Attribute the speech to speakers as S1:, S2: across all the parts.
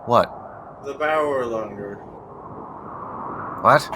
S1: What?
S2: The power longer.
S1: What?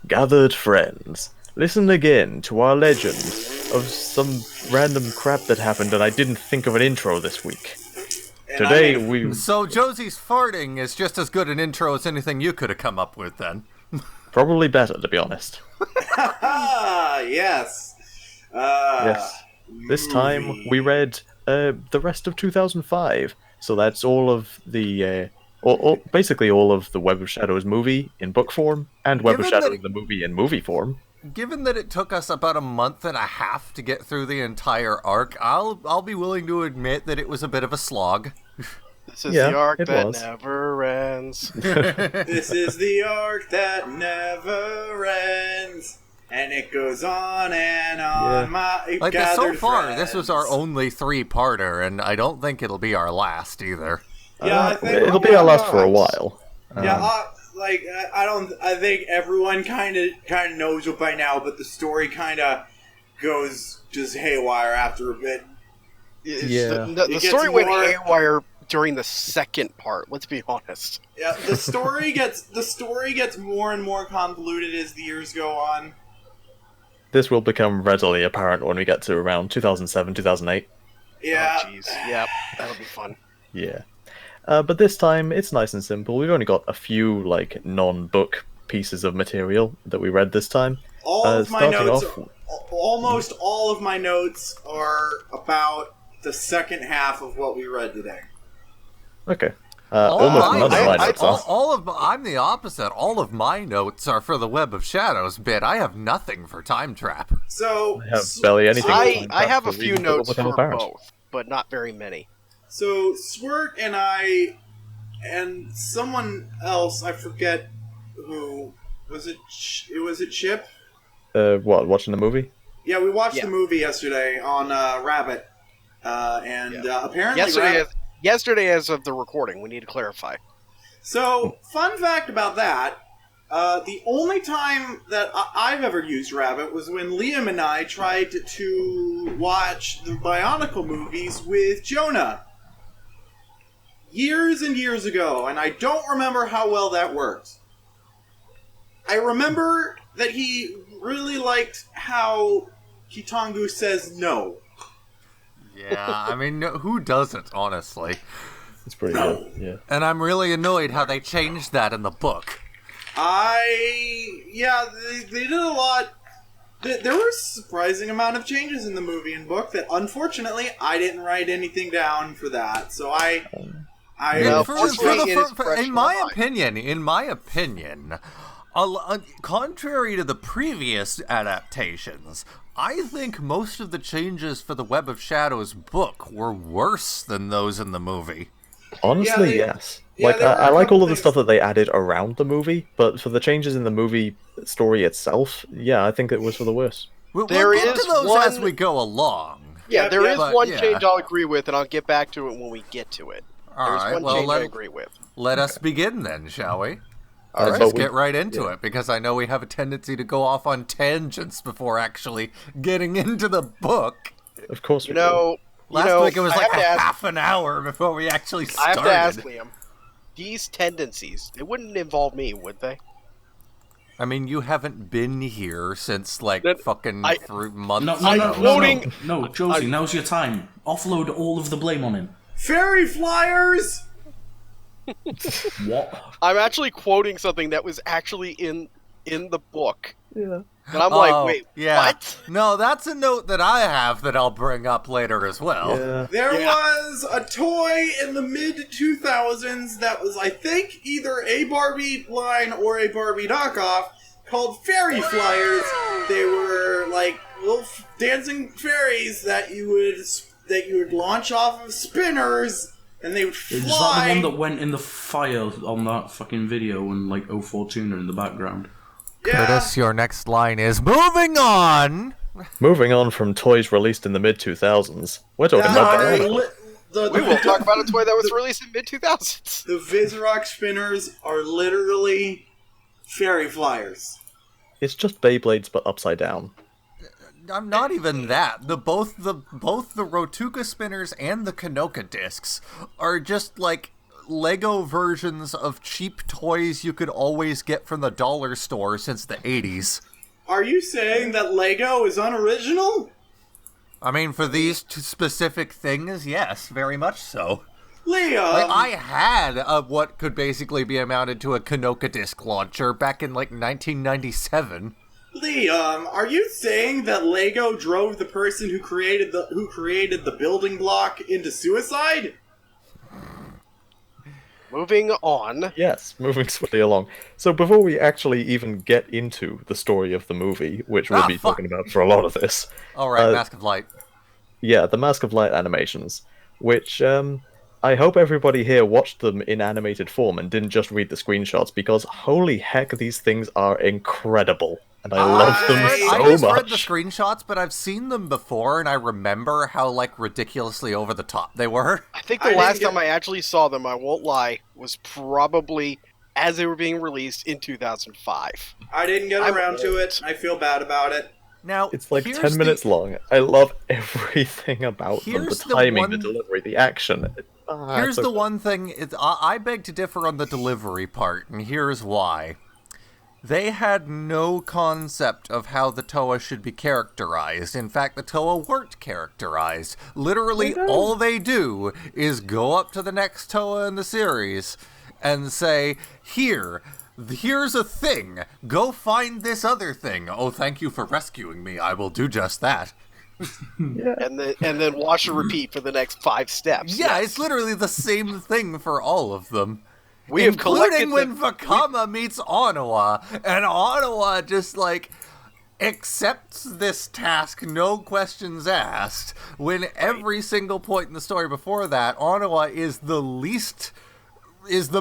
S3: Gathered friends, listen again to our legend of some random crap that happened and I didn't think of an intro this week. Today we...
S1: So Josie's farting is just as good an intro as anything you could have come up with then.
S3: Probably better, to be honest.
S2: Yes.
S3: Yes. This time we read the rest of 2005, so that's all of the... basically all of the Web of Shadows movie in book form, and Web of Shadows the movie in movie form.
S1: Given that it took us about a month and a half to get through the entire arc, I'll be willing to admit that it was a bit of a slog.
S4: This is the arc that never ends.
S2: This is the arc that never ends. And it goes on and on,
S1: so far, this was our only three-parter, and I don't think it'll be our last either.
S2: Yeah, I think
S3: it'll be our last for a while.
S2: I think everyone kind of knows it by now, but the story kind of goes just haywire after a bit.
S4: The story went haywire during the second part. Let's be honest.
S2: Yeah, the story gets more and more convoluted as the years go on.
S3: This will become readily apparent when we get to around 2007, 2008.
S2: Yeah.
S4: Oh, jeez. Yep, that'll be fun.
S3: Yeah. But this time, it's nice and simple. We've only got a few, non-book pieces of material that we read this time.
S2: Almost all of my notes are about the second half of what we read today.
S3: Okay. Almost none of my notes are.
S1: I'm the opposite. All of my notes are for the Web of Shadows bit. I have nothing for Time Trap.
S2: So
S3: I have barely anything.
S4: I have a few notes for both, but not very many.
S2: So, Swert and I, and someone else, I forget who, was it Chip?
S3: Watching the movie?
S2: Yeah, we watched the movie yesterday on Rabbit, apparently...
S4: Yesterday as of the recording, we need to clarify.
S2: So, fun fact about that, the only time that I've ever used Rabbit was when Liam and I tried to watch the Bionicle movies with Jonah. Years and years ago, and I don't remember how well that worked. I remember that he really liked how Kitangu says no.
S1: Yeah, I mean, who doesn't, honestly?
S3: It's pretty good, yeah.
S1: And I'm really annoyed how they changed that in the book.
S2: They did a lot. There was a surprising amount of changes in the movie and book that, unfortunately, I didn't write anything down for that. So
S1: in my opinion, contrary to the previous adaptations, I think most of the changes for the Web of Shadows book were worse than those in the movie.
S3: Honestly, yes. I like all of the stuff that they added around the movie, but for the changes in the movie story itself, yeah, I think it was for the worse.
S1: We'll get to those as we go along.
S4: Yeah, there is one change I'll agree with, and I'll get back to it when we get to it. There's one change I agree with.
S1: Let us begin then, shall we? Let's get right into it, because I know we have a tendency to go off on tangents before actually getting into the book.
S3: Of course we
S1: do. Last week it was like half an hour before we actually started.
S4: I have to ask Liam, these tendencies, they wouldn't involve me, would they?
S1: I mean, you haven't been here since, fucking 3 months
S5: ago. No, Josie, now's your time. Offload all of the blame on him.
S2: Fairy flyers!
S5: What?
S4: I'm actually quoting something that was actually in the book.
S3: Yeah.
S4: But I'm like, wait, what?
S1: No, that's a note that I have that I'll bring up later as well.
S3: Yeah.
S2: There was a toy in the mid-2000s that was, I think, either a Barbie line or a Barbie knockoff called Fairy Flyers. They were like little dancing fairies that you would launch off of spinners, and they would fly.
S5: Is that the one that went in the fire on that fucking video and like 042 Tuna in the background?
S2: Yeah.
S1: Curtis, your next line is moving on.
S3: Moving on from toys released in the mid-2000s, we're talking about Bionicle.
S4: We will talk about a toy that was released in mid-2000s.
S2: The Vizrock spinners are literally fairy flyers.
S3: It's just Beyblades, but upside down.
S1: I'm not even that. Both the Rotuka spinners and the Kanoka discs are just like Lego versions of cheap toys you could always get from the dollar store since the 80s.
S2: Are you saying that Lego is unoriginal?
S1: I mean, for these two specific things, yes, very much so.
S2: Liam!
S1: Like, I had what could basically be amounted to a Kanoka disc launcher back in, like, 1997.
S2: Liam, are you saying that Lego drove the person who created the building block into suicide?
S4: Moving on.
S3: Yes, moving swiftly along. So before we actually even get into the story of the movie, which we'll be talking about for a lot of this...
S1: Alright, Mask of Light.
S3: Yeah, the Mask of Light animations, which I hope everybody here watched them in animated form and didn't just read the screenshots, because holy heck, these things are incredible. And I love them so
S1: I just
S3: much.
S1: read the screenshots, but I've seen them before, and I remember how, like, ridiculously over the top they were.
S4: I think the last time I actually saw them, I won't lie, was probably as they were being released in 2005.
S2: I didn't get around to it. I feel bad about it.
S1: Now,
S3: it's like 10 minutes long. I love everything about them. The timing, the delivery, the action.
S1: Here's the one thing. I beg to differ on the delivery part, and here's why. They had no concept of how the Toa should be characterized. In fact, the Toa weren't characterized. Literally, all they do is go up to the next Toa in the series and say, here's a thing. Go find this other thing. Oh, thank you for rescuing me. I will do just that.
S3: Yeah.
S4: And then watch and repeat for the next 5 steps.
S1: Yeah, it's literally the same thing for all of them.
S4: Including
S1: when Vakama meets Onawa, and Onawa just, like, accepts this task, no questions asked, when every single point in the story before that, Onawa is the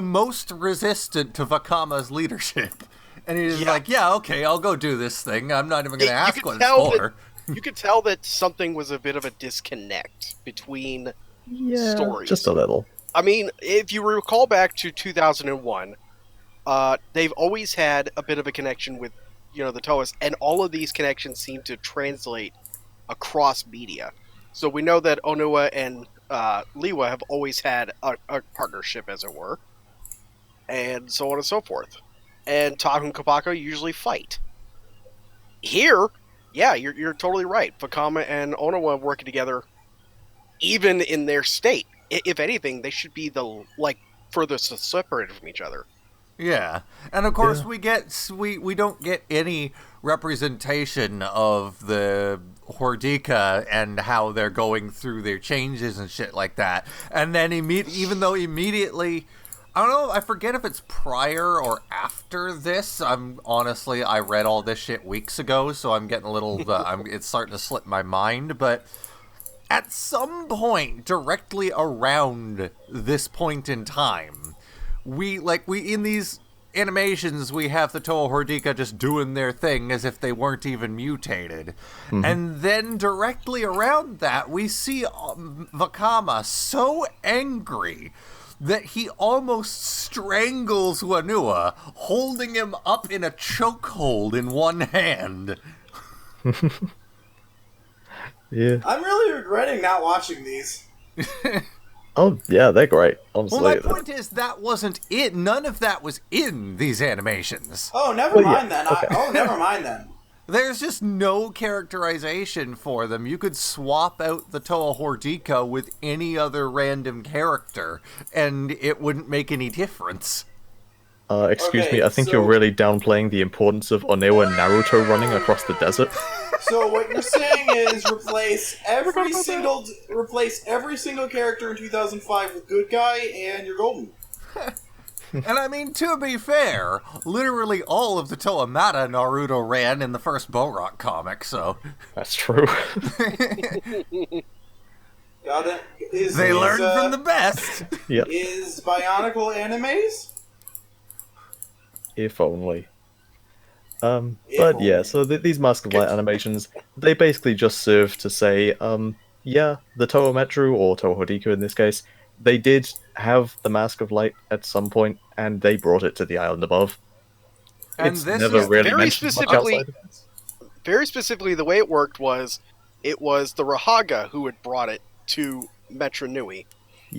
S1: most resistant to Vakama's leadership. And he's like, yeah, okay, I'll go do this thing. I'm not even going to ask what it's for.
S4: You could tell that something was a bit of a disconnect between stories.
S3: Just a little.
S4: I mean, if you recall back to 2001, they've always had a bit of a connection with, the Toas, and all of these connections seem to translate across media. So we know that Onua and Liwa have always had a partnership, as it were, and so on and so forth. And Tahu and Kabaka usually fight. Here, yeah, you're totally right. Vakama and Onawa working together, even in their state. If anything, they should be furthest separated from each other.
S1: Yeah, and of course we don't get any representation of the Hordika and how they're going through their changes and shit like that. And then even though immediately, I don't know, I forget if it's prior or after this. I read all this shit weeks ago, so I'm getting a little, it's starting to slip my mind, but at some point directly around this point in time, we in these animations, we have the Toa Hordika just doing their thing as if they weren't even mutated. Mm-hmm. And then directly around that, we see Vakama so angry that he almost strangles Wanua, holding him up in a chokehold in one hand.
S3: Yeah.
S2: I'm really regretting not watching these.
S3: Oh, yeah, they're great, honestly.
S1: Well, my point is, that wasn't it. None of that was in these animations.
S2: Oh, never mind then. Okay. Never mind then.
S1: There's just no characterization for them. You could swap out the Toa Hordika with any other random character, and it wouldn't make any difference.
S3: Excuse
S2: Okay,
S3: me, I think
S2: so-
S3: you're really downplaying the importance of Onewa and Naruto running across the desert.
S2: So what you're saying is replace every single character in 2005 with good guy, and you're golden.
S1: And I mean, to be fair, literally all of the Toamata Naruto ran in the first Boruto comic, so...
S3: That's true.
S2: Got it.
S1: They learned from the best!
S3: Yep.
S2: Is Bionicle animes?
S3: If only. But yeah, so these Mask of Light animations, they basically just serve to say, yeah, the Tohometru, or Tohodiku in this case, they did have the Mask of Light at some point, and they brought it to the island above.
S1: And
S3: It's
S1: this
S3: never
S1: is
S3: really
S4: very
S3: mentioned much
S4: specifically-
S3: outside of this.
S4: Very specifically, the way it worked was, it was the Rahaga who had brought it to Metro Nui and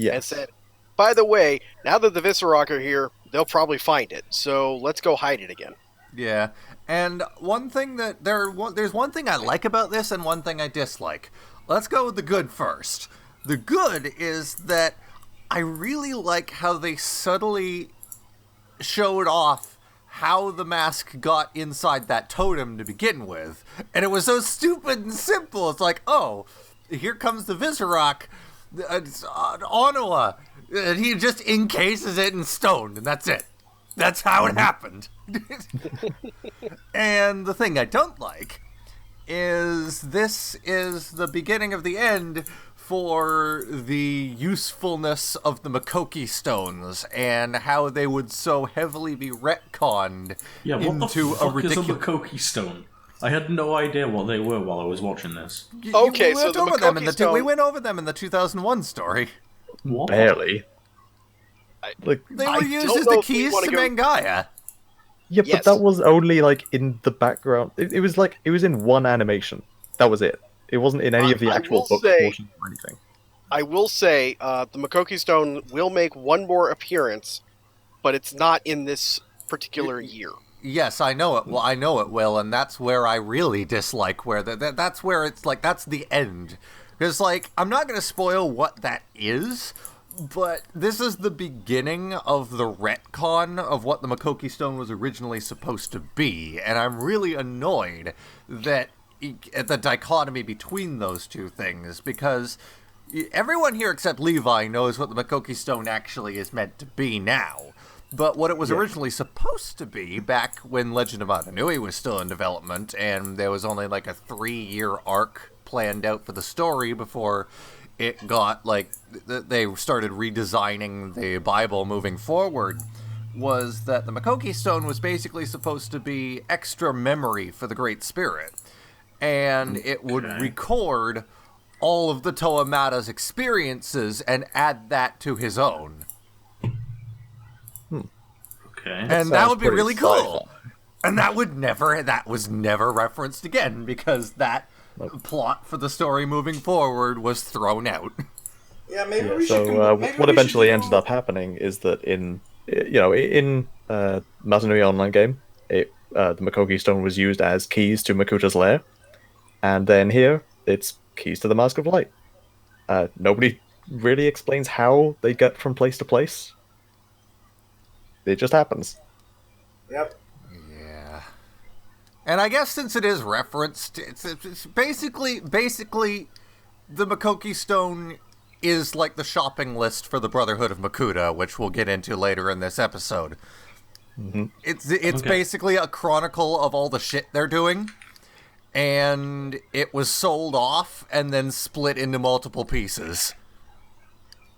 S3: Yes.
S4: said, by the way, now that the Viscerock are here, they'll probably find it, so let's go hide it again.
S1: Yeah, and one thing that there's one thing I like about this and one thing I dislike. Let's go with the good first. The good is that I really like how they subtly showed off how the mask got inside that totem to begin with. And it was so stupid and simple. It's like, oh, here comes the Viscerock, Onoa, and he just encases it in stone, and that's it. That's how it happened. And the thing I don't like is this is the beginning of the end for the usefulness of the Makoki stones and how they would so heavily be retconned
S5: Yeah, what
S1: into
S5: the fuck
S1: a ridiculous...
S5: is a Makoki stone? I had no idea what they were while I was watching this.
S4: Okay,
S1: we
S4: so
S1: went
S4: the
S1: over them
S4: Makoki
S1: in
S4: stone-
S1: we went over them in the 2001 story.
S5: What?
S3: Barely. Like,
S1: They
S4: I
S1: were used
S4: don't
S1: as
S4: know
S1: the
S4: if we
S1: keys
S4: wanna
S1: to
S4: go-
S1: Mangaya.
S3: yeah,
S4: Yes.
S3: but that was only like in the background. It was like it was in one animation. That was it. It wasn't in any of the
S4: I
S3: actual
S4: will
S3: book
S4: say-
S3: portions or anything.
S4: I will say, the Makoki Stone will make one more appearance, but it's not in this particular year.
S1: Yes, I know it. Well, I know it will, and that's where I really dislike where that's where it's like that's the end. Because like I'm not going to spoil what that is, but this is the beginning of the retcon of what the Makoki Stone was originally supposed to be, and I'm really annoyed that at the dichotomy between those two things, because everyone here except Levi knows what the Makoki Stone actually is meant to be now. But what it was originally supposed to be back when Legend of Adanui was still in development, and there was only like a 3-year arc planned out for the story before it got like they started redesigning the Bible moving forward, was that the Makoki Stone was basically supposed to be extra memory for the Great Spirit, and it would record all of the Toamata's experiences and add that to his own.
S5: Okay.
S1: And that
S3: sounds
S1: would be
S3: pretty
S1: really cool.
S3: sci-fi.
S1: And that was never referenced again because that plot for the story moving forward was thrown out.
S2: Yeah, maybe
S3: Yeah,
S2: we should.
S3: so
S2: maybe
S3: what
S2: we
S3: eventually
S2: should
S3: ended up happening is that in Masanui Online game, the Makoki Stone was used as keys to Makuta's lair, and then here it's keys to the Mask of Light. Nobody really explains how they get from place to place. It just happens.
S2: Yep.
S1: Yeah. And I guess since it is referenced, it's basically the Makoki Stone is like the shopping list for the Brotherhood of Makuta, which we'll get into later in this episode.
S3: Mm-hmm.
S1: It's
S5: Okay.
S1: basically a chronicle of all the shit they're doing, and it was sold off and then split into multiple pieces.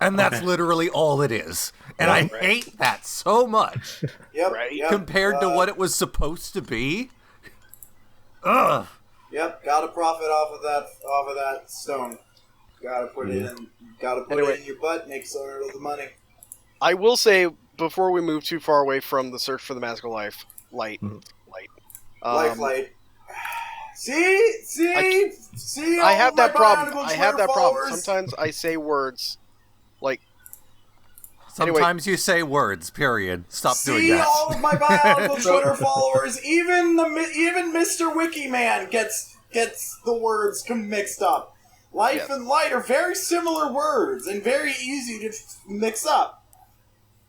S1: And that's
S5: Okay.
S1: literally all it is. And I hate that so much
S2: Yep.
S4: Right.
S2: Yep.
S1: compared to what it was supposed to be. Ugh.
S2: Yep. Got to profit off of that stone. Got to put it in. Got to put
S4: Anyway.
S2: it in your butt. Make some of the money.
S4: I will say, before we move too far away from the search for the Mask of Light,
S2: Lifeline. See.
S4: I
S2: all
S4: have
S2: of my
S4: that problem.
S2: Bionicle
S4: I have
S2: Twitter
S4: that problem.
S2: followers?
S4: Sometimes I say words like,
S1: Sometimes you say words, period. Stop doing
S2: See
S1: that.
S2: all of my Bionicle Twitter followers. Even Mr. Wiki Man gets the words mixed up. Life
S4: Yes.
S2: and light are very similar words and very easy to mix up.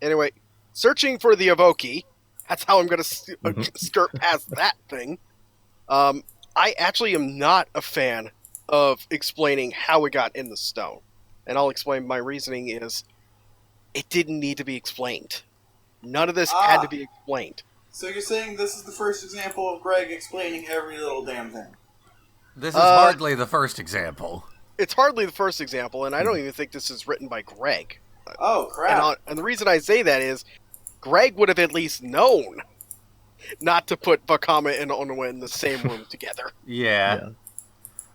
S4: anyway, searching for the Evoki, That's how I'm going to skirt past that thing. I actually am not a fan of explaining how it got in the stone. And I'll explain my reasoning is it didn't need to be explained. None of this had to be explained.
S2: So you're saying this is the first example of Greg explaining every little damn thing?
S1: This is hardly the first example.
S4: It's hardly the first example, and I don't even think this is written by Greg.
S2: Oh, crap.
S4: And the reason I say that is Greg would have at least known not to put Vakama and Onawa in the same room together.
S1: Yeah.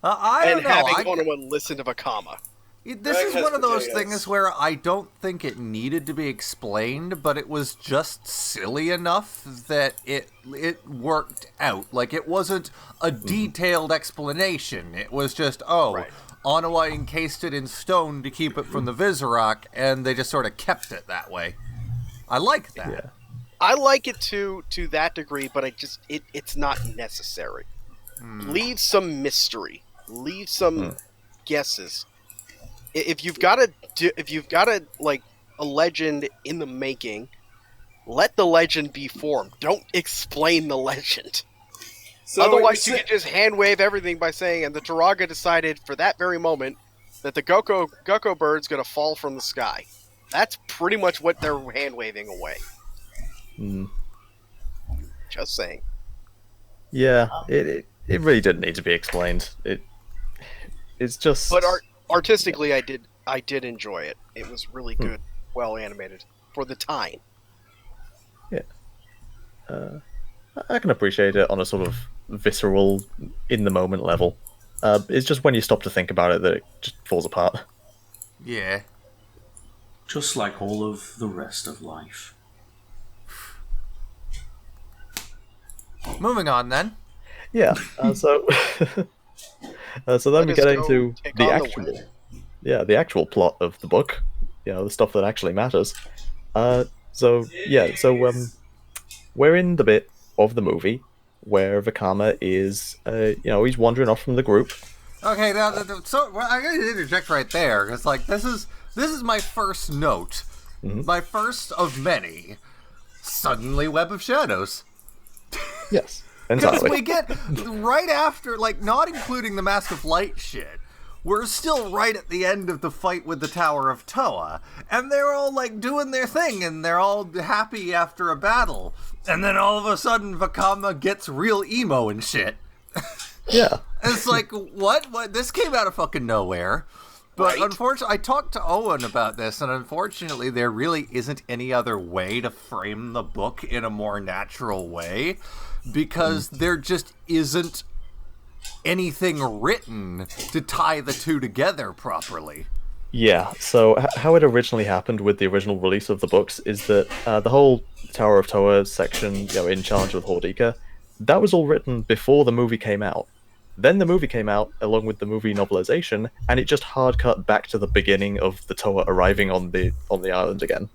S1: I don't
S4: and
S1: know.
S4: having Onawa listen to Vakama.
S1: This is one of those things where I don't think it needed to be explained, but it was just silly enough that it worked out. Like, it wasn't a detailed explanation. It was just, Onawa encased it in stone to keep it from the Vizirok, and they just sort of kept it that way. I like that.
S3: Yeah.
S4: I like it to that degree, but it's not necessary. Leave some mystery. Leave some guesses. If you've got like a legend in the making, let the legend be formed. Don't explain the legend.
S2: So
S4: otherwise, you can just hand wave everything by saying, and the Turaga decided for that very moment that the Gokko bird's going to fall from the sky. That's pretty much what they're hand waving away. Just saying.
S3: Yeah, it really didn't need to be explained. It's just.
S4: But artistically, I did enjoy it. It was really good, well animated for the time.
S3: Yeah, I can appreciate it on a sort of visceral, in the moment level. It's just when you stop to think about it that it just falls apart.
S1: Yeah.
S5: Just like all of the rest of life.
S1: Moving on, then.
S3: Yeah. So then we get into the actual plot of the book. You know, the stuff that actually matters. We're in the bit of the movie where Vakama is, he's wandering off from the group.
S1: Okay, now, I gotta interject right there, because, like, this is my first note. My first of many. Suddenly Web of Shadows.
S3: Yes,
S1: Because
S3: entirely.
S1: we get, right after, like, not including the Mask of Light shit, we're still right at the end of the fight with the Tower of Toa, and they're all, like, doing their thing, and they're all happy after a battle. And then all of a sudden, Vakama gets real emo and shit.
S3: Yeah.
S1: It's like, what? This came out of fucking nowhere. But unfortunately, I talked to Owen about this, and unfortunately, there really isn't any other way to frame the book in a more natural way, because there just isn't anything written to tie the two together properly.
S3: Yeah, so how it originally happened with the original release of the books is that the whole Tower of Toa section, in Challenge with Hordika, that was all written before the movie came out. Then the movie came out along with the movie novelization, and it just hard cut back to the beginning of the Toa arriving on the island again.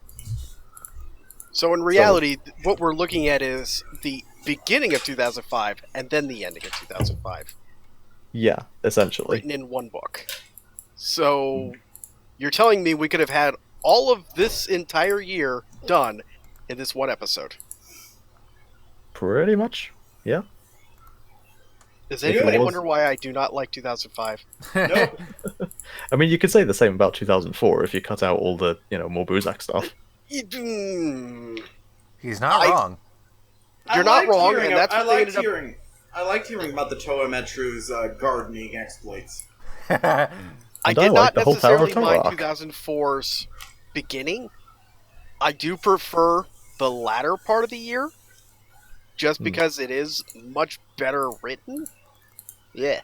S4: So in reality, what we're looking at is the beginning of 2005 and then the ending of 2005.
S3: Yeah, essentially.
S4: Written in one book. So you're telling me we could have had all of this entire year done in this one episode?
S3: Pretty much, yeah.
S4: Does anybody wonder why I do not like 2005?
S2: Nope.
S3: I mean, you could say the same about 2004 if you cut out all the, more Buzak stuff.
S1: He's not wrong.
S4: You're not wrong, and that's what
S2: I liked hearing about the Toa Metru's gardening exploits.
S4: I
S3: I
S4: did
S3: like
S4: not
S3: the whole Tower of
S4: necessarily mind
S3: Toa.
S4: 2004's beginning. I do prefer the latter part of the year, just because it is much better written. Yeah,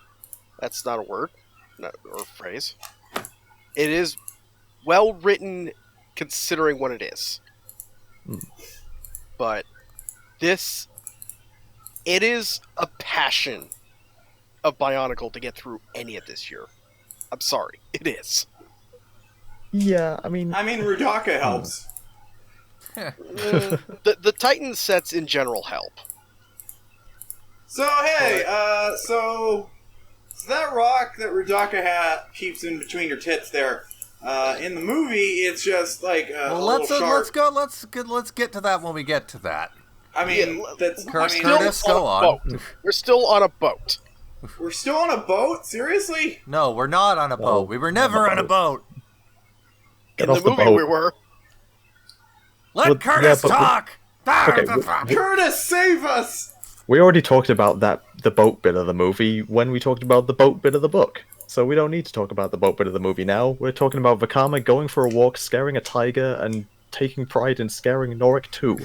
S4: that's not a word or phrase. It is well written considering what it is. But it is a passion of Bionicle to get through any of this year. I'm sorry, it is.
S3: Yeah, I mean,
S2: Rudaka helps.
S4: The Titan sets in general help.
S2: So hey, so that rock that Rudaka keeps in between your tits there. In the movie, it's just like a little sharp.
S1: Let's get to that when we get to that.
S2: I mean, that's...
S1: Curtis, go on.
S4: We're still on a boat.
S2: We're still on a boat? Seriously?
S1: No, we're not on a boat. We were never on a boat.
S3: Get
S4: In
S3: off
S4: the movie,
S3: boat.
S4: we were.
S1: Let Curtis talk!
S2: Curtis, save us!
S3: We already talked about the boat bit of the movie when we talked about the boat bit of the book. So we don't need to talk about the boat bit of the movie now. We're talking about Vakama going for a walk, scaring a tiger, and taking pride in scaring Norik too.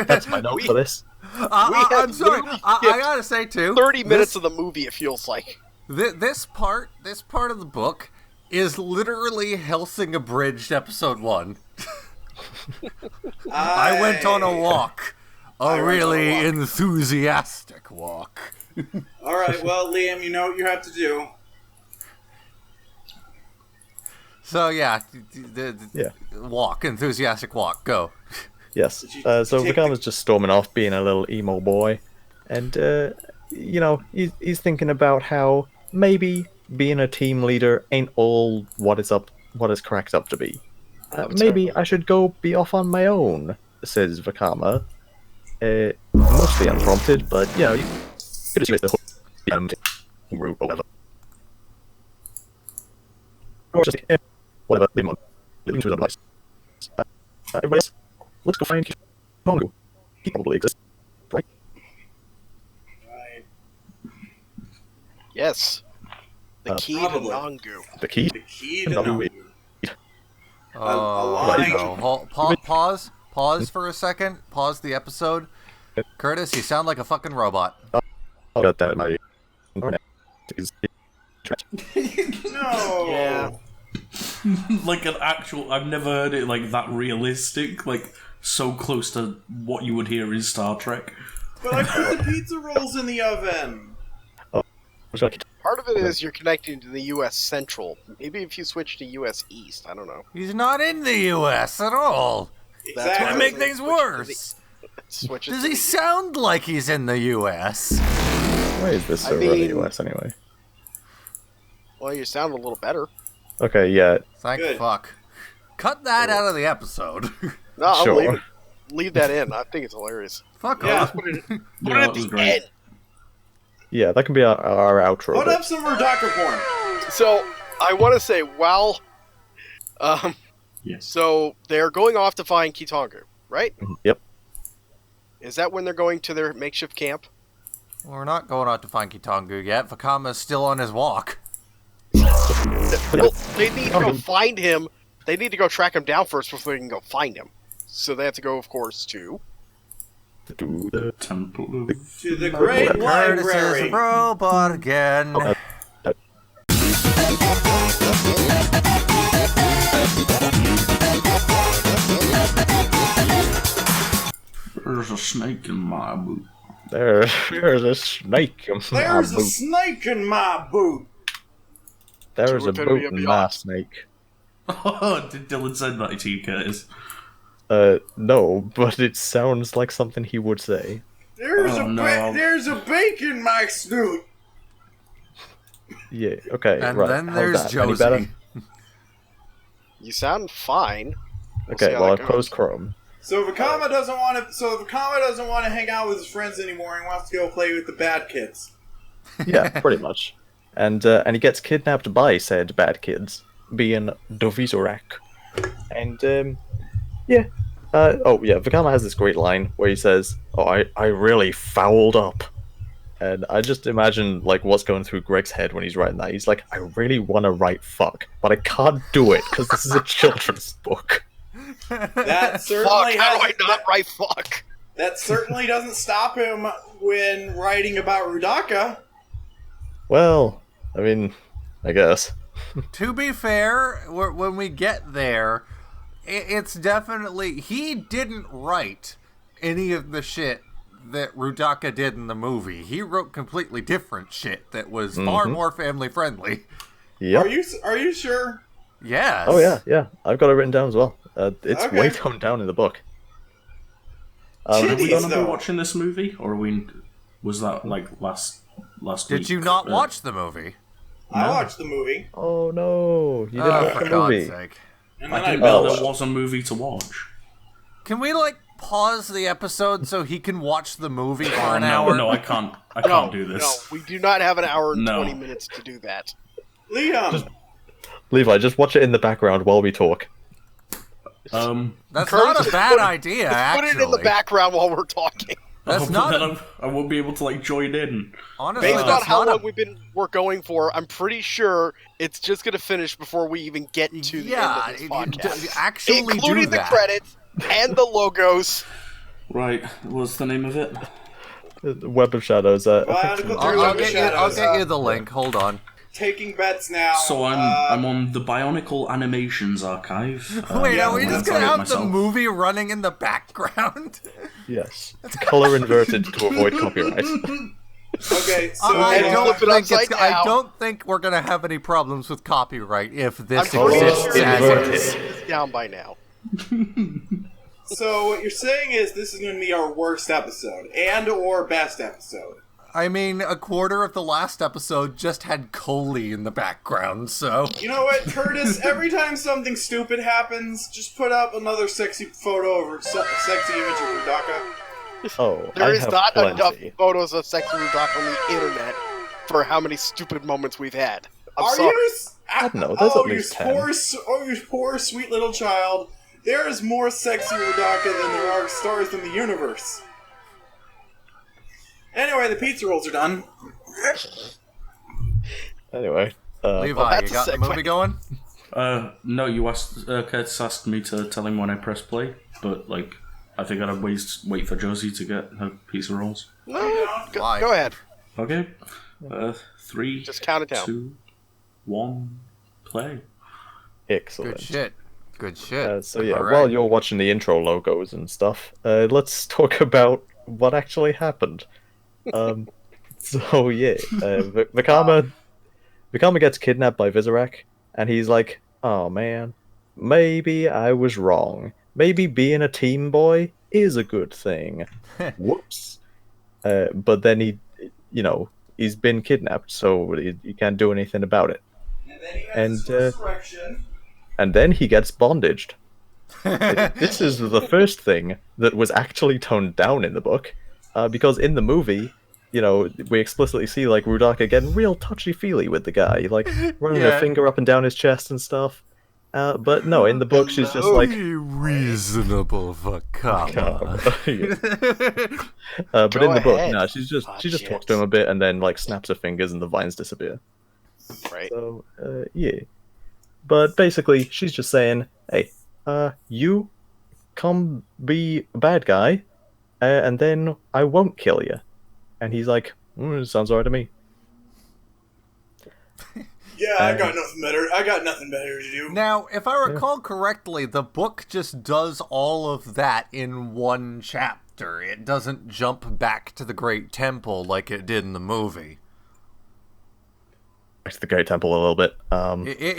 S3: That's my note for this.
S1: I'm sorry. I gotta say too.
S4: 30 minutes of the movie, it feels like.
S1: This part of the book is literally Helsing Abridged episode 1. I went on a walk. A really enthusiastic walk.
S2: Alright, well, Liam, you know what you have to do.
S1: So, yeah. Walk. Enthusiastic walk. Go.
S3: Yes. So Vakama's just storming off, being a little emo boy. And, he's thinking about how maybe being a team leader ain't all what it's cracked up to be. Maybe I should go be off on my own, says Vakama. Mostly unprompted, but, you could assume it's the whole route or whatever. Or just, whatever, leave him on. Leave him to his own device. Everybody else, let's go find Pongo. He probably exists, right?
S2: Right.
S4: Yes. The key to
S2: Probably.
S4: Nangu.
S3: The key?
S2: The key to Nangu.
S1: Oh, no. Pause for a second. Pause the episode. Curtis, you sound like a fucking robot.
S3: I'll get that in my...
S2: No!
S4: Yeah.
S5: Like an actual... I've never heard it like that realistic, like so close to what you would hear in Star Trek.
S2: But I put the pizza rolls in the oven!
S4: Part of it is you're connecting to the U.S. Central. Maybe if you switch to U.S. East, I don't know.
S1: He's not in the U.S. at all.
S4: That's
S2: Exactly.
S4: why
S1: To make things worse. Does he sound like he's in the U.S.?
S3: Why is this so early US anyway?
S4: Well, you sound a little better.
S3: Okay, yeah.
S1: Thank
S2: Good.
S1: fuck. Cut that out of the episode.
S4: No, I'll
S3: Sure.
S4: leave that in. I think it's hilarious.
S1: Fuck
S2: Yeah.
S1: off.
S4: Put it
S5: Yeah,
S4: at
S5: that was
S4: the
S5: great.
S4: end.
S3: Yeah, that can be our outro.
S2: Put
S3: bit.
S2: up some Rudaka porn!
S4: So, I want to say, while...
S5: Yes.
S4: So, they're going off to find Kitongu, right?
S3: Yep.
S4: Is that when they're going to their makeshift camp?
S1: We're not going out to find Kitongu yet. Vakama's still on his walk.
S4: Well, they need to go find him. They need to go track him down first before they can go find him. So they have to go, of course, to...
S3: Do the
S5: Temple of...
S2: To the Great
S1: Curtis is a
S2: Library!
S1: robot again.
S5: There's a snake in my boot.
S3: There's a snake in my
S2: There's a
S3: boot.
S2: snake in my boot!
S3: There's a
S4: Infinity
S3: boot
S4: and
S3: in my
S4: beyond.
S3: snake.
S5: Oh, did Dylan send that to you, Curtis?
S3: No, but it sounds like something he would say.
S2: There's
S5: Oh,
S2: a
S5: no.
S2: there's a bake in my snoot!
S3: Yeah, okay,
S1: And
S3: right.
S1: then
S3: How's
S1: there's
S3: that? Any better?
S1: Josie.
S4: You sound fine. We'll see
S3: Okay,
S4: how
S3: well,
S4: that
S3: I've
S4: goes.
S3: closed Chrome.
S2: So Vakama doesn't want to hang out with his friends anymore and wants to go play with the bad kids.
S3: Yeah, pretty much. And he gets kidnapped by said bad kids, being Dovizorak. And, Vakama has this great line where he says, "Oh, I really fouled up." And I just imagine, like, what's going through Greg's head when he's writing that. He's like, I really want to write fuck, but I can't do it because this is a children's book.
S2: That
S4: Fuck,
S2: certainly
S4: how do I
S2: has,
S4: not write fuck?
S2: that certainly doesn't stop him when writing about Rudaka.
S3: Well, I mean, I guess.
S1: To be fair, when we get there, it's definitely... He didn't write any of the shit that Rudaka did in the movie. He wrote completely different shit that was far more family friendly.
S3: Yep.
S2: Are you sure?
S1: Yes.
S3: Oh, yeah. I've got it written down as well. It's
S2: Okay.
S3: way toned down in the book.
S5: Are we
S2: Titties,
S5: gonna be
S2: though.
S5: watching this movie, or was that like last week?
S1: Did you not watch the movie?
S2: I watched the movie,
S3: Oh, no. You didn't
S1: Oh,
S3: watch
S1: for
S3: the
S1: God's
S3: movie.
S1: sake.
S2: and
S5: I
S2: then
S5: didn't
S2: I
S5: know
S3: Oh.
S5: there was a movie to watch.
S1: Can we, like, pause the episode so he can watch the movie for an hour?
S5: No, I can't. I can't do this.
S4: No, we do not have an hour and 20 minutes to do that.
S2: Liam!
S3: Levi, just watch it in the background while we talk.
S1: That's not a bad idea, actually.
S4: Put it in the background while we're talking.
S1: That's not.
S5: Then I won't be able to join in.
S1: Honestly,
S4: Based on how long we're going for, I'm pretty sure it's just going to finish before we even get to the end of this podcast.
S1: Actually,
S4: including the credits and the logos.
S5: Right, what's the name of it?
S3: Web of Shadows.
S2: I'll
S1: get you the link. Hold on.
S2: Taking bets now.
S5: So I'm on the Bionicle Animations archive.
S1: Wait, are we just gonna have the movie running in the background?
S3: Yes. Color inverted to avoid copyright.
S2: Okay, so
S1: I don't think we're gonna have any problems with copyright if this exists as is.
S4: Down by now.
S2: So what you're saying is this is gonna be our worst episode and or best episode.
S1: I mean, a quarter of the last episode just had Coley in the background, so...
S2: You know what, Curtis? Every time something stupid happens, just put up another sexy photo of sexy image of Rudaka.
S3: Oh,
S4: there is not enough photos of sexy Rudaka on the internet for how many stupid moments we've had.
S2: I
S3: don't know, there's at least 10.
S2: You poor sweet little child. There is more sexy Rudaka than there are stars in the universe. Anyway, the pizza rolls are done.
S3: Anyway,
S1: Levi, you got the movie going?
S5: No, you asked. Curtis asked me to tell him when I press play, but I think I'd wait for Josie to get her pizza rolls.
S4: Go ahead.
S5: Okay. 3.
S4: Just count it down.
S5: 2, 1, play.
S3: Excellent.
S1: Good shit.
S3: So yeah, while you're watching the intro logos and stuff, let's talk about what actually happened. So yeah, Vakama gets kidnapped by Visorak, and he's like, "Oh man, maybe I was wrong. Maybe being a team boy is a good thing." Whoops. But then he's been kidnapped, so he can't do anything about it. And then he gets bondaged. This is the first thing that was actually toned down in the book, because in the movie, we explicitly see Rudaka getting real touchy-feely with the guy, running her finger up and down his chest and stuff. But no, in the book she's just like
S1: reasonable Vakama.
S3: But in the book, no, she just talks to him a bit and then snaps her fingers and the vines disappear.
S4: Right.
S3: So yeah. But basically, she's just saying, "Hey, you come be a bad guy, and then I won't kill you." And he's like, "Sounds alright to me."
S2: Yeah, I got nothing better to do.
S1: Now, if I recall correctly, the book just does all of that in one chapter. It doesn't jump back to the Great Temple like it did in the movie.
S3: To the Great Temple a little bit.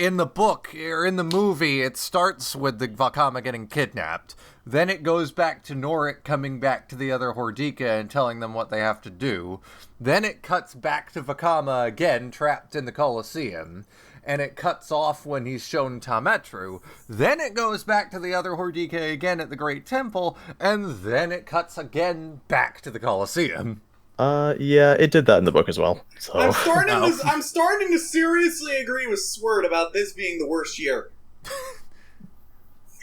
S1: In the book, or in the movie, it starts with the Vakama getting kidnapped. Then it goes back to Norik coming back to the other Hordika and telling them what they have to do. Then it cuts back to Vakama again, trapped in the Colosseum. And it cuts off when he's shown Tametru. Then it goes back to the other Hordika again at the Great Temple. And then it cuts again back to the Colosseum.
S3: Yeah, it did that in the book as well. So.
S2: I'm starting to seriously agree with Swert about this being the worst year.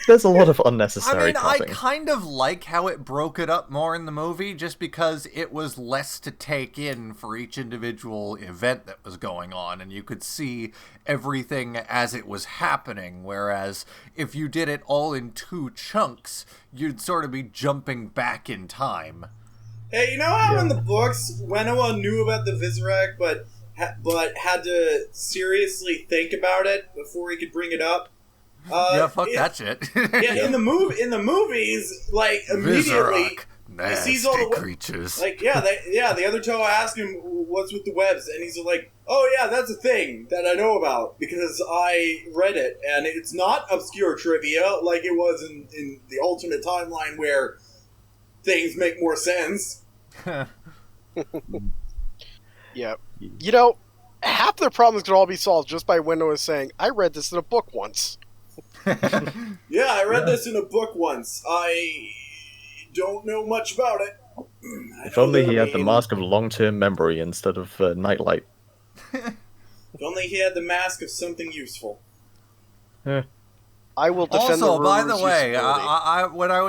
S3: There's a lot of unnecessary cutting.
S1: I kind of like how it broke it up more in the movie, just because it was less to take in for each individual event that was going on, and you could see everything as it was happening, whereas if you did it all in 2 chunks, you'd sort of be jumping back in time.
S2: Hey, you know how in the books, Wenoa knew about the Visorak, but had to seriously think about it before he could bring it up?
S1: Fuck that shit.
S2: In the movies, immediately
S1: Visorak,
S2: he sees all the
S1: creatures.
S2: The other Toa asked him what's with the webs, and he's like, "Oh yeah, that's a thing that I know about because I read it, and it's not obscure trivia like it was in the alternate timeline where things make more sense."
S4: Yeah. Half their problems could all be solved just by Wenoa saying, "I read this in a book once."
S2: Yeah, I read this in a book once. I don't know much about it.
S3: If only he had the mask of long-term memory instead of nightlight.
S2: If only he had the mask of something useful.
S4: I will defend
S1: Also,
S4: the
S1: by the
S4: rumor's
S1: way,
S4: usability.
S1: when I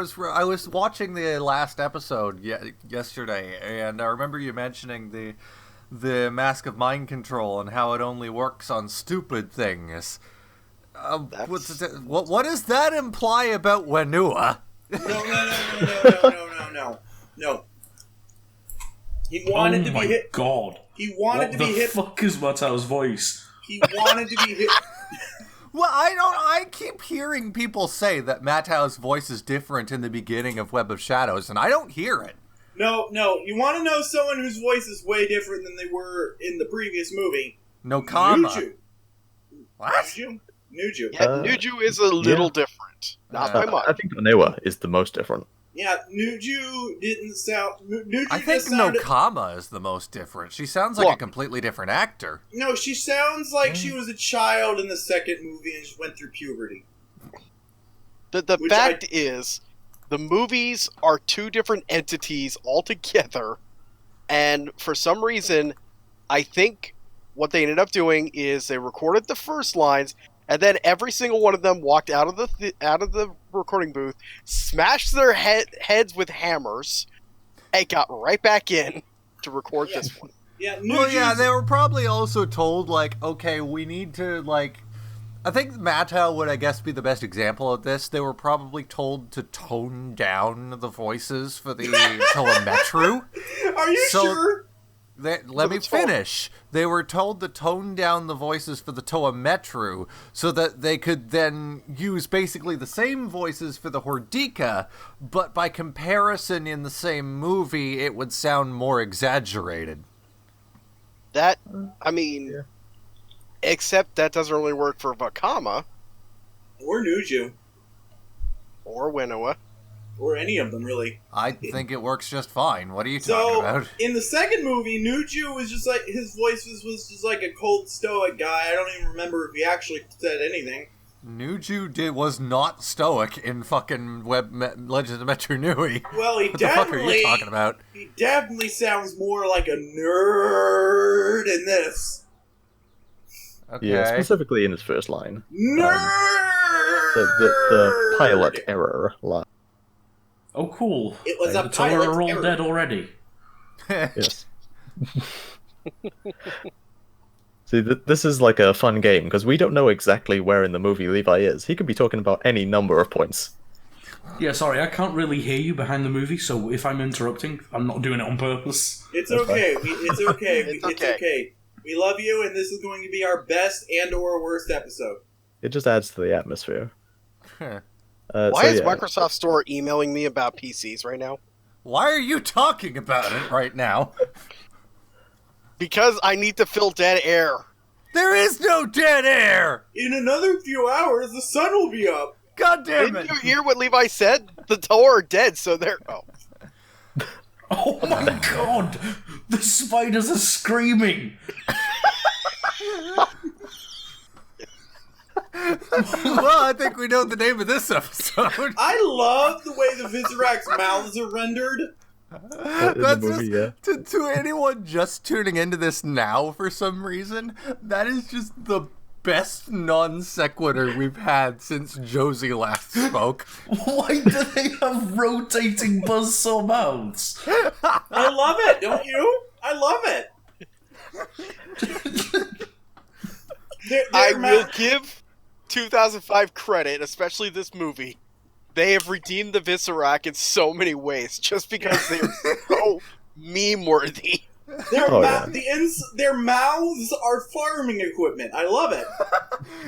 S1: was watching the last episode yesterday, and I remember you mentioning the mask of mind control and how it only works on stupid things. What does that imply about Wenua?
S2: No. He wanted to be hit.
S5: Oh my god.
S2: He wanted to be hit.
S5: What the fuck is Matao's voice?
S2: He wanted to be hit.
S1: Well, I keep hearing people say that Matao's voice is different in the beginning of Web of Shadows, and I don't hear it.
S2: No. You want to know someone whose voice is way different than they were in the previous movie?
S1: No comma.
S2: Nuju.
S1: What?
S2: Nuju.
S4: Yeah, Nuju is a little different. Not by much.
S3: I think Onewa is the most different.
S2: Yeah, Nuju didn't sound...
S1: I think Nokama is the most different. She sounds like a completely different actor.
S2: No, she sounds like she was a child in the second movie and just went through puberty.
S4: The fact is, the movies are two different entities altogether, and for some reason, I think what they ended up doing is they recorded the first lines, and then every single one of them walked out of the recording booth, smashed their heads with hammers, and got right back in to record this one.
S2: Yeah,
S1: they were probably also told, like, okay, we need to, like... I think Mattel would, I guess, be the best example of this. They were probably told to tone down the voices for the telemetru.
S2: Are you sure?
S1: Let me finish. They were told to tone down the voices for the Toa Metru so that they could then use basically the same voices for the Hordika, but by comparison in the same movie, it would sound more exaggerated.
S4: Except that doesn't really work for Vakama.
S2: Or Nuju.
S4: Or Winoa.
S2: Or any of them, really.
S1: I think it works just fine. What are you talking about?
S2: In the second movie, Nuju was just like, his voice was just like a cold, stoic guy. I don't even remember if he actually said anything.
S1: Nuju was not stoic in fucking Legends of Metru Nui.
S2: Well,
S1: what the fuck are you talking about?
S2: He definitely sounds more like a nerd in this.
S1: Okay.
S3: Yeah, specifically in his first line.
S2: Nerd!
S3: The pilot error line.
S5: Oh, cool.
S2: It was
S5: the
S2: a
S5: Toa
S2: pilot
S5: are all
S2: error.
S5: dead already.
S3: Yes. See, this is like a fun game, because we don't know exactly where in the movie Levi is. He could be talking about any number of points.
S5: Yeah, sorry, I can't really hear you behind the movie, so if I'm interrupting, I'm not doing it on purpose.
S2: It's okay. It's okay. It's okay. We love you, and this is going to be our best and or worst episode.
S3: It just adds to the atmosphere.
S4: Why is Microsoft Store emailing me about PCs right now?
S1: Why are you talking about it right now?
S4: Because I need to fill dead air.
S1: There is no dead air!
S2: In another few hours, the sun will be up.
S1: God damn it!
S4: Didn't you hear what Levi said? The Toa are dead, so they're... Oh.
S5: Oh my god! The spiders are screaming!
S1: Well, I think we know the name of this episode.
S2: I love the way the Vizirac's mouths are rendered.
S1: That's to anyone just tuning into this now for some reason, that is just the best non sequitur we've had since Josie last spoke.
S5: Why do they have rotating buzzsaw mouths?
S2: I love it, don't you? I love it.
S4: I will give 2005 credit, especially this movie. They have redeemed the Viscerac in so many ways, just because they're so meme-worthy.
S2: Their mouths are farming equipment. I love it.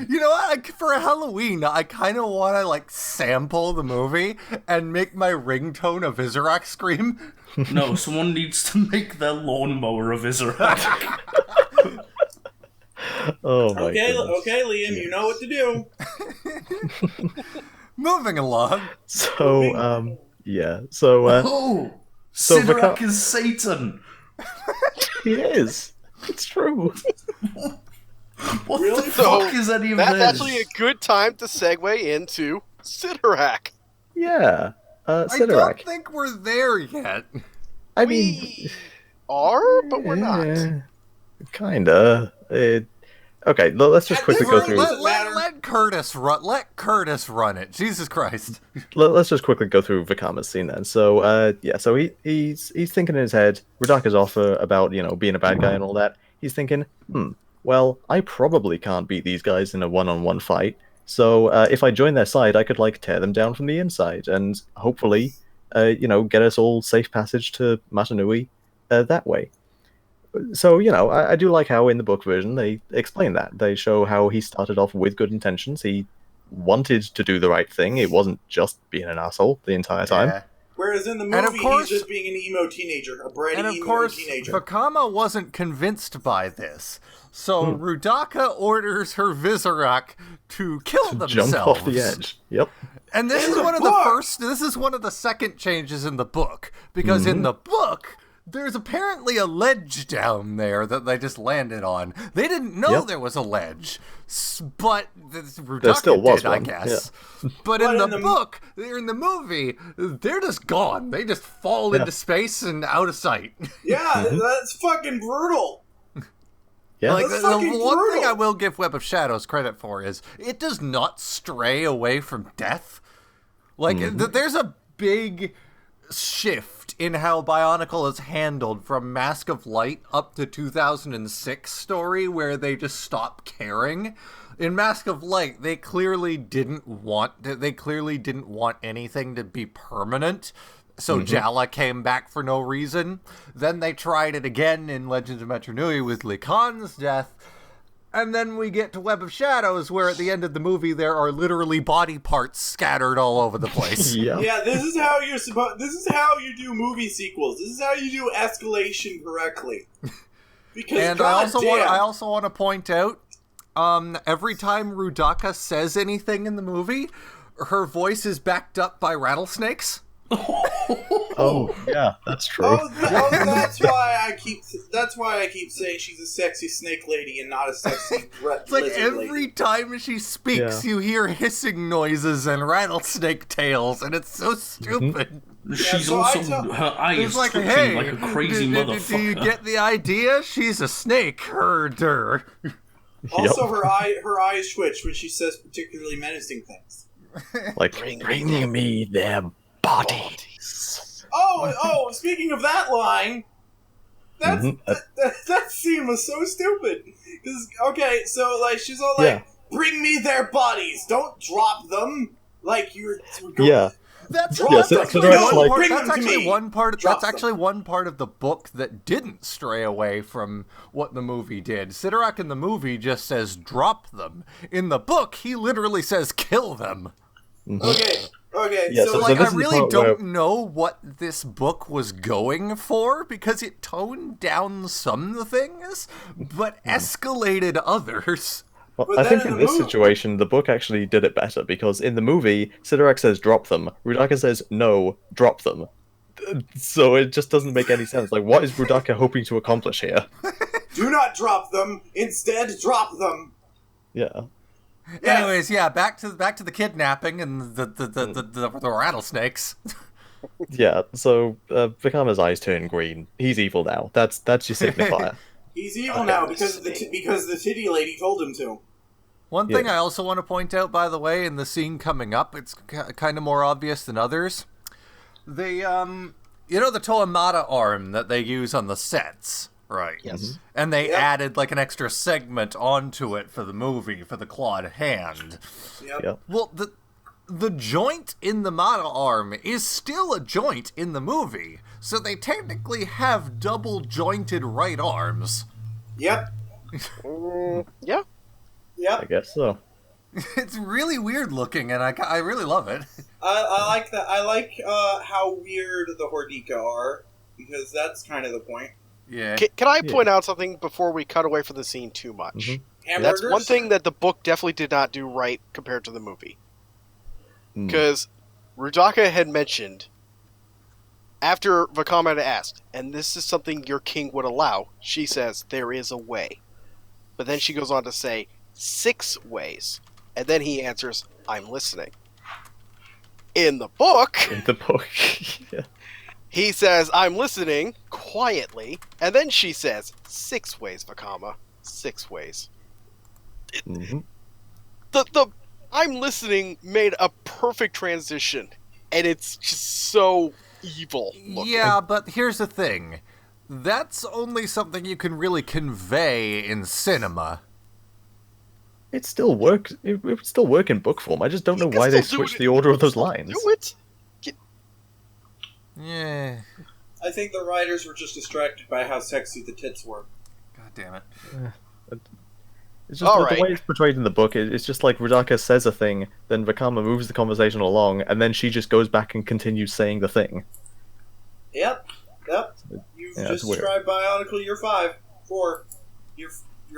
S1: You know what? For Halloween, I kind of want to like sample the movie and make my ringtone a Vizirac scream.
S5: No, someone needs to make their lawnmower a Vizirac.
S3: Oh my goodness.
S2: Okay, Liam, you know what to do.
S1: Moving along.
S3: So, yeah.
S5: Sidorak is Satan.
S3: He is. It's true.
S5: What
S2: Really?
S5: the fuck is any of
S4: That's
S5: this?
S4: actually a good time to segue into Sidorak.
S3: Yeah.
S1: I
S3: Sidorak.
S1: don't think we're there yet.
S3: I mean,
S4: We are, but we're not.
S3: Kinda. Okay, let's just quickly go through.
S1: Let Curtis run. Let Curtis run it. Jesus Christ.
S3: Let's just quickly go through Vakama's scene then. So, so he's thinking in his head, Rudaka's offer about being a bad guy and all that. He's thinking, well, I probably can't beat these guys in a one-on-one fight. So if I join their side, I could tear them down from the inside and hopefully, get us all safe passage to Matanui that way. So, I do like how in the book version they explain that. They show how he started off with good intentions. He wanted to do the right thing. It wasn't just being an asshole the entire time.
S1: Yeah.
S2: Whereas in the movie, he's just being an emo teenager, a bratty emo teenager.
S1: Vakama wasn't convinced by this. So Rudaka orders her Visorak to kill themselves.
S3: Jump off the edge. Yep.
S1: And this is one of the first, this is one of the second changes in the book. Because in the book, there's apparently a ledge down there that they just landed on. They didn't know there was a ledge, but Rudaka
S3: still was
S1: did,
S3: one.
S1: I guess.
S3: Yeah.
S1: But in the book, in the movie, they're just gone. They just fall into space and out of sight.
S2: Yeah, that's fucking brutal.
S3: Yeah.
S1: The one thing I will give Web of Shadows credit for is it does not stray away from death. There's a big shift in how Bionicle is handled from Mask of Light up to 2006 story, where they just stop caring. In Mask of Light, they clearly didn't want anything to be permanent. So Jala came back for no reason. Then they tried it again in Legends of Metronui with Likan's death. And then we get to Web of Shadows, where at the end of the movie there are literally body parts scattered all over the place.
S2: Yeah, this is how you're supposed. This is how you do movie sequels. This is how you do escalation correctly. Because
S1: I also want to point out, every time Rudaka says anything in the movie, her voice is backed up by rattlesnakes.
S3: Oh yeah, that's true.
S2: That's why I keep saying she's a sexy snake lady and not a sexy
S1: It's like every time she speaks, you hear hissing noises and rattlesnake tails, and it's so stupid.
S5: She's her eyes twitching like a crazy motherfucker.
S1: Do you get the idea? She's a snake herder.
S2: Also, her eyes twitch when she says particularly menacing things.
S3: Like, bring me their bodies.
S2: Oh! Speaking of that line, that scene was so stupid. Because she's all like, "Bring me their bodies. Don't drop them. Like you're."
S1: That's actually one part of the book that didn't stray away from what the movie did. Sidorak in the movie just says drop them. In the book, he literally says kill them.
S2: Okay.
S3: Yeah,
S2: so
S1: I really don't know what this book was going for, because it toned down some things, but escalated others.
S3: Well, I think in this situation, the book actually did it better, because in the movie, Sidorak says drop them, Rudaka says no, drop them. So it just doesn't make any sense. Like, what is Rudaka hoping to accomplish here?
S2: Do not drop them, instead drop them.
S3: Yeah.
S1: Anyways, back to the kidnapping and the rattlesnakes.
S3: Yeah, so Vakama's eyes turn green. He's evil now. That's your signifier.
S2: He's evil now because the titty lady told him to.
S1: One thing I also want to point out, by the way, in the scene coming up, it's kind of more obvious than others. They, the Toamata arm that they use on the sets, right?
S4: Yes.
S1: And they added like an extra segment onto it for the movie, for the clawed hand.
S2: Yep.
S1: Well, the joint in the Mata arm is still a joint in the movie, so they technically have double jointed right arms.
S2: Yep.
S4: Yeah.
S2: Yep.
S3: I guess so.
S1: It's really weird looking, and I really love it.
S2: I like that. I like how weird the Hordika are, because that's kind of the point.
S1: Yeah.
S4: Can I point out something before we cut away from the scene too much?
S2: Hamburgers?
S4: That's one thing that the book definitely did not do right compared to the movie. Because Rudaka had mentioned, after Vakama had asked, and this is something your king would allow, she says, there is a way. But then she goes on to say, 6 ways. And then he answers, I'm listening. In the book,
S3: Yeah.
S4: he says, "I'm listening," quietly, and then she says, 6 ways, Vakama. 6 ways.
S3: Mm-hmm.
S4: The "I'm listening" made a perfect transition, and it's just so evil looking.
S1: Yeah, but here's the thing. That's only something you can really convey in cinema.
S3: It still works. It would still work in book form. I just don't know why they switched the order of those lines.
S4: Do it.
S1: Yeah.
S2: I think the writers were just distracted by how sexy the tits were.
S1: God damn it.
S3: It's just the way it's portrayed in the book. It's just like Rudaka says a thing, then Vakama moves the conversation along, and then she just goes back and continues saying the thing.
S2: Yep. You've just described Bionicle year 5, 4, year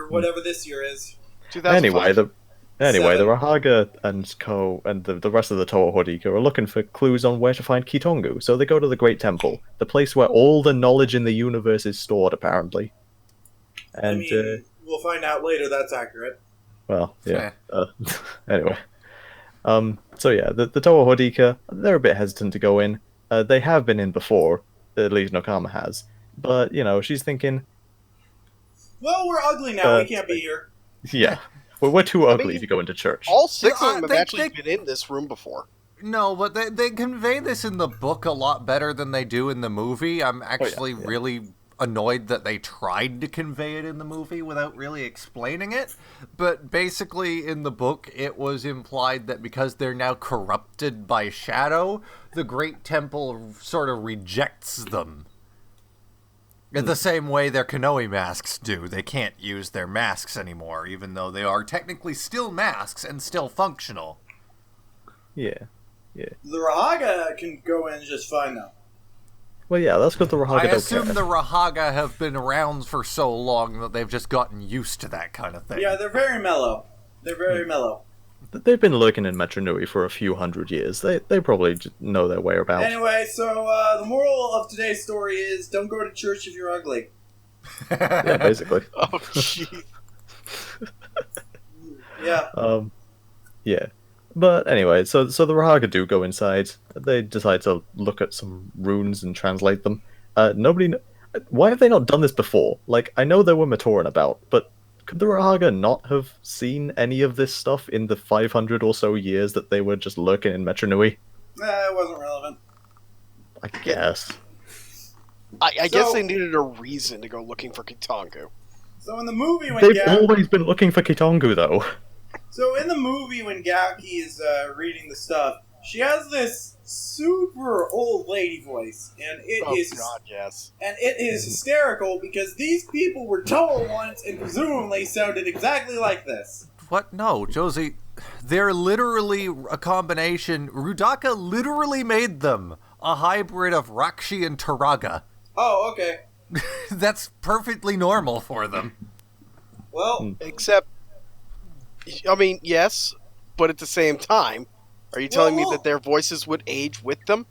S2: whatever this year is.
S3: 2005. Anyway, the Rahaga and Ko and the rest of the Toa Horika are looking for clues on where to find Kitongu, so they go to the Great Temple, the place where all the knowledge in the universe is stored, apparently. And
S2: we'll find out later that's accurate.
S3: Well, yeah. Anyway. So yeah, the Toa Horika, they're a bit hesitant to go in. They have been in before, at least Nokama has. But, she's thinking...
S2: Well, we're ugly now, we can't be here.
S3: Yeah. Well, we're too ugly to go into church.
S4: All 6 of them have actually been in this room before.
S1: No, but they convey this in the book a lot better than they do in the movie. I'm actually really annoyed that they tried to convey it in the movie without really explaining it. But basically, in the book, it was implied that because they're now corrupted by Shadow, the Great Temple sort of rejects them. In the same way their Kanoe masks do. They can't use their masks anymore, even though they are technically still masks and still functional.
S3: Yeah.
S2: The Rahaga can go in just fine, though.
S3: Well, yeah, that's because the Rahaga
S1: I
S3: don't
S1: assume
S3: care.
S1: the Rahaga have been around for so long that they've just gotten used to that kind of thing.
S2: Yeah, they're very mellow.
S3: They've been lurking in Metro Nui for a few hundred years. They probably just know their way about.
S2: Anyway, so the moral of today's story is don't go to church if you're ugly.
S3: Yeah, basically.
S4: Oh, jeez.
S2: Yeah.
S3: Yeah. But anyway, so the Rahaga do go inside. They decide to look at some runes and translate them. Why have they not done this before? Like, I know there were Matoran about, but could the Rahaga not have seen any of this stuff in the 500 or so years that they were just lurking in Metro Nui?
S2: It wasn't relevant.
S3: I guess.
S4: I guess they needed a reason to go looking for Kitongu.
S2: So in the movie when
S3: They've always been looking for Kitongu, though.
S2: So in the movie when Gaki is reading the stuff, she has this super old lady voice, and it is hysterical because these people were Toa once and presumably sounded exactly like this.
S1: What? No, Josie. They're literally a combination. Rudaka literally made them a hybrid of Rakshi and Turaga.
S2: Oh, okay.
S1: That's perfectly normal for them.
S2: Well,
S4: except, I mean, yes, but at the same time, are you telling me that their voices would age with them?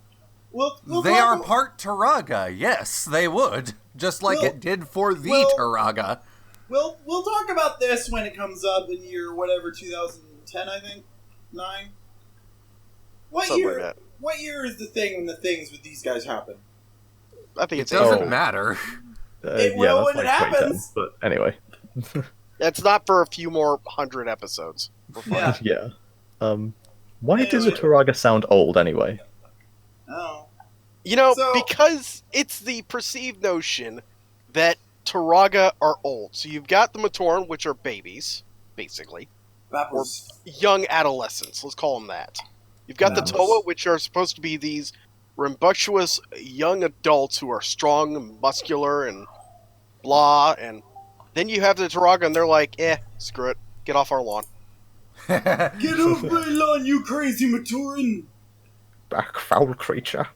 S1: They are part Turaga, yes, they would. Just like it did for the Turaga.
S2: We'll talk about this when it comes up in year, 2010, I think? 9? What year is the thing when the things with these guys happen?
S4: I think it
S1: doesn't matter.
S2: It will when it happens.
S3: But anyway.
S4: That's not for a few more 100 episodes.
S3: Yeah. Why does a Turaga sound old anyway?
S2: Oh.
S4: Because it's the perceived notion that Turaga are old. So you've got the Matoran, which are babies, basically. Or young adolescents, let's call them that. You've got the Toa, which are supposed to be these rambunctious young adults who are strong and muscular and blah, and then you have the Turaga, and they're like, screw it, get off our lawn.
S2: Get off my lawn, you crazy Matoran!
S3: Back, foul creature.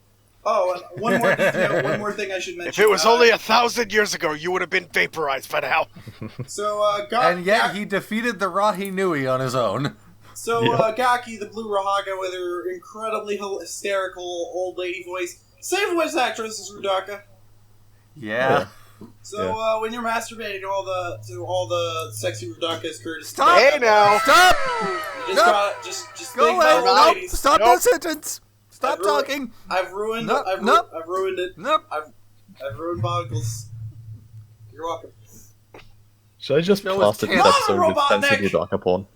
S2: Oh, and one more thing I should mention.
S4: If it was only 1,000 years ago, you would have been vaporized by now.
S2: So,
S1: and yet he defeated the Rahi Nui on his own.
S2: So, Gaki, the blue Rahaga, with her incredibly hysterical old lady voice, same voice actress as Rudaka.
S1: Yeah.
S2: So, when you're masturbating to all the sexy Rudaka's courtesy.
S1: Stop!
S4: Hey now!
S1: Stop!
S2: You just
S1: Go
S2: think
S1: away!
S2: about the
S1: Nope!
S2: ladies.
S1: Stop that sentence! Stop talking.
S2: I've ruined.
S1: Nope,
S2: I've ruined it.
S1: Nope.
S2: I've ruined Bionicles. You're welcome.
S3: Should I just
S1: Show
S3: plaster
S1: is
S3: this episode with
S2: Robotnik!
S3: sensitive Daka porn?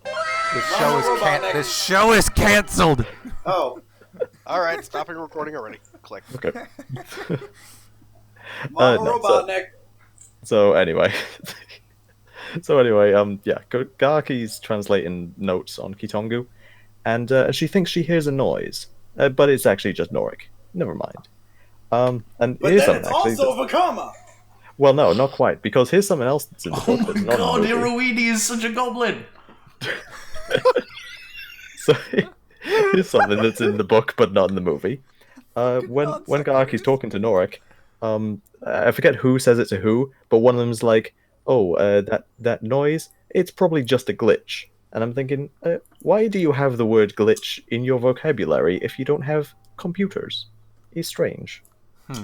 S1: This show is canceled.
S2: Oh.
S4: All right, stopping recording already. Click.
S3: Okay.
S2: Mama
S3: No,
S2: Robotnik.
S3: So anyway, yeah, Gaki's translating notes on Kitongu, and she thinks she hears a noise, but it's actually just Norik. Never mind. And
S2: But
S3: here's
S2: then
S3: something
S2: it's
S3: actually.
S2: also Vakama.
S3: Well, no, not quite, because here's something else that's in the book.
S5: Oh
S3: That's
S5: my
S3: not
S5: god,
S3: in the movie.
S5: Hiroini is such a goblin!
S3: So here's something that's in the book but not in the movie. When Gaki's talking to Norik, I forget who says it to who, but one of them's like, "Oh, that noise, it's probably just a glitch." And I'm thinking, why do you have the word glitch in your vocabulary if you don't have computers? It's strange.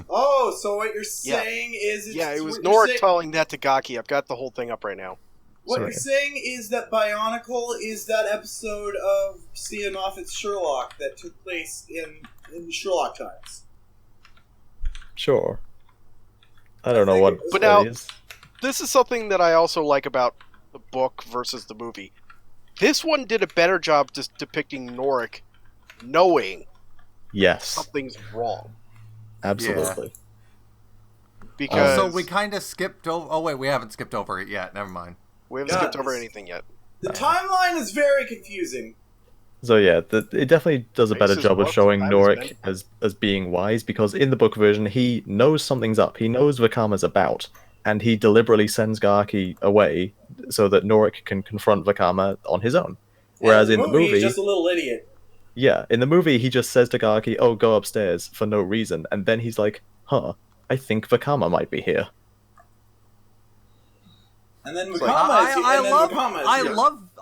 S2: Oh, so what you're saying is...
S4: Yeah, it was
S2: what you're
S4: Norik
S2: saying-
S4: telling that to Gaki. I've got the whole thing up right now.
S2: What
S3: Sorry.
S2: you're saying is that Bionicle is that episode of Stephen Moffat's Sherlock that took place in Sherlock times.
S3: Sure. I don't know
S2: think
S3: what
S2: it was-
S4: But
S3: that
S4: now-
S3: is.
S4: This is something that I also like about the book versus the movie. This one did a better job just depicting Norik knowing
S3: Yes,
S4: something's wrong.
S3: absolutely.
S4: Because
S1: So we kind of skipped over. Oh wait, we haven't skipped over it yet. Never mind.
S4: we haven't
S2: Yeah,
S4: skipped over
S2: this-
S4: anything yet.
S2: The timeline is very confusing.
S3: So yeah, it definitely does a better
S4: Faces
S3: job of
S4: what
S3: showing
S4: time is
S3: Norik
S4: meant.
S3: as being wise, because in the book version he knows something's up. He knows Vakama's about, and he deliberately sends Gaki away so that Norik can confront Vakama on his own. Whereas in the movie,
S2: he's just a little idiot.
S3: yeah, in the movie he just says to Gaki, "Oh, go upstairs," for no reason, and then he's like, "Huh, I think Vakama might be here."
S2: And then
S4: like,
S2: Vakama is here.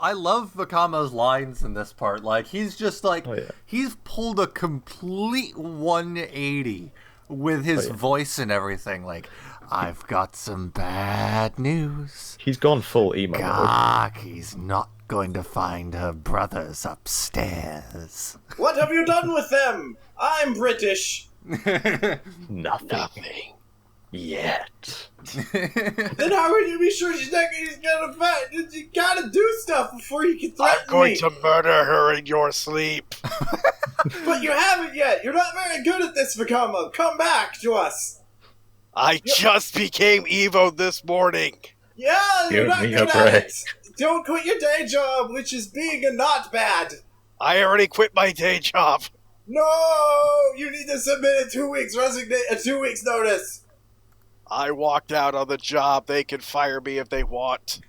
S1: I love Vakama's lines in this part. Like he's just like
S3: Oh, yeah.
S1: he's pulled a complete 180 with his voice and everything. Like, I've got some bad news.
S3: He's gone full emo mode.
S1: Gaki's not going to find her brothers upstairs.
S2: What have you done with them? I'm British.
S3: Nothing yet.
S2: Then how would you be sure she's gonna fight? You gotta do stuff before you can threaten me.
S4: murder her in your sleep.
S2: But you haven't yet. You're not very good at this, Vakama. Come back to us.
S4: I just became Evo this morning.
S2: Yeah, you're
S3: Give
S2: not
S3: me
S2: good
S3: a
S2: at
S3: break.
S2: it. Don't quit your day job, which is being a not bad.
S4: I already quit my day job.
S2: No, you need to submit a 2 weeks a 2 weeks notice.
S4: I walked out on the job. They can fire me if they want.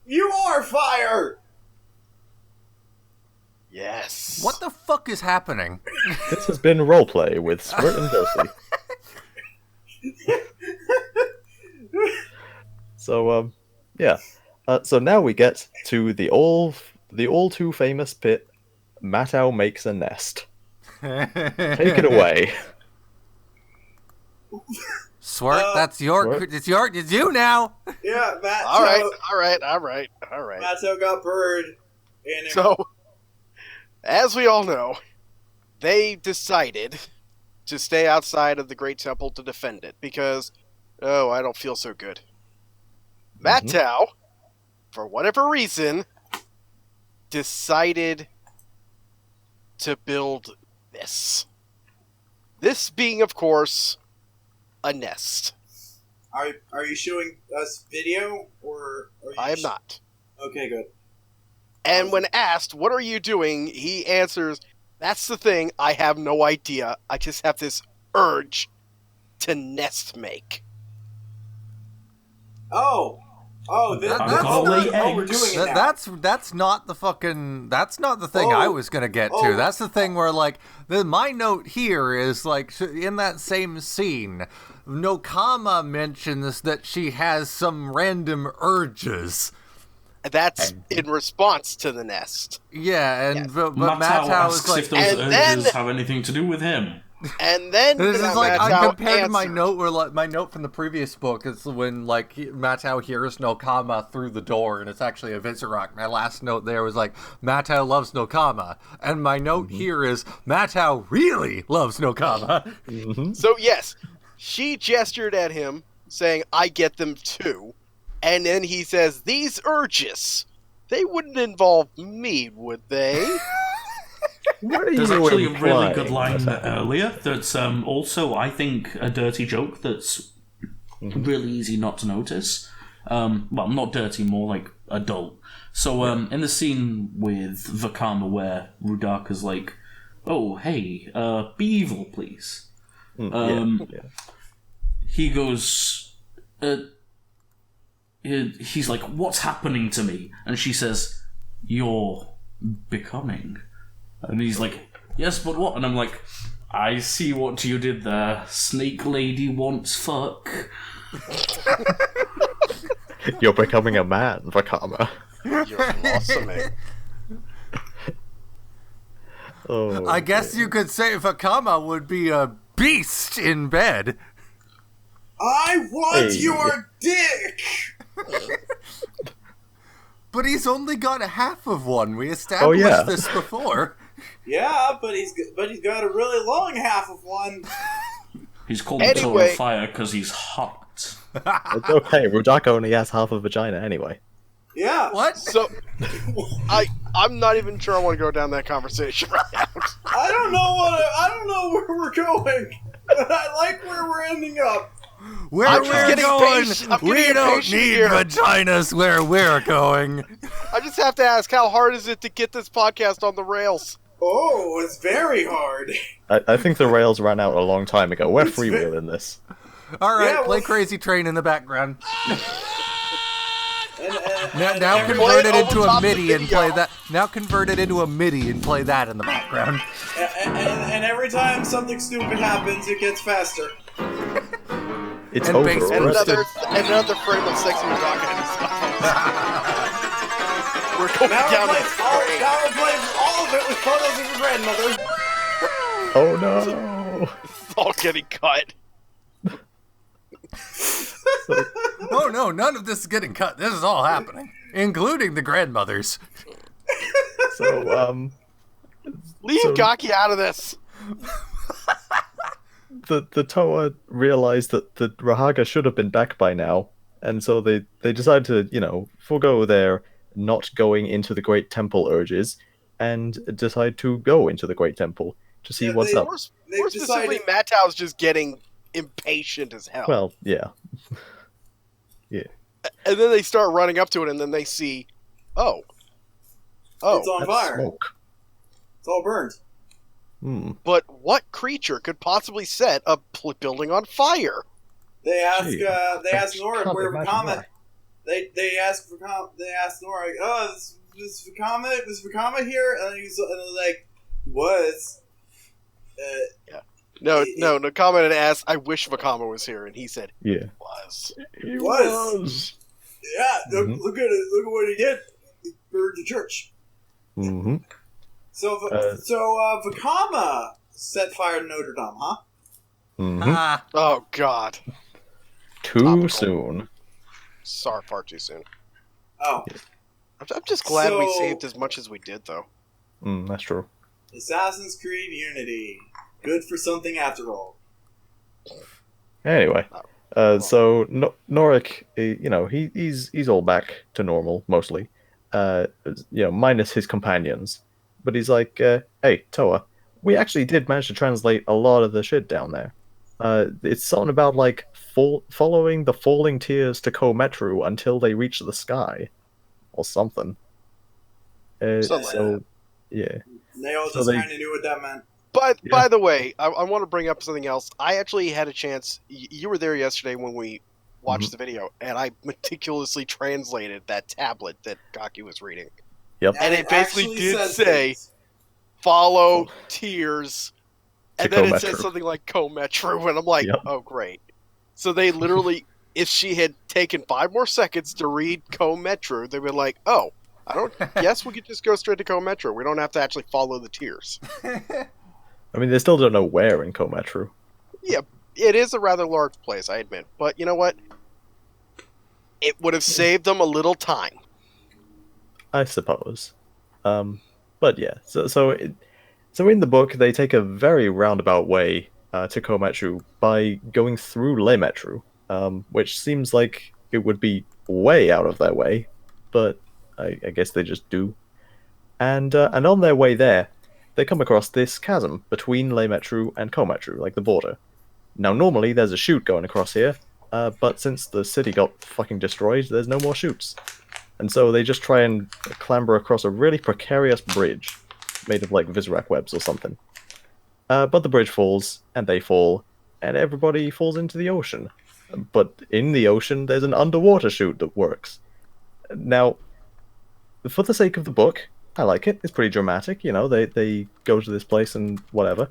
S2: You are fired.
S4: Yes.
S1: What the fuck is happening?
S3: This has been roleplay with Swert and Josie. So yeah. So now we get to the all too famous pit. Matau makes a nest. Take it away.
S1: Swert, that's your.
S3: Swert?
S1: It's you now.
S2: Yeah, Matt.
S4: All right.
S2: Matto got bird. And
S4: So, as we all know, they decided to stay outside of the Great Temple to defend it because, oh, I don't feel so good. Matau, for whatever reason, decided to build this. This being, of course, a nest.
S2: Are you showing us video or? Are you
S4: I am not.
S2: Okay, good.
S4: And when asked, what are you doing? He answers, that's the thing, I have no idea. I just have this urge to nest make.
S2: Oh,
S1: That's
S2: that's
S5: all
S2: we're
S5: the
S2: doing
S5: eggs.
S2: it now.
S1: That's not the fucking. That's not the thing I was gonna get to.
S2: Oh.
S1: That's the thing where like my note here is like in that same scene, Nokama mentions that she has some random urges.
S4: That's in response to the nest.
S1: Yeah, and
S4: Yes.
S1: but
S5: Matau
S1: Matau
S5: asks
S1: is like,
S5: if those
S4: And
S5: urges
S4: then-
S5: have anything to do with him.
S4: And then
S1: This is like
S4: Matao
S1: compared to my
S4: answered.
S1: note, where like my note from the previous book is when like Matao hears Nokama through the door, and it's actually a Vizirok. My last note there was like Matao loves Nokama, and my note here is Matao really loves Nokama.
S4: So yes, she gestured at him, saying, "I get them too," and then he says, "These urges, they wouldn't involve me, would they?"
S3: What are
S5: There's
S3: you
S5: actually a really
S3: implying,
S5: good line
S3: Matao?
S5: earlier that's also, I think, a dirty joke that's really easy not to notice. Well, not dirty, more like adult. So, in the scene with Vakama where Rudaka's like, "Oh, hey, be evil, please." He goes, he's like, "What's happening to me?" And she says, "You're becoming." And he's like, "Yes, but what?" And I'm like, "I see what you did there. Snake lady wants fuck."
S3: You're becoming a man, Vakama.
S4: You're blossoming.
S3: Oh,
S1: I guess you could say Vakama would be a beast in bed.
S2: I want
S3: Hey.
S2: your dick!
S1: But he's only got half of one. We established
S3: yeah.
S1: this before.
S2: Yeah, but he's got a really long half of one.
S5: He's called
S4: Anyway.
S5: Tora Fire because he's hot.
S3: It's okay. Rudaka only has half a vagina anyway.
S2: Yeah.
S1: What?
S4: So, I'm not even sure I want to go down that conversation right now.
S2: I don't know where we're going, but I like where we're ending up.
S1: Where
S4: I'm just
S1: we're
S4: getting
S1: going,
S4: impatient. I'm
S1: we
S4: getting
S1: don't
S4: impatient
S1: need
S4: here.
S1: vaginas where we're going.
S4: I just have to ask, how hard is it to get this podcast on the rails?
S2: Oh, it's very hard.
S3: I think the rails ran out a long time ago. We're
S2: It's
S3: freewheeling this.
S1: All right,
S2: Yeah,
S1: play
S2: well-
S1: Crazy Train in the background. Now
S2: and
S1: convert it
S4: Play it
S1: into
S4: over
S1: a
S4: top the
S1: MIDI and
S4: video.
S1: play that. Now convert it into a MIDI and play that in the background.
S2: and every time something stupid happens, it gets faster.
S3: It's
S1: And
S3: over
S1: bass
S4: And
S3: already.
S4: another frame of sexy Rudaka and stuff. We're going
S2: Now
S4: down
S2: replace all of it with photos of your grandmother.
S3: Oh no!
S4: It's all getting cut.
S1: Oh no, none of this is getting cut. This is all happening, including the grandmothers.
S3: So
S4: Leave
S3: So-
S4: Gaki out of this.
S3: the Toa realized that the Rahaga should have been back by now, and so they decided to forego their not going into the Great Temple urges, and decide to go into the Great Temple to see
S2: Yeah,
S3: what's
S2: they-
S3: up.
S2: They've
S4: More specifically,
S2: decided.
S4: Matau's just getting impatient as hell.
S3: Well, yeah.
S4: And then they start running up to it, and then they see, oh,
S2: It's on
S3: That's
S2: fire.
S3: smoke.
S2: It's all burned.
S4: but what creature could possibly set a building on fire?
S2: They ask.
S3: Gee,
S2: They ask Nora
S3: can't
S2: where
S3: imagine
S2: Vakama.
S3: why.
S2: They ask Nora. Oh, is Vakama here? And they're like, was.
S4: No, Nakama had asked, I wish Vakama was here, and he said,
S3: Yeah.
S4: was.
S3: He
S2: Was. Yeah,
S3: Mhm.
S2: look at it. Look at what he did. He burned the church.
S3: Mm-hmm.
S2: So Vakama set fire to Notre Dame, huh?
S3: Mm-hmm.
S1: Ah,
S4: Oh, God.
S3: Too
S4: Topical.
S3: soon.
S4: Sorry, far too soon.
S2: Oh,
S4: I'm just glad we
S2: So-
S4: saved as much as we did, though.
S3: That's true.
S2: Assassin's Creed Unity. Good for something after all.
S3: Anyway, so Norik, he's all back to normal mostly, minus his companions. But he's like, hey, Toa, we actually did manage to translate a lot of the shit down there. It's something about like following the falling tears to Kometru until they reach the sky, or something.
S4: Something like
S3: So, yeah.
S2: They all
S3: So
S2: just
S3: they-
S2: kind of knew what that meant.
S4: By the way, I want to bring up something else. I actually had a chance. You were there yesterday when we watched the video, and I meticulously translated that tablet that Gaki was reading. And it basically
S2: actually
S4: did
S2: says
S4: say,
S2: things.
S4: Follow tears, and
S3: To
S4: then it said
S3: Kometru.
S4: something like Kometru, and I'm like,
S3: Yep.
S4: oh, great. So they literally, if she had taken 5 more seconds to read Kometru, they'd be like, oh, I don't guess we could just go straight to Kometru. We don't have to actually follow the tears.
S3: I mean, they still don't know where in Komatsu.
S4: Yeah, it is a rather large place, I admit. But you know what? It would have saved them a little time.
S3: I suppose. But yeah, so in the book, they take a very roundabout way to Komatsu by going through Leimetru, which seems like it would be way out of their way, but I guess they just do. And on their way there, they come across this chasm between Leimetru and Komatsu, like the border. Now, normally there's a chute going across here, but since the city got fucking destroyed, there's no more chutes. And so they just try and clamber across a really precarious bridge, made of like Vizrak webs or something. But the bridge falls, and they fall, and everybody falls into the ocean. But in the ocean, there's an underwater chute that works. Now, for the sake of the book, I like it. It's pretty dramatic, you know, they go to this place and whatever.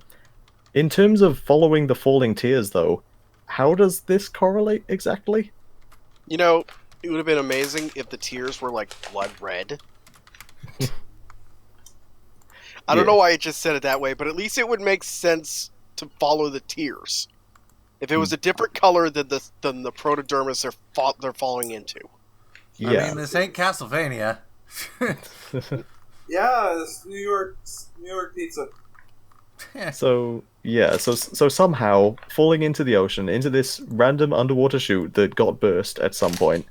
S3: In terms of following the falling tears, though, how does this correlate exactly?
S4: You know, it would have been amazing if the tears were like blood red. I don't know why I just said it that way, but at least it would make sense to follow the tears. If it was a different color than the protodermis they're falling into.
S3: Yeah.
S1: I mean, this ain't Castlevania.
S2: Yeah, this New York pizza.
S3: So somehow falling into the ocean, into this random underwater chute that got burst at some point,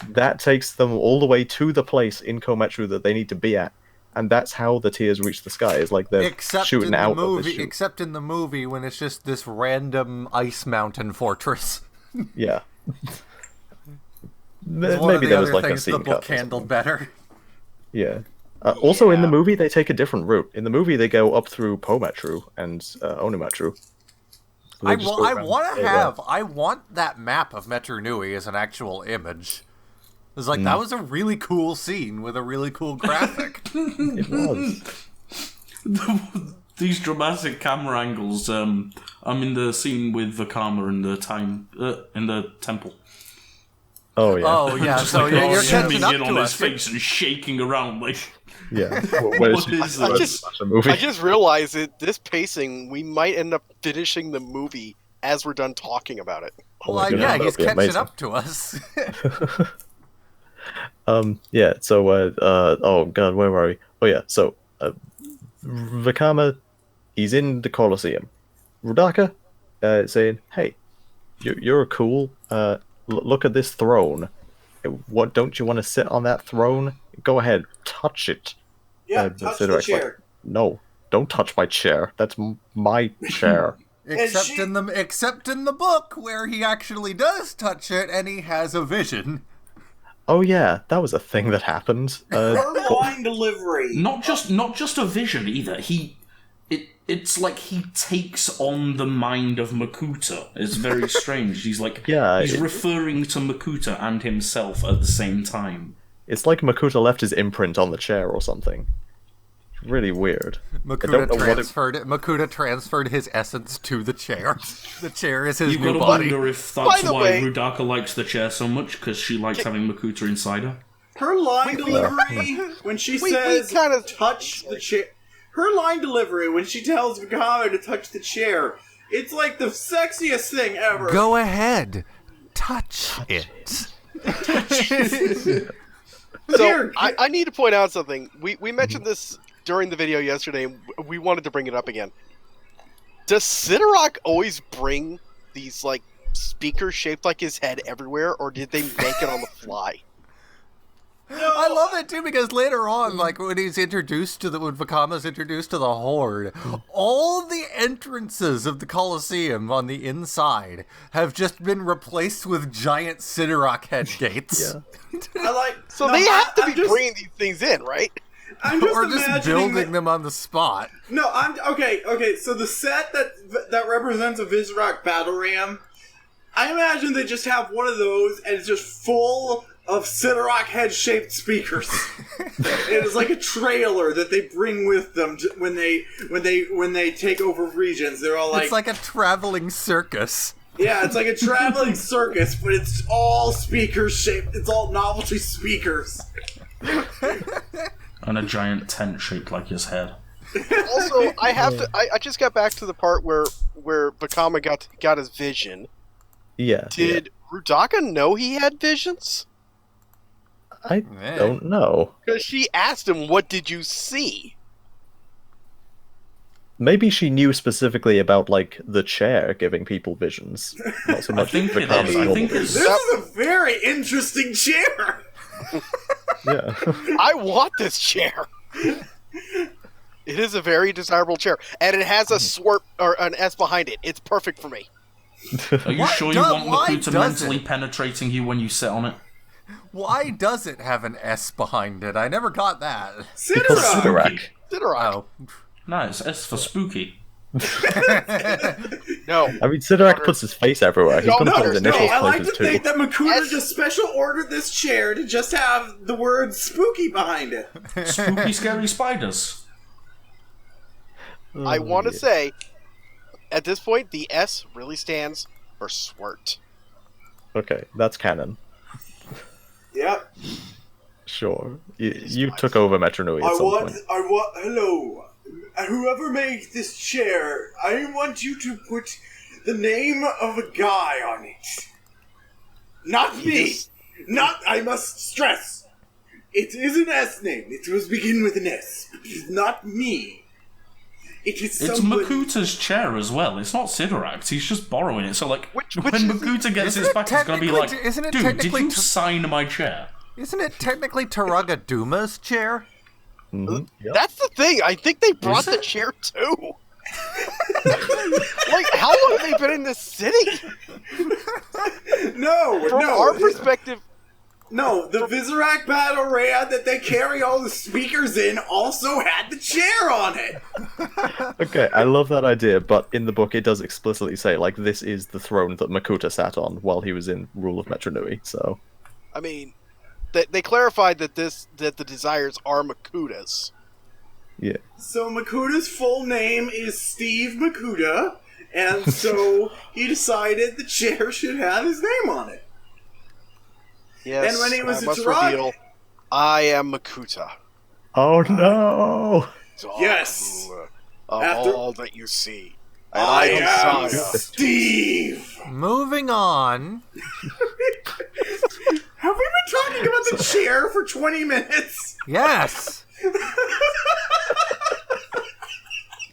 S3: that takes them all the way to the place in Komatsu that they need to be at, and that's how the tears reach the sky. It's like they're shooting out of the chute.
S1: Except in the movie when it's just this random ice mountain fortress.
S3: Yeah.
S1: Maybe
S3: there was like a
S1: the
S3: scene
S1: book
S3: cut.
S1: handled better.
S3: Yeah. Also, in the movie, they take a different route. In the movie, they go up through Pomatru and Onimatru. So
S1: I want that map of Metru Nui as an actual image. It's like, that was a really cool scene with a really cool graphic.
S3: It was.
S5: These dramatic camera angles. I'm in the scene with Vakama in the temple.
S3: Oh yeah.
S1: Oh yeah. So you're catching up
S5: in
S1: to
S5: on his
S1: us.
S5: face and shaking around like.
S3: Yeah.
S5: What is this?
S4: I just realized that this pacing, we might end up finishing the movie as we're done talking about it.
S1: Well,
S3: goodness,
S1: yeah,
S3: that
S1: he's
S3: would be
S1: catching
S3: amazing.
S1: up to us.
S3: Yeah, so, oh god, where were we? Oh yeah, so, Vakama, he's in the Colosseum. Rudaka, saying, hey, you're cool, look at this throne. What, don't you want to sit on that throne? Go ahead, touch it.
S2: Yeah, touch the
S3: Sidoric's
S2: chair.
S3: like, no, don't touch my chair. That's my chair.
S1: Except in the book where he actually does touch it and he has a vision.
S3: Oh yeah, that was a thing that happened.
S2: Her line delivery.
S5: Not just a vision either. It's like he takes on the mind of Makuta. It's very strange. He's like he's referring to Makuta and himself at the same time.
S3: It's like Makuta left his imprint on the chair or something. Really weird.
S1: Makuta transferred his essence to the chair. The chair is his
S5: You've
S1: new
S5: got to
S1: body.
S5: wonder if that's
S4: the
S5: why
S4: way-
S5: Rudaka likes the chair so much, because she likes having Makuta inside her.
S2: Her line delivery when she says touch the chair. Her line delivery when she tells Vakama to touch the chair. It's like the sexiest thing ever.
S1: Go ahead. Touch it.
S4: So, I need to point out something. We mentioned this during the video yesterday, and we wanted to bring it up again. Does Sidorok always bring these, like, speakers shaped like his head everywhere, or did they make it on the fly?
S2: No,
S1: I love it too because later on, like when when Vakama's introduced to the Horde, all the entrances of the Colosseum on the inside have just been replaced with giant Sidorok head gates.
S3: Yeah.
S4: They have to be bringing these things in, right?
S2: I'm just
S1: Or just
S2: imagining
S1: building them on the spot.
S2: No, okay. So the set that represents a Vizrock battle ram, I imagine they just have one of those, and it's just full of Sidorok head-shaped speakers. It is like a trailer that they bring with them when they take over regions. They're all like,
S1: It's like a traveling circus.
S2: yeah, it's like a traveling circus, but it's all speakers shaped. It's all novelty speakers.
S5: And a giant tent shaped like his head.
S4: Also, I have to. I just got back to the part where Vakama got his vision.
S3: Yeah.
S4: Did Rudaka know he had visions?
S3: I don't know.
S4: Because she asked him, "What did you see?"
S3: Maybe she knew specifically about like the chair giving people visions. Not so much.
S5: I think it
S3: Vakama's
S5: is. I
S3: normal
S5: think
S3: visions.
S5: it's.
S2: This is a very interesting chair.
S3: Yeah.
S4: I want this chair. It is a very desirable chair, and it has a Swert or an S behind it. It's perfect for me.
S5: Are you sure you want Makuta mentally penetrating you when you sit on it?
S1: Why does it have an S behind it? I never got that.
S3: Because
S2: Sidorak.
S3: Sidorak.
S1: Oh.
S5: No, it's S for spooky.
S4: No,
S3: I mean, Sidorak puts his face everywhere. He's gonna put his initials
S2: I like
S3: places
S2: to think
S3: too.
S2: that Makuta just special ordered this chair to just have the word spooky behind it.
S5: Spooky, scary spiders.
S4: I want to say, at this point, the S really stands for Swert.
S3: Okay, that's canon.
S2: Yep.
S3: Sure. You took over Metronui at some point.
S2: Hello. Whoever made this chair, I want you to put the name of a guy on it. Not me. I must stress. It is an S name. It was begin with an S. But it is not me. It is
S5: It's
S2: somebody...
S5: Makuta's chair as well. It's not Sidorak's. He's just borrowing it. So, like,
S4: Which
S5: when Makuta gets his back, he's going to be like, dude, did you sign my chair?
S1: Isn't it technically TuragaNuva's chair?
S3: Mm-hmm. Yep.
S4: That's the thing. I think they brought the chair too. Like, how long have they been in this city? From our perspective.
S2: No, the Vizirac battle raid that they carry all the speakers in also had the chair on it.
S3: Okay, I love that idea, but in the book it does explicitly say, like, this is the throne that Makuta sat on while he was in rule of Metronui, so...
S4: I mean, they clarified that the desires are Makuta's.
S3: Yeah.
S2: So Makuta's full name is Steve Makuta, and so he decided the chair should have his name on it.
S4: Yes,
S2: and when he was
S4: I must
S2: Turaga,
S4: reveal, I am Makuta.
S3: Oh no!
S2: Yes.
S4: Of
S2: After-
S4: all that you see. And
S2: I am
S4: desire.
S2: Steve.
S1: Moving on.
S2: Have we been talking about the chair for 20 minutes?
S1: Yes.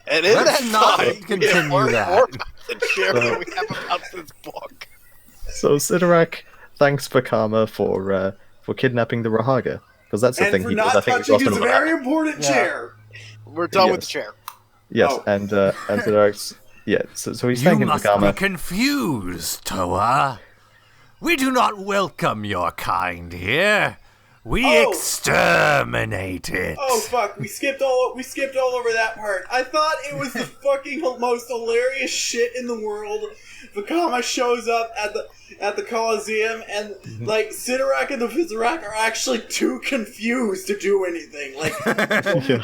S4: And in
S1: Let's
S4: that
S1: not
S4: time,
S1: continue
S4: more
S1: that.
S4: about the chair than we have about this book.
S3: So Sidorak thanks Vakama for kidnapping the Rahaga, because that's the
S2: And
S3: thing
S2: for
S3: he does.
S2: not
S3: I think
S2: touching
S3: lost
S2: his
S3: him a
S2: very
S3: map.
S2: important chair.
S4: We're done with
S3: Yes.
S4: the chair.
S3: Yes,
S2: Oh.
S3: and Sidorak's... Yeah, so he's
S1: You
S3: thanking
S1: must
S3: Vakama.
S1: be confused, Toa. We do not welcome your kind here. We
S2: Oh.
S1: exterminate it.
S2: Oh fuck! We skipped all over that part. I thought it was the fucking most hilarious shit in the world. Vakama shows up at the Coliseum, and like Sidorak and the Vizirac are actually too confused to do anything. Like,
S3: Yeah.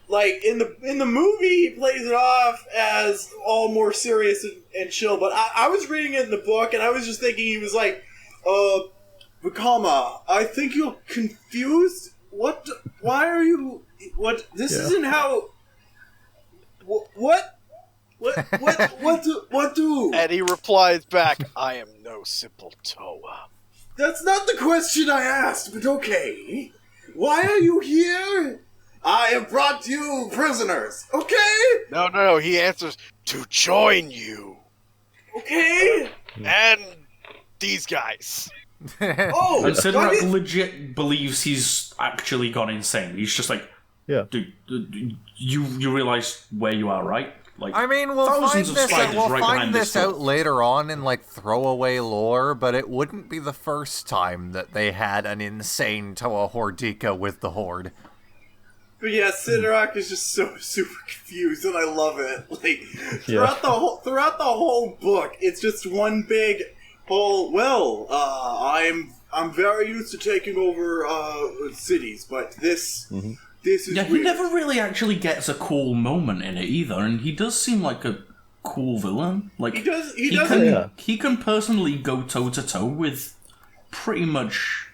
S2: like in the movie, he plays it off as all more serious and chill. But I was reading it in the book, and I was just thinking he was like, Vakama, I think you're confused. What? Why are you? What? This isn't how. What? What do?
S4: And he replies back, I am no simple Toa.
S2: That's not the question I asked, but okay. Why are you here? I have brought you prisoners. Okay.
S4: No. He answers, to join you.
S2: Okay.
S4: And these guys.
S2: Oh,
S5: And
S2: why
S5: Sidorak
S2: did-
S5: legit believes he's actually gone insane. He's just like,
S3: Yeah.
S5: dude, you realize where you are, right? Like,
S1: I mean, we'll find
S5: thousands of
S1: this.
S5: spiders
S1: We'll
S5: right
S1: find
S5: behind
S1: this
S5: door.
S1: out later on in like throwaway lore, but it wouldn't be the first time that they had an insane Toa Hordika with the Horde.
S2: But yeah, Sidorak is just so super confused, and I love it. Like throughout the whole book, it's just one big whole. Well, I'm very used to taking over cities, but this is
S5: Yeah, he
S2: weird.
S5: never really actually gets a cool moment in it either, and he does seem like a cool villain. Like
S2: He does.
S5: he can personally go toe to toe with pretty much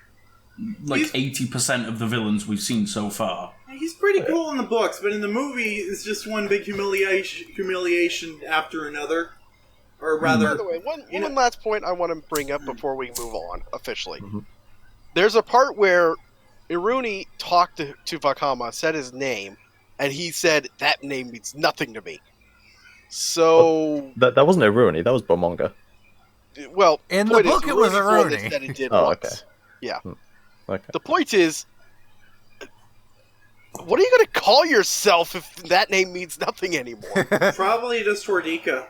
S5: like 80% of the villains we've seen so far.
S2: He's pretty cool in the books, but in the movie, it's just one big humiliation after another. Or rather...
S4: By the way, one last point I want to bring up before we move on, officially. Mm-hmm. There's a part where Iruni talked to Vakama, said his name, and he said, that name means nothing to me. So...
S3: That wasn't Iruni, that was Bomonga.
S4: Well,
S1: in the book it was Iruni.
S4: That it did
S3: oh,
S4: once.
S3: okay.
S4: Yeah.
S3: Okay.
S4: The point is, what are you going to call yourself if that name means nothing anymore?
S2: Probably just Tordika.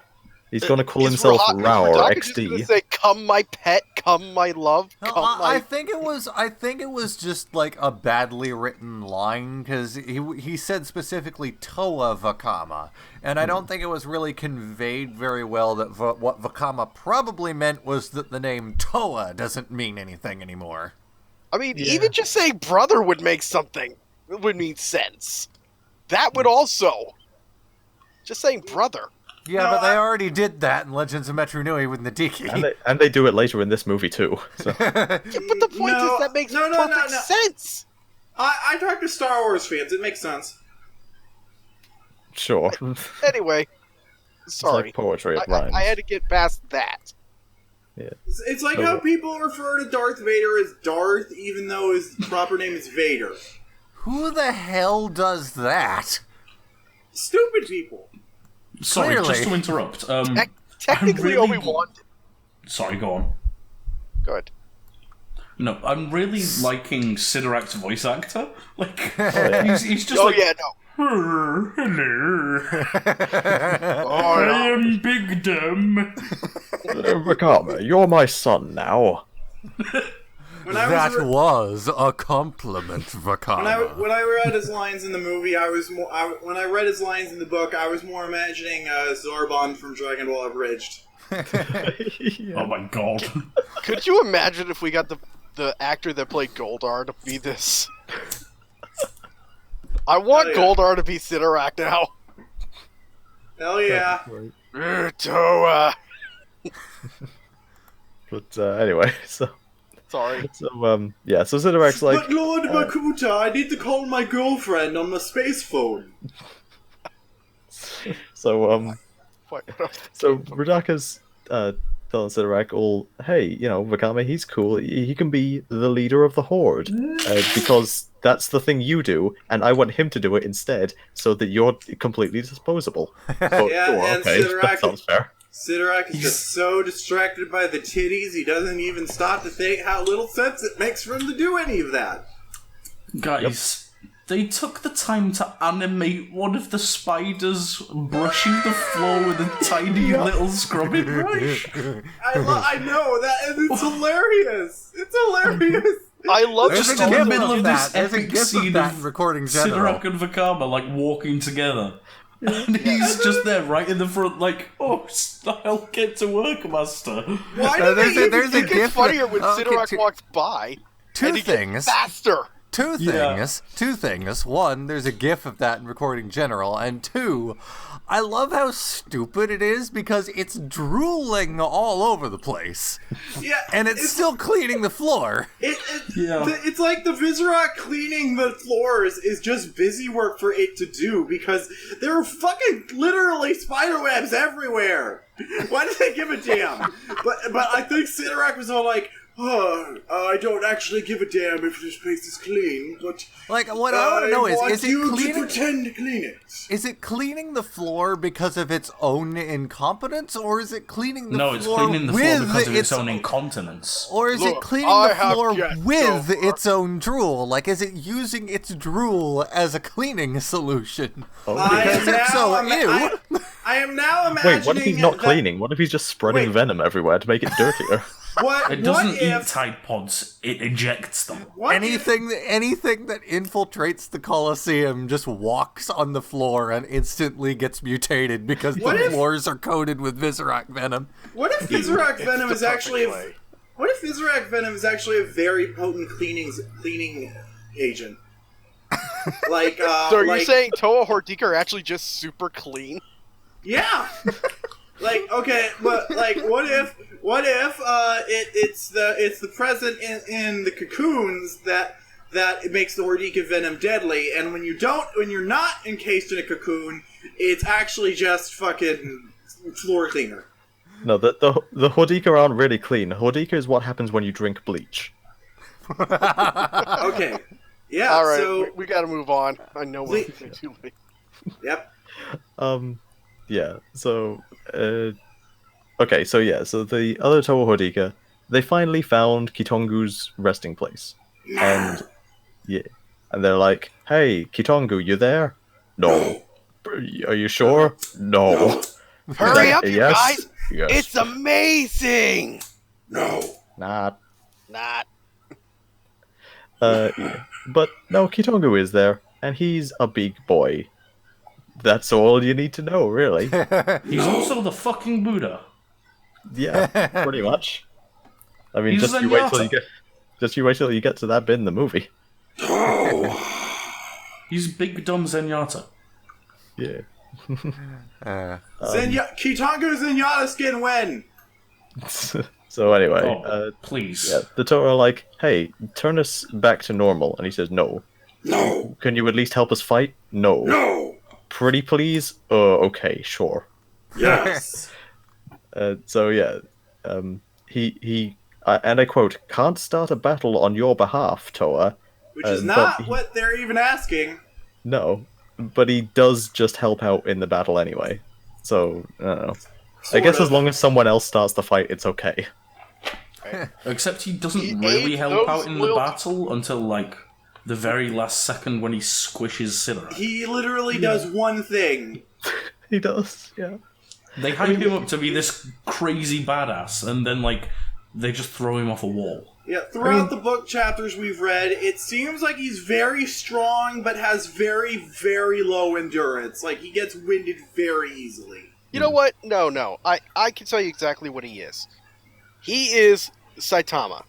S3: He's going to call himself Raur XD.
S4: Just gonna say, "Come, my pet. Come, my love."
S1: I think it was just like a badly written line because he said specifically Toa Vakama, and I don't think it was really conveyed very well that what Vakama probably meant was that the name Toa doesn't mean anything anymore.
S4: I mean, even just saying brother would make something. It would mean sense. That would also. Just saying brother.
S1: Yeah, but they already did that in Legends of Metru Nui with Nadiki.
S3: And they do it later in this movie, too. So.
S4: Yeah, but the point is that makes perfect sense.
S2: I talked to Star Wars fans. It makes sense.
S3: Sure.
S4: Anyway, sorry.
S3: It's like poetry, it rhymes.
S4: I had to get past that.
S3: Yeah.
S2: It's like how people refer to Darth Vader as Darth, even though his proper name is Vader.
S1: Who the hell does that?
S2: Stupid people.
S5: Sorry,
S1: Clearly.
S5: just to interrupt.
S4: Technically,
S5: really
S4: Obi-Wan.
S5: Sorry, go on.
S4: Good.
S5: No, I'm really liking Sidorak's voice actor. Like, he's just
S4: hello.
S5: I am Big Dumb.
S3: Vakama, you're my son now.
S1: That was a compliment, Vakama.
S2: When I read his lines in the movie, when I read his lines in the book, I was more imagining Zarbon from Dragon Ball Abridged.
S5: Oh my god.
S4: Could you imagine if we got the actor that played Goldar to be this? I want Goldar to be Sidorak now.
S2: Hell yeah.
S4: Toa.
S3: But anyway, so...
S4: Sorry.
S3: So, so Sidorak's like...
S2: But Lord Bakuta, I need to call my girlfriend on my space phone.
S3: So Radaka's telling Sidorak hey, Vakama, he's cool. He can be the leader of the Horde. Because that's the thing you do, and I want him to do it instead, so that you're completely disposable. So, that sounds fair.
S2: Sidorak is just so distracted by the titties, he doesn't even stop to think how little sense it makes for him to do any of that.
S5: Guys, they took the time to animate one of the spiders brushing the floor with a tiny little scrubbing brush.
S2: I know, it's hilarious! It's hilarious!
S4: I love
S5: just in the middle of this
S1: There's a
S5: epic
S1: gif
S5: scene
S1: of that
S5: of
S1: recording general.
S5: Sidorak and Vakama like walking together. And he's just there right in the front like, oh, I'll get to work, master.
S2: Why do
S1: there's a
S4: It
S1: gif
S4: gets funnier when Sidorak walks by.
S1: Two things.
S4: Faster.
S1: Two things. One, there's a gif of that in recording general, and two, I love how stupid it is because it's drooling all over the place.
S2: Yeah,
S1: and it's still cleaning the floor.
S2: It's like the Vizrak cleaning the floors is just busy work for it to do because there are fucking literally spiderwebs everywhere. Why do they give a damn? But I think Sidorak was all like, I don't actually give a damn if this place is clean, but...
S1: Like, what I want to know is it
S2: cleaning... to pretend to clean it.
S1: Is it cleaning the floor because of its own incompetence, or is it cleaning the floor
S5: No, it's cleaning the floor because of its own incontinence.
S1: Or is it cleaning the floor with its own drool? Like, is it using its drool as a cleaning solution? Because if so, ew.
S2: I am now imagining...
S3: Wait, what if he's not cleaning? What if he's just spreading venom everywhere to make it dirtier?
S5: It doesn't eat Tide Pods, it ejects them.
S1: Anything that infiltrates the Colosseum just walks on the floor and instantly gets mutated because the floors are coated with Vizrak venom.
S2: What if Vizrak venom is actually a very potent cleaning agent? Like,
S4: so are you saying Toa Hordika are actually just super clean?
S2: Yeah. Like, okay, but like, what if it's the present in the cocoons that that it makes the Hordika venom deadly, and when you're not encased in a cocoon, it's actually just fucking floor cleaner.
S3: No, the Hordika aren't really clean. Hordika is what happens when you drink bleach.
S2: Okay. Yeah,
S4: All right,
S2: so...
S4: we gotta move on. I know we're too late.
S2: Yep.
S3: Yeah, so... Okay, so the other Toa Hordika, they finally found Kitongu's resting place. And... Yeah. And they're like, hey, Kitongu, you there? No. Are you sure? No.
S4: Hurry up, you
S3: Yes.
S4: guys!
S3: Yes.
S4: It's amazing!
S2: No.
S3: Not.
S4: Not.
S3: Yeah. But no, Kitongu is there, and he's a big boy. That's all you need to know, really.
S5: He's also the fucking Buddha.
S3: Yeah, pretty much. I mean,
S5: He's
S3: just you wait till
S5: Zenyatta.
S3: you get to that bit in the movie.
S5: He's big dumb Zenyatta.
S3: Yeah.
S2: Kitongu Zenyatta skin when?
S3: So anyway,
S5: Please.
S3: yeah, the Toa are like, hey, turn us back to normal, and he says, no.
S2: No.
S3: Can you at least help us fight? No.
S2: No.
S3: Pretty please? Okay, sure.
S2: Yes.
S3: So yeah, he and I quote, can't start a battle on your behalf, Toa.
S2: Which is not what they're even asking.
S3: No, but he does just help out in the battle anyway. So, I don't know. I guess as long as someone else starts the fight, it's okay.
S5: Except he doesn't
S4: He
S5: really
S4: ate
S5: help
S4: those
S5: out in the
S4: little-
S5: battle until, like, the very last second when he squishes Sidra.
S2: He literally does one thing.
S3: He does, yeah.
S5: They hype him up to be this crazy badass, and then, like, they just throw him off a wall.
S2: Yeah, throughout the book chapters we've read, it seems like he's very strong, but has very, very low endurance. Like, he gets winded very easily.
S4: You know what? No. I can tell you exactly what he is. He is Saitama.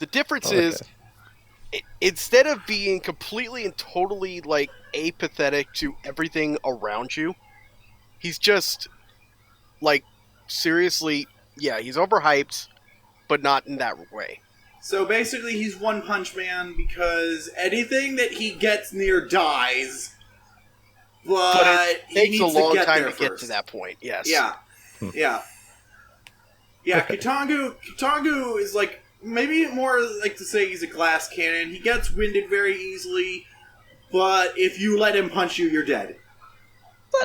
S4: The difference is, instead of being completely and totally, like, apathetic to everything around you, he's just, like, seriously, yeah, he's overhyped, but not in that way.
S2: So basically, he's One Punch Man because anything that he gets near dies, but
S4: it
S2: he
S4: takes
S2: needs
S4: a long
S2: to get
S4: time
S2: there
S4: to get
S2: first.
S4: to that point, yes.
S2: Yeah. Kitongu is like, maybe more like to say he's a glass cannon. He gets winded very easily, but if you let him punch you, you're dead.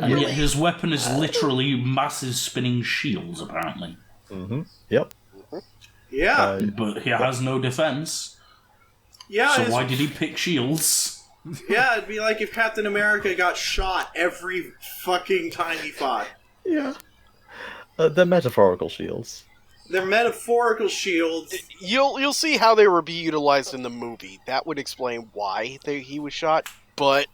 S5: And yet his weapon is literally massive spinning shields, apparently.
S3: Mm-hmm. Yep.
S2: Yeah.
S5: But he has no defense.
S2: Yeah.
S5: So why did he pick shields?
S2: Yeah, it'd be like if Captain America got shot every fucking time he fought.
S3: Yeah. They're metaphorical shields.
S2: They're metaphorical shields.
S4: You'll see how they were being utilized in the movie. That would explain why he was shot, but...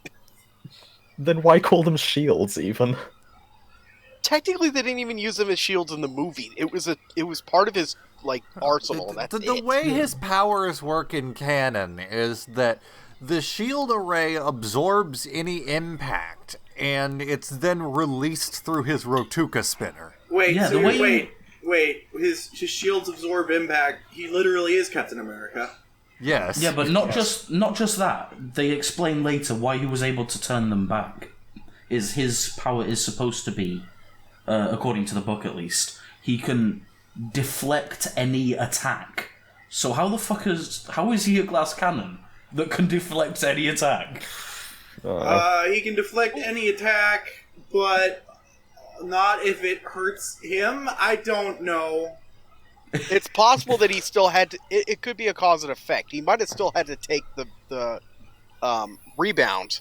S3: Then why call them shields, even?
S4: Technically, they didn't even use them as shields in the movie. It was part of his, like, arsenal, and that's
S1: The way his powers work in canon is that the shield array absorbs any impact, and it's then released through his Rotuka spinner.
S2: Wait,
S5: Yeah,
S2: so
S5: the way-
S2: wait. His shields absorb impact. He literally is Captain America.
S1: Yes.
S5: Yeah, but not just that. They explain later why he was able to turn them back. Is his power is supposed to be, according to the book at least, he can deflect any attack. So how is he a glass cannon that can deflect any attack?
S2: He can deflect any attack, but not if it hurts him. I don't know.
S4: It's possible that he still had to... It could be a cause and effect. He might have still had to take the rebound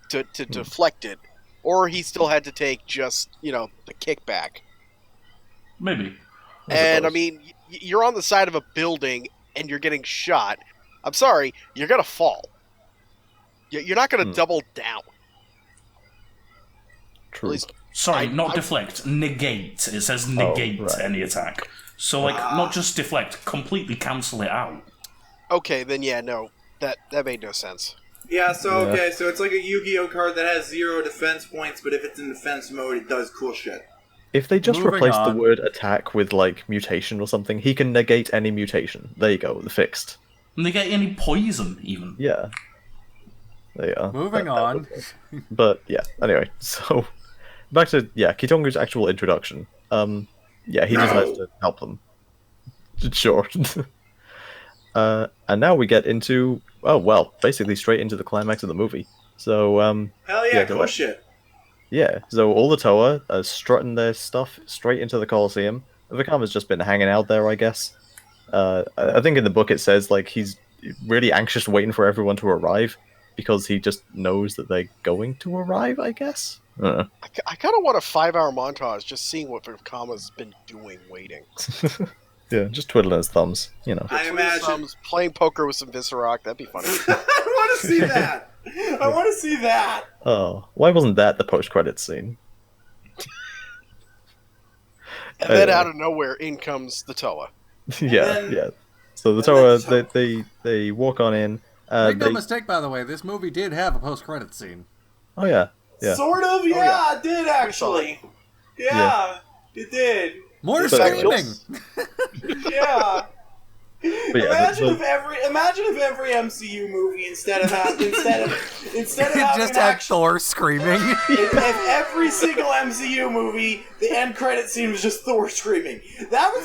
S4: to deflect it. Or he still had to take just, the kickback.
S5: Maybe.
S4: And, I mean, you're on the side of a building and you're getting shot. I'm sorry, you're going to fall. You're not going to double down.
S3: True.
S4: At least,
S5: Sorry, not deflect. Negate. It says negate any attack. So, like, not just deflect, completely cancel it out.
S4: okay, then yeah, no. That made no sense.
S2: Yeah, so it's like a Yu-Gi-Oh card that has 0 defense points, but if it's in defense mode, it does cool shit.
S3: If they just
S1: Moving
S3: replace the
S1: on.
S3: word attack with, like, mutation or something, he can negate any mutation. There you go, fixed.
S5: And they get any poison, even.
S3: Yeah. There you are.
S1: Moving on.
S3: But yeah, anyway, so back to Kitongu's actual introduction. He decides to help them. Sure. And now we get into basically straight into the climax of the movie. So
S2: Hell yeah, cool shit.
S3: Yeah, so all the Toa are strutting their stuff straight into the Colosseum. Vakama's just been hanging out there, I guess. I think in the book it says like he's really anxious waiting for everyone to arrive because he just knows that they're going to arrive, I guess.
S4: I kind of want a 5-hour montage just seeing what Vakama's been doing waiting.
S3: Yeah, just twiddling his thumbs, you know.
S2: I imagine
S4: playing poker with some Viscerock, that'd be funny.
S2: I want to see that. I want to see that.
S3: Oh, why wasn't that the post-credits scene?
S4: And then out of nowhere, in comes the Toa.
S3: Yeah. So the Toa, they walk on in.
S1: Make no mistake, by the way, this movie did have a post-credit scene.
S3: Oh, yeah.
S2: Sort of, yeah, it did actually. Yeah, it did.
S1: More screaming!
S2: Yeah.
S3: But
S2: Imagine if every MCU movie instead of having
S1: just had Thor screaming.
S2: if every single MCU movie the end credit scene was just Thor screaming, that would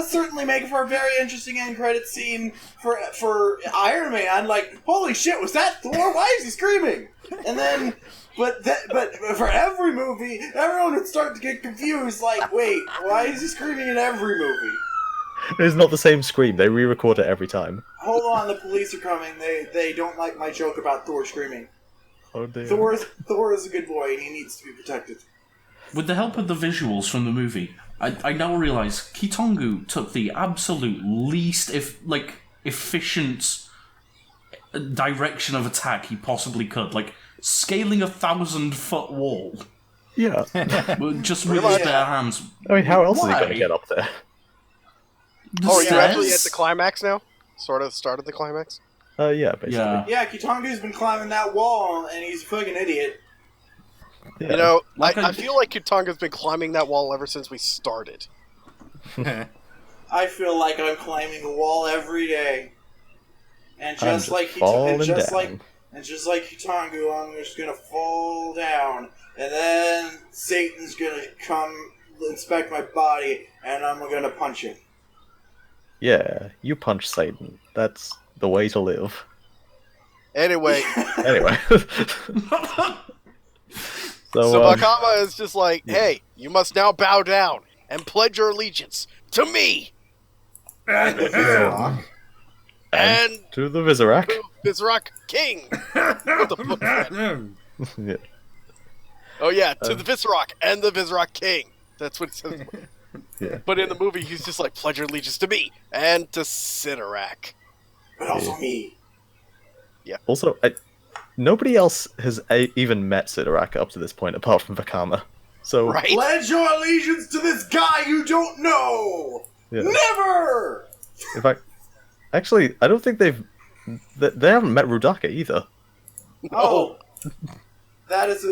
S2: certainly make for a very interesting end credit scene for Iron Man. Like, holy shit, was that Thor? Why is he screaming? And then. But for every movie, everyone would start to get confused. Like, wait, why is he screaming in every movie?
S3: It's not the same scream. They re-record it every time.
S2: Hold on, the police are coming. They don't like my joke about Thor screaming.
S3: Oh dear.
S2: Thor is a good boy, and he needs to be protected.
S5: With the help of the visuals from the movie, I now realise Kitongu took the absolute least efficient direction of attack he possibly could. Like, scaling a 1,000-foot wall.
S3: Yeah.
S5: Just with his bare hands.
S3: I mean, how else is he going to get up there?
S4: Are you actually at the climax now? Sort of started the climax?
S3: Yeah, basically.
S2: Yeah, Kitongu's been climbing that wall, and he's a fucking idiot.
S3: Yeah.
S4: You know, I feel like Kitongu's been climbing that wall ever since we started.
S2: I feel like I'm climbing the wall every day. And just like Kitongu, I'm just gonna fall down, and then Satan's gonna come inspect my body, and I'm gonna punch him.
S3: Yeah, you punch Satan. That's the way to live.
S4: Anyway. So Vakama is just like, hey, you must now bow down and pledge your allegiance to me!
S2: And
S3: to the Viscerock.
S4: Viscerock King! What the fuck is that?
S3: Yeah.
S4: Oh yeah, to the Viscerock and the Viscerock King. That's what it says.
S3: Yeah.
S4: But in the movie, he's just like, pledge your allegiance to me and to Sidorak.
S2: But also me.
S4: Yeah.
S3: Also, nobody else has even met Sidorak up to this point, apart from Vakama. So,
S4: right?
S2: Pledge your allegiance to this guy you don't know!
S3: Yeah.
S2: Never!
S3: In fact, actually, I don't think they haven't met Rudaka either.
S2: Oh. That is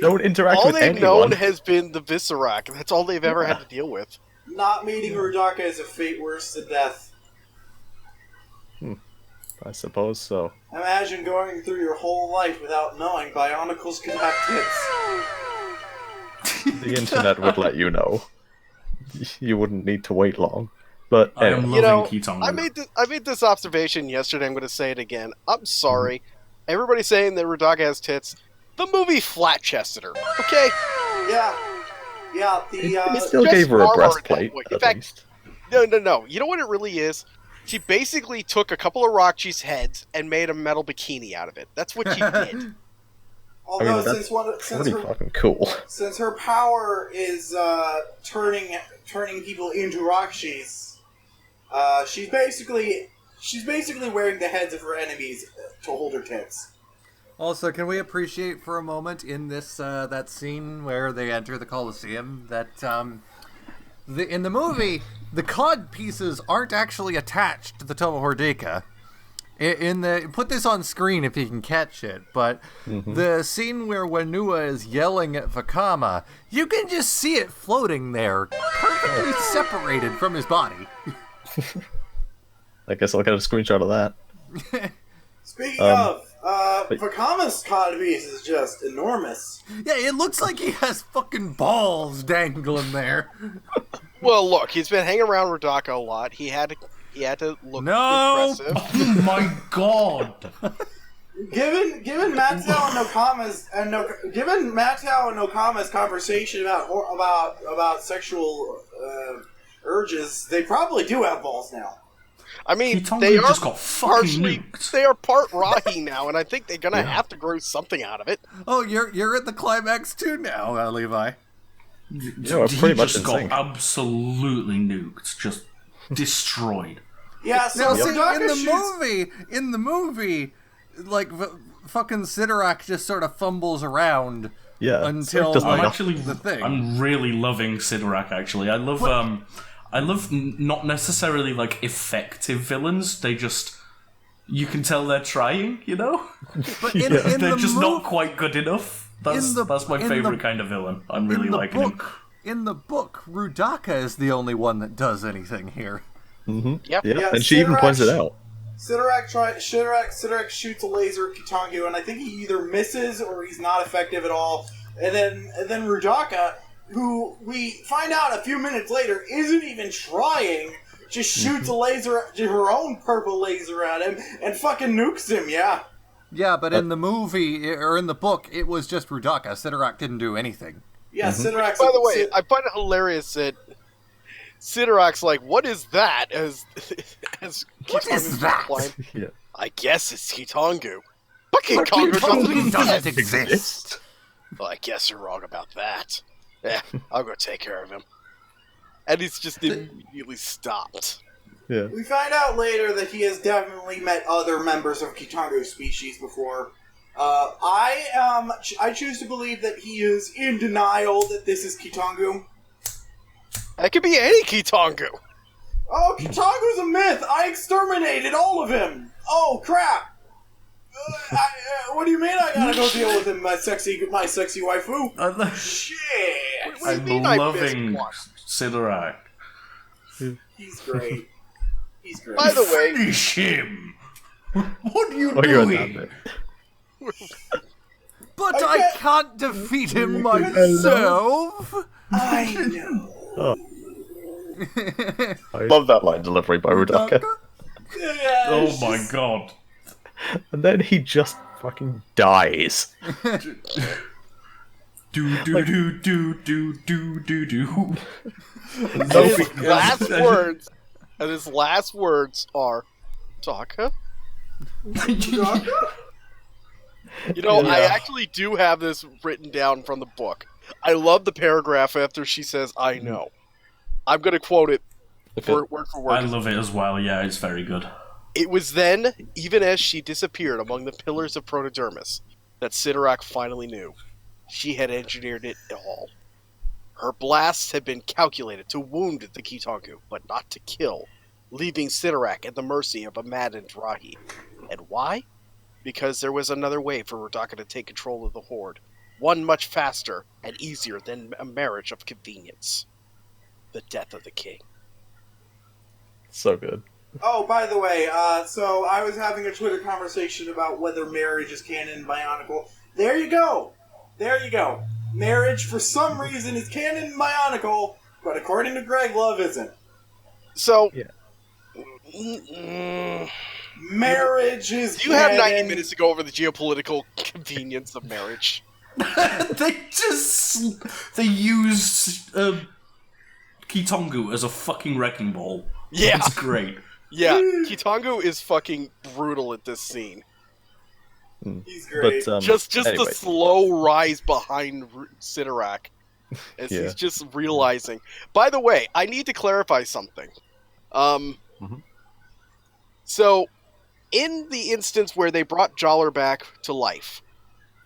S3: Don't interact
S4: all
S3: with
S4: they've
S3: anyone.
S4: known has been the Viscerock, and that's all they've ever had to deal with.
S2: Not meeting Rudaka is a fate worse than death.
S3: I suppose so.
S2: Imagine going through your whole life without knowing Bionicles can have tits.
S3: The internet would let you know. You wouldn't need to wait long. But
S5: I am
S3: anyway.
S5: loving Kitongu.
S4: I made this observation yesterday. I'm going to say it again. I'm sorry. Everybody's saying that Rudaka has tits. The movie flat-chested her. Okay.
S2: Yeah. Yeah.
S3: It still gave her a breastplate.
S4: In fact, no. You know what it really is? She basically took a couple of Rockji's heads and made a metal bikini out of it. That's what she did.
S2: Although
S3: that's pretty fucking cool.
S2: Since her power is turning people into Rockji's, she's basically wearing the heads of her enemies to hold her tits.
S1: Also, can we appreciate for a moment in this that scene where they enter the Colosseum that in the movie the cod pieces aren't actually attached to the Toa Hordika. Put this on screen if you can catch it, but the scene where Whenua is yelling at Vakama, you can just see it floating there, perfectly separated from his body.
S3: I guess I'll get a screenshot of that.
S2: Speaking of, Vakama's codpiece is just enormous.
S1: Yeah, it looks like he has fucking balls dangling there.
S4: Well, look, he's been hanging around Rudaka a lot. He had to look impressive.
S5: Oh my god!
S2: Given Mattel and Okama's conversation about sexual urges, they probably do have balls now.
S4: I mean,
S5: Kitangu
S4: they are
S5: just got fucking nuked.
S4: They are part Rahi now, and I think they're gonna have to grow something out of it.
S1: Oh, you're at the climax too now, Levi.
S3: We're pretty much in
S5: got
S3: sync.
S5: absolutely nuked, just destroyed.
S2: Yeah, so
S1: Now, see,
S2: Rudaka
S1: in the movie, like fucking Sidorak just sort of fumbles around.
S3: Yeah,
S1: Until
S3: doesn't
S1: like,
S3: matter.
S1: the thing.
S5: I'm really loving Sidorak. Actually, I love not necessarily like effective villains. They just, you can tell they're trying, you know.
S1: But
S5: They're just not quite good enough. That's my favorite kind of villain. I'm really liking him.
S1: In the book, Rudaka is the only one that does anything here.
S3: Mm-hmm.
S4: Yep.
S3: Yeah,
S2: Yeah,
S3: and she even
S2: Sidorak-
S3: points it out.
S2: Sidorak shoots a laser at Kitangu, and I think he either misses or he's not effective at all. And then Rudaka, who we find out a few minutes later isn't even trying, just shoots a laser, her own purple laser at him, and fucking nukes him. Yeah.
S1: Yeah, but in the movie or in the book, it was just Rudaka. Sidorak didn't do anything.
S2: Yeah, Sidorak.
S4: By the way, I find it hilarious that Sidorak's like, "What is that?" As
S1: What is that?
S4: replying,
S3: Yeah.
S4: I guess it's Kitangu. But Kitangu
S1: doesn't exist.
S4: Well, I guess you're wrong about that. Yeah, I'll go take care of him. And he's just immediately stopped.
S3: Yeah.
S2: We find out later that he has definitely met other members of Kitangu's species before. I choose to believe that he is in denial that this is Kitangu.
S4: That could be any Kitangu.
S2: Oh, Kitangu's a myth! I exterminated all of him! Oh, crap! What do you mean I gotta go deal with him, my sexy waifu? Shit!
S4: What do you
S5: I'm
S4: mean I
S5: loving
S4: missed one?
S5: Sidorak.
S2: He's great. He's great.
S4: By the way,
S5: Finish him! What are you
S3: Oh, you're on
S5: doing?
S3: that bit.
S1: But
S2: I
S1: I can't defeat him myself.
S2: I know.
S3: Oh. I love that line delivery by Rudaka.
S2: Yeah,
S5: Oh
S2: it's
S5: my
S2: just-
S5: god.
S3: And then he just fucking dies.
S5: Do do do do do do do do.
S4: and his last words are, Taka? You know, I actually do have this written down from the book. I love the paragraph after she says, I know. I'm going to quote it word for word.
S5: I love it as well. Yeah, it's very good.
S4: It was then, even as she disappeared among the pillars of Protodermis, that Sidorak finally knew. She had engineered it all. Her blasts had been calculated to wound the Kitangu, but not to kill, leaving Sidorak at the mercy of a maddened Rahi. And why? Because there was another way for Rudaka to take control of the Horde. One much faster and easier than a marriage of convenience. The death of the king.
S3: So good.
S2: Oh, by the way, so I was having a Twitter conversation about whether marriage is canon in Bionicle. There you go! There you go. Marriage, for some reason, is canon in Bionicle, but according to Greg Love, isn't.
S4: So,
S3: Yeah.
S2: Marriage is
S4: you have 90
S2: canon.
S4: minutes to go over the geopolitical convenience of marriage.
S5: They used Kitangu as a fucking wrecking ball.
S4: Yeah.
S5: It's great.
S4: Yeah, Kitangu is fucking brutal at this scene.
S2: He's great.
S3: But,
S4: Just
S3: anyway.
S4: the slow rise behind Sidorak as he's just realizing. By the way, I need to clarify something. So, in the instance where they brought Joller back to life,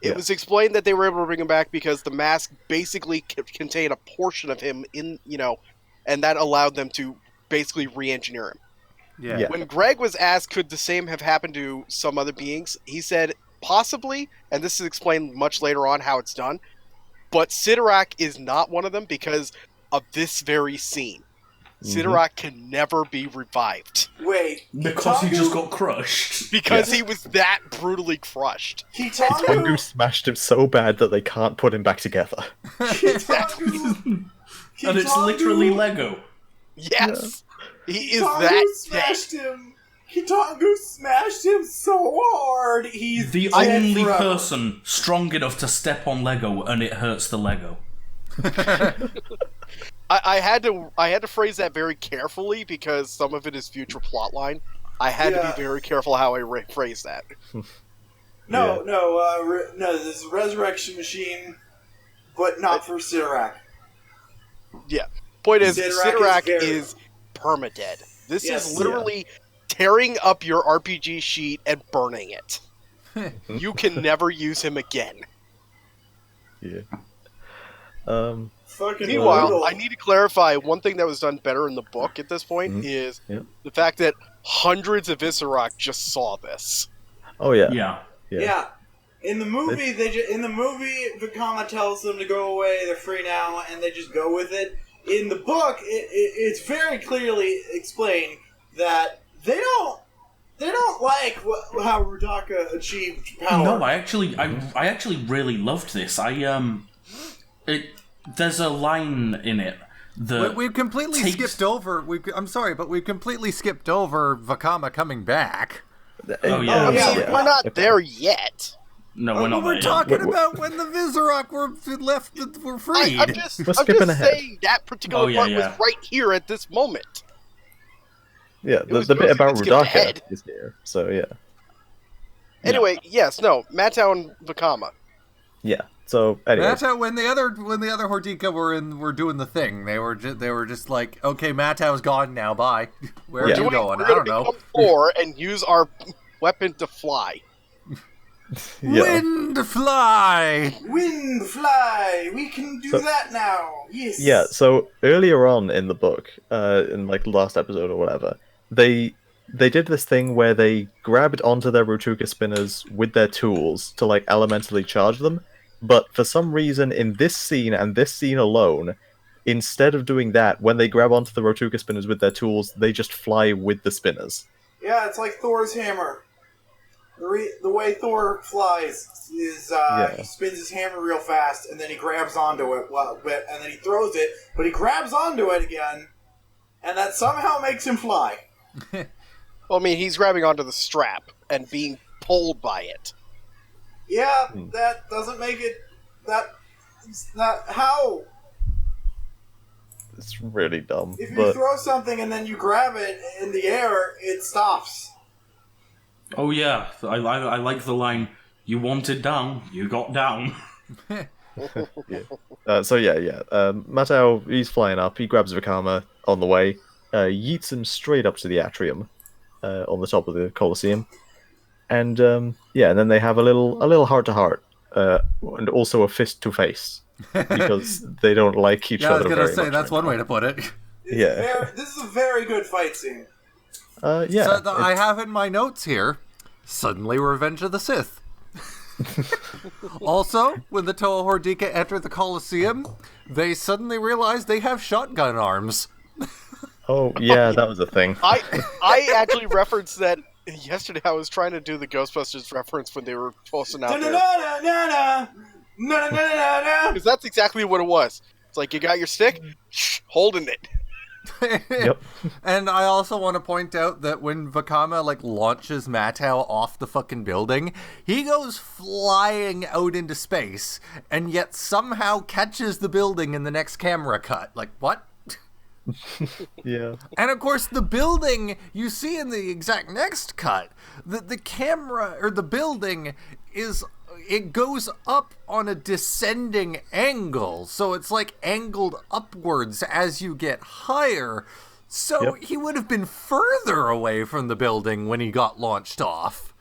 S4: it was explained that they were able to bring him back because the mask basically contained a portion of him in, and that allowed them to basically re-engineer him.
S1: Yeah.
S4: When Greg was asked, could the same have happened to some other beings, he said, possibly, and this is explained much later on how it's done, but Sidorak is not one of them because of this very scene. Sidorak can never be revived.
S2: Wait,
S5: Because he just got crushed.
S4: Because he was that brutally crushed.
S3: Kitangu smashed him so bad that they can't put him back together.
S2: Kitangu,
S5: And it's literally Lego.
S4: Yes! He is
S2: Kitangu
S4: that
S2: smashed him. Kitangu smashed him so hard. He's
S5: The
S2: dead
S5: only
S2: forever.
S5: person strong enough to step on Lego and it hurts the Lego.
S4: I had to phrase that very carefully because some of it is future plotline. I had to be very careful how I phrase that.
S2: No, this is a resurrection machine, but not for Sidorak.
S4: Yeah. Point is, Sidorak
S2: is
S4: is permadead. This
S2: Yes.
S4: is literally tearing up your RPG sheet and burning it. You can never use him again.
S3: Yeah.
S2: Fucking
S4: Meanwhile,
S2: brutal.
S4: I need to clarify one thing that was done better in the book at this point is the fact that hundreds of Issarak just saw this.
S3: Oh yeah.
S2: Yeah. In the movie, Vakama tells them to go away. They're free now, and they just go with it. In the book, it's very clearly explained that they don't like how Rudaka achieved power.
S5: No, I actually really loved this. There's a line in it that
S1: We've completely skipped over. I'm sorry, but we've completely skipped over Vakama coming back.
S5: Oh yeah,
S4: We're not there yet.
S5: No, we're not.
S1: We're
S5: there
S1: talking
S3: Wait.
S1: about when the Vizorok were freed.
S4: I'm just
S3: skipping ahead.
S4: saying that particular part was right here at this moment.
S3: Yeah,
S4: was
S3: the bit about
S4: mostly skipped
S3: Rudaka
S4: ahead.
S3: is here. So yeah.
S4: Anyway, yes, no, Matau and Vakama.
S3: Yeah. So anyway.
S1: Matau, when the other Hordika were doing the thing, they were just like, okay, Matau's gone now. Bye. Where are you going?
S4: We're
S1: I don't
S4: gonna
S1: know.
S4: become four and use our weapon to fly.
S3: Yeah.
S1: Wind fly.
S2: Wind fly. We can do that now. Yes.
S3: Yeah, so earlier on in the book, in like the last episode or whatever, they did this thing where they grabbed onto their Rotuka spinners with their tools to like elementally charge them, but for some reason in this scene and this scene alone, instead of doing that, when they grab onto the Rotuka spinners with their tools, they just fly with the spinners.
S2: Yeah, it's like Thor's hammer. The way Thor flies is he spins his hammer real fast, and then he grabs onto it, and then he throws it, but he grabs onto it again, and that somehow makes him fly.
S4: Well, I mean, he's grabbing onto the strap and being pulled by it.
S2: Yeah, that doesn't make it... That's not... How?
S3: It's really dumb.
S2: If you
S3: but
S2: throw something and then you grab it in the air, it stops.
S5: Oh yeah, I like the line. You wanted down, you got down.
S3: Matau, he's flying up. He grabs Vakama on the way, yeets him straight up to the atrium on the top of the Colosseum, and and then they have a little heart to heart, and also a fist to face because they don't like each other.
S1: I was gonna
S3: very
S1: say
S3: much
S1: that's
S3: right
S1: one
S3: now.
S1: way to put it.
S2: This is a very good fight scene.
S1: I have in my notes here, suddenly Revenge of the Sith. Also, when the Toa Hordika enter the Colosseum, they suddenly realize they have shotgun arms.
S3: Oh yeah, that was a thing.
S4: I actually referenced that yesterday. I was trying to do the Ghostbusters reference when they were posting out there. Because that's exactly what it was. It's like, you got your stick? Shh, holding it.
S3: Yep.
S1: And I also want to point out that when Vakama launches Matau off the fucking building, he goes flying out into space, and yet somehow catches the building in the next camera cut. Like, what?
S3: Yeah.
S1: And of course, the building you see in the exact next cut, the camera or the building it goes up on a descending angle, so it's like angled upwards as you get higher. So he would have been further away from the building when he got launched off.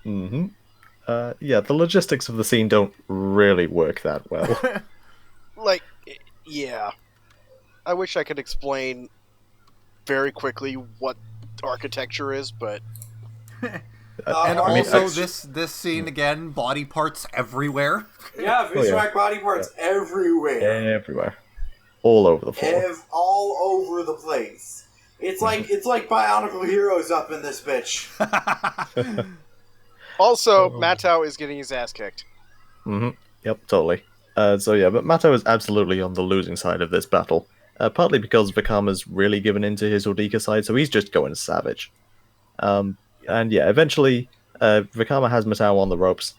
S3: Mm-hmm. The logistics of the scene don't really work that well.
S4: I wish I could explain very quickly what architecture is, but...
S1: And this scene again, body parts everywhere.
S2: Yeah, Vizrak body parts everywhere.
S3: Everywhere. all over the floor.
S2: All over the place. It's like Bionicle Heroes up in this bitch.
S4: Also, Matau is getting his ass kicked.
S3: Yep, totally. But Matau is absolutely on the losing side of this battle. Partly because Vakama's really given into his Odika side, so he's just going savage. Eventually, Vakama has Matau on the ropes.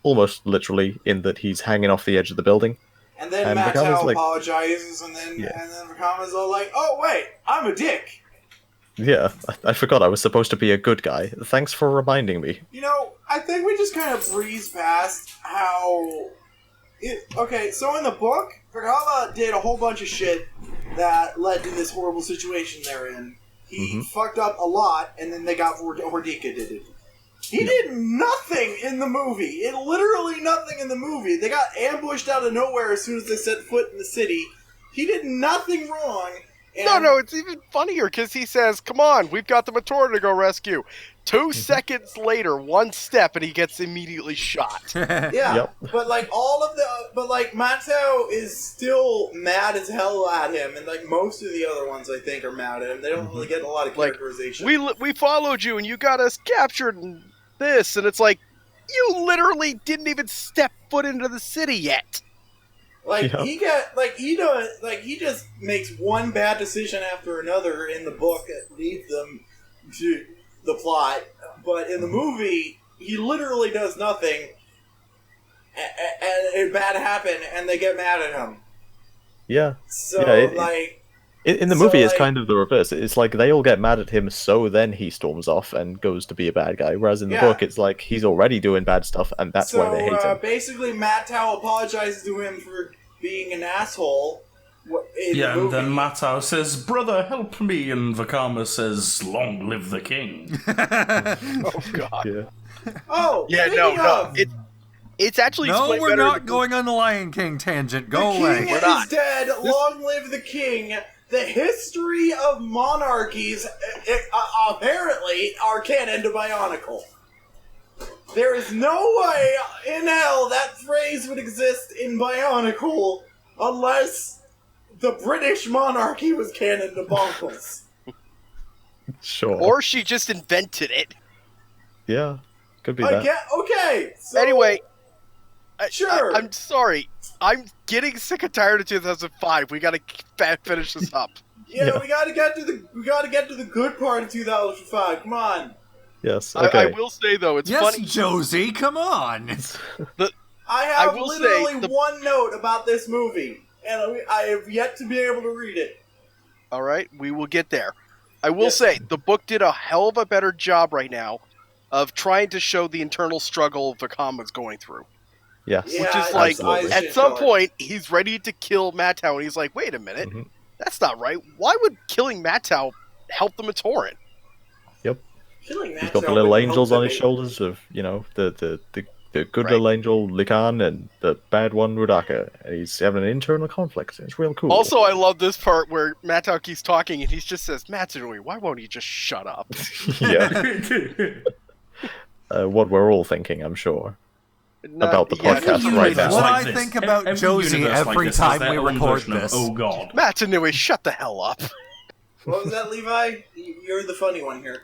S3: Almost literally, in that he's hanging off the edge of the building.
S2: And then Matau apologizes, and then Vakama's all like, "Oh wait, I'm a dick."
S3: Yeah, I forgot I was supposed to be a good guy. Thanks for reminding me.
S2: I think we just kind of breeze past how... Okay, so in the book, Vakama did a whole bunch of shit that led to this horrible situation they're in. He fucked up a lot, and then they got Hordika did it. He did nothing in the movie. Literally nothing in the movie. They got ambushed out of nowhere as soon as they set foot in the city. He did nothing wrong.
S4: No, it's even funnier because he says, "Come on, we've got the Matora to go rescue." 2 seconds later, one step, and he gets immediately shot.
S2: Yeah, but Matau is still mad as hell at him, and most of the other ones I think are mad at him. They don't really get a lot of characterization.
S4: We followed you, and you got us captured, and this, and it's like, you literally didn't even step foot into the city yet.
S2: He just makes one bad decision after another in the book that leads them to the plot, but in the movie, he literally does nothing, and bad happen, and they get mad at him.
S3: Yeah.
S2: So,
S3: in the movie, it's kind of the reverse. It's like they all get mad at him, so then he storms off and goes to be a bad guy. Whereas in the book, it's like he's already doing bad stuff, and that's why they hate him.
S2: Basically, Matau apologizes to him for being an asshole.
S5: And then Matau says, "Brother, help me," and Vakama says, "Long live the king."
S4: Oh, God.
S3: Yeah.
S2: Oh,
S4: yeah, no. It's actually
S1: no, we're not going on the Lion King tangent. Go away.
S2: The king is dead. Long live the king. The history of monarchies apparently are canon to Bionicle. There is no way in hell that phrase would exist in Bionicle unless the British monarchy was canon to Bonkles.
S3: Sure.
S4: Or she just invented it.
S3: Yeah, could be that.
S2: Okay. So,
S4: anyway,
S2: sure.
S4: I'm sorry. I'm getting sick and tired of 2005. We gotta finish this up.
S2: Yeah, we gotta get to the good part of 2005. Come on.
S3: Yes. Okay.
S4: I will say though, it's funny.
S1: Yes, Josie, come on.
S2: I have literally one note about this movie, and I have yet to be able to read it.
S4: All right, we will get there. I will say the book did a hell of a better job right now of trying to show the internal struggle Vakama's going through.
S3: Yes.
S4: Which is at some point, he's ready to kill Matau, and he's like, wait a minute, that's not right. Why would killing Matau help the Matoran?
S3: Yep. He's got the little angels on his shoulders of, the good little angel Likan and the bad one Rudaka. And he's having an internal conflict. It's real cool.
S4: Also, I love this part where Matau keeps talking, and he just says, Matsui, why won't he just shut up?
S3: Yeah. What we're all thinking, I'm sure. About the podcast right now.
S1: What I think about Josie every time we record this.
S5: Oh God,
S4: Matsui, shut the hell up.
S2: What was that, Levi? You're the funny one here.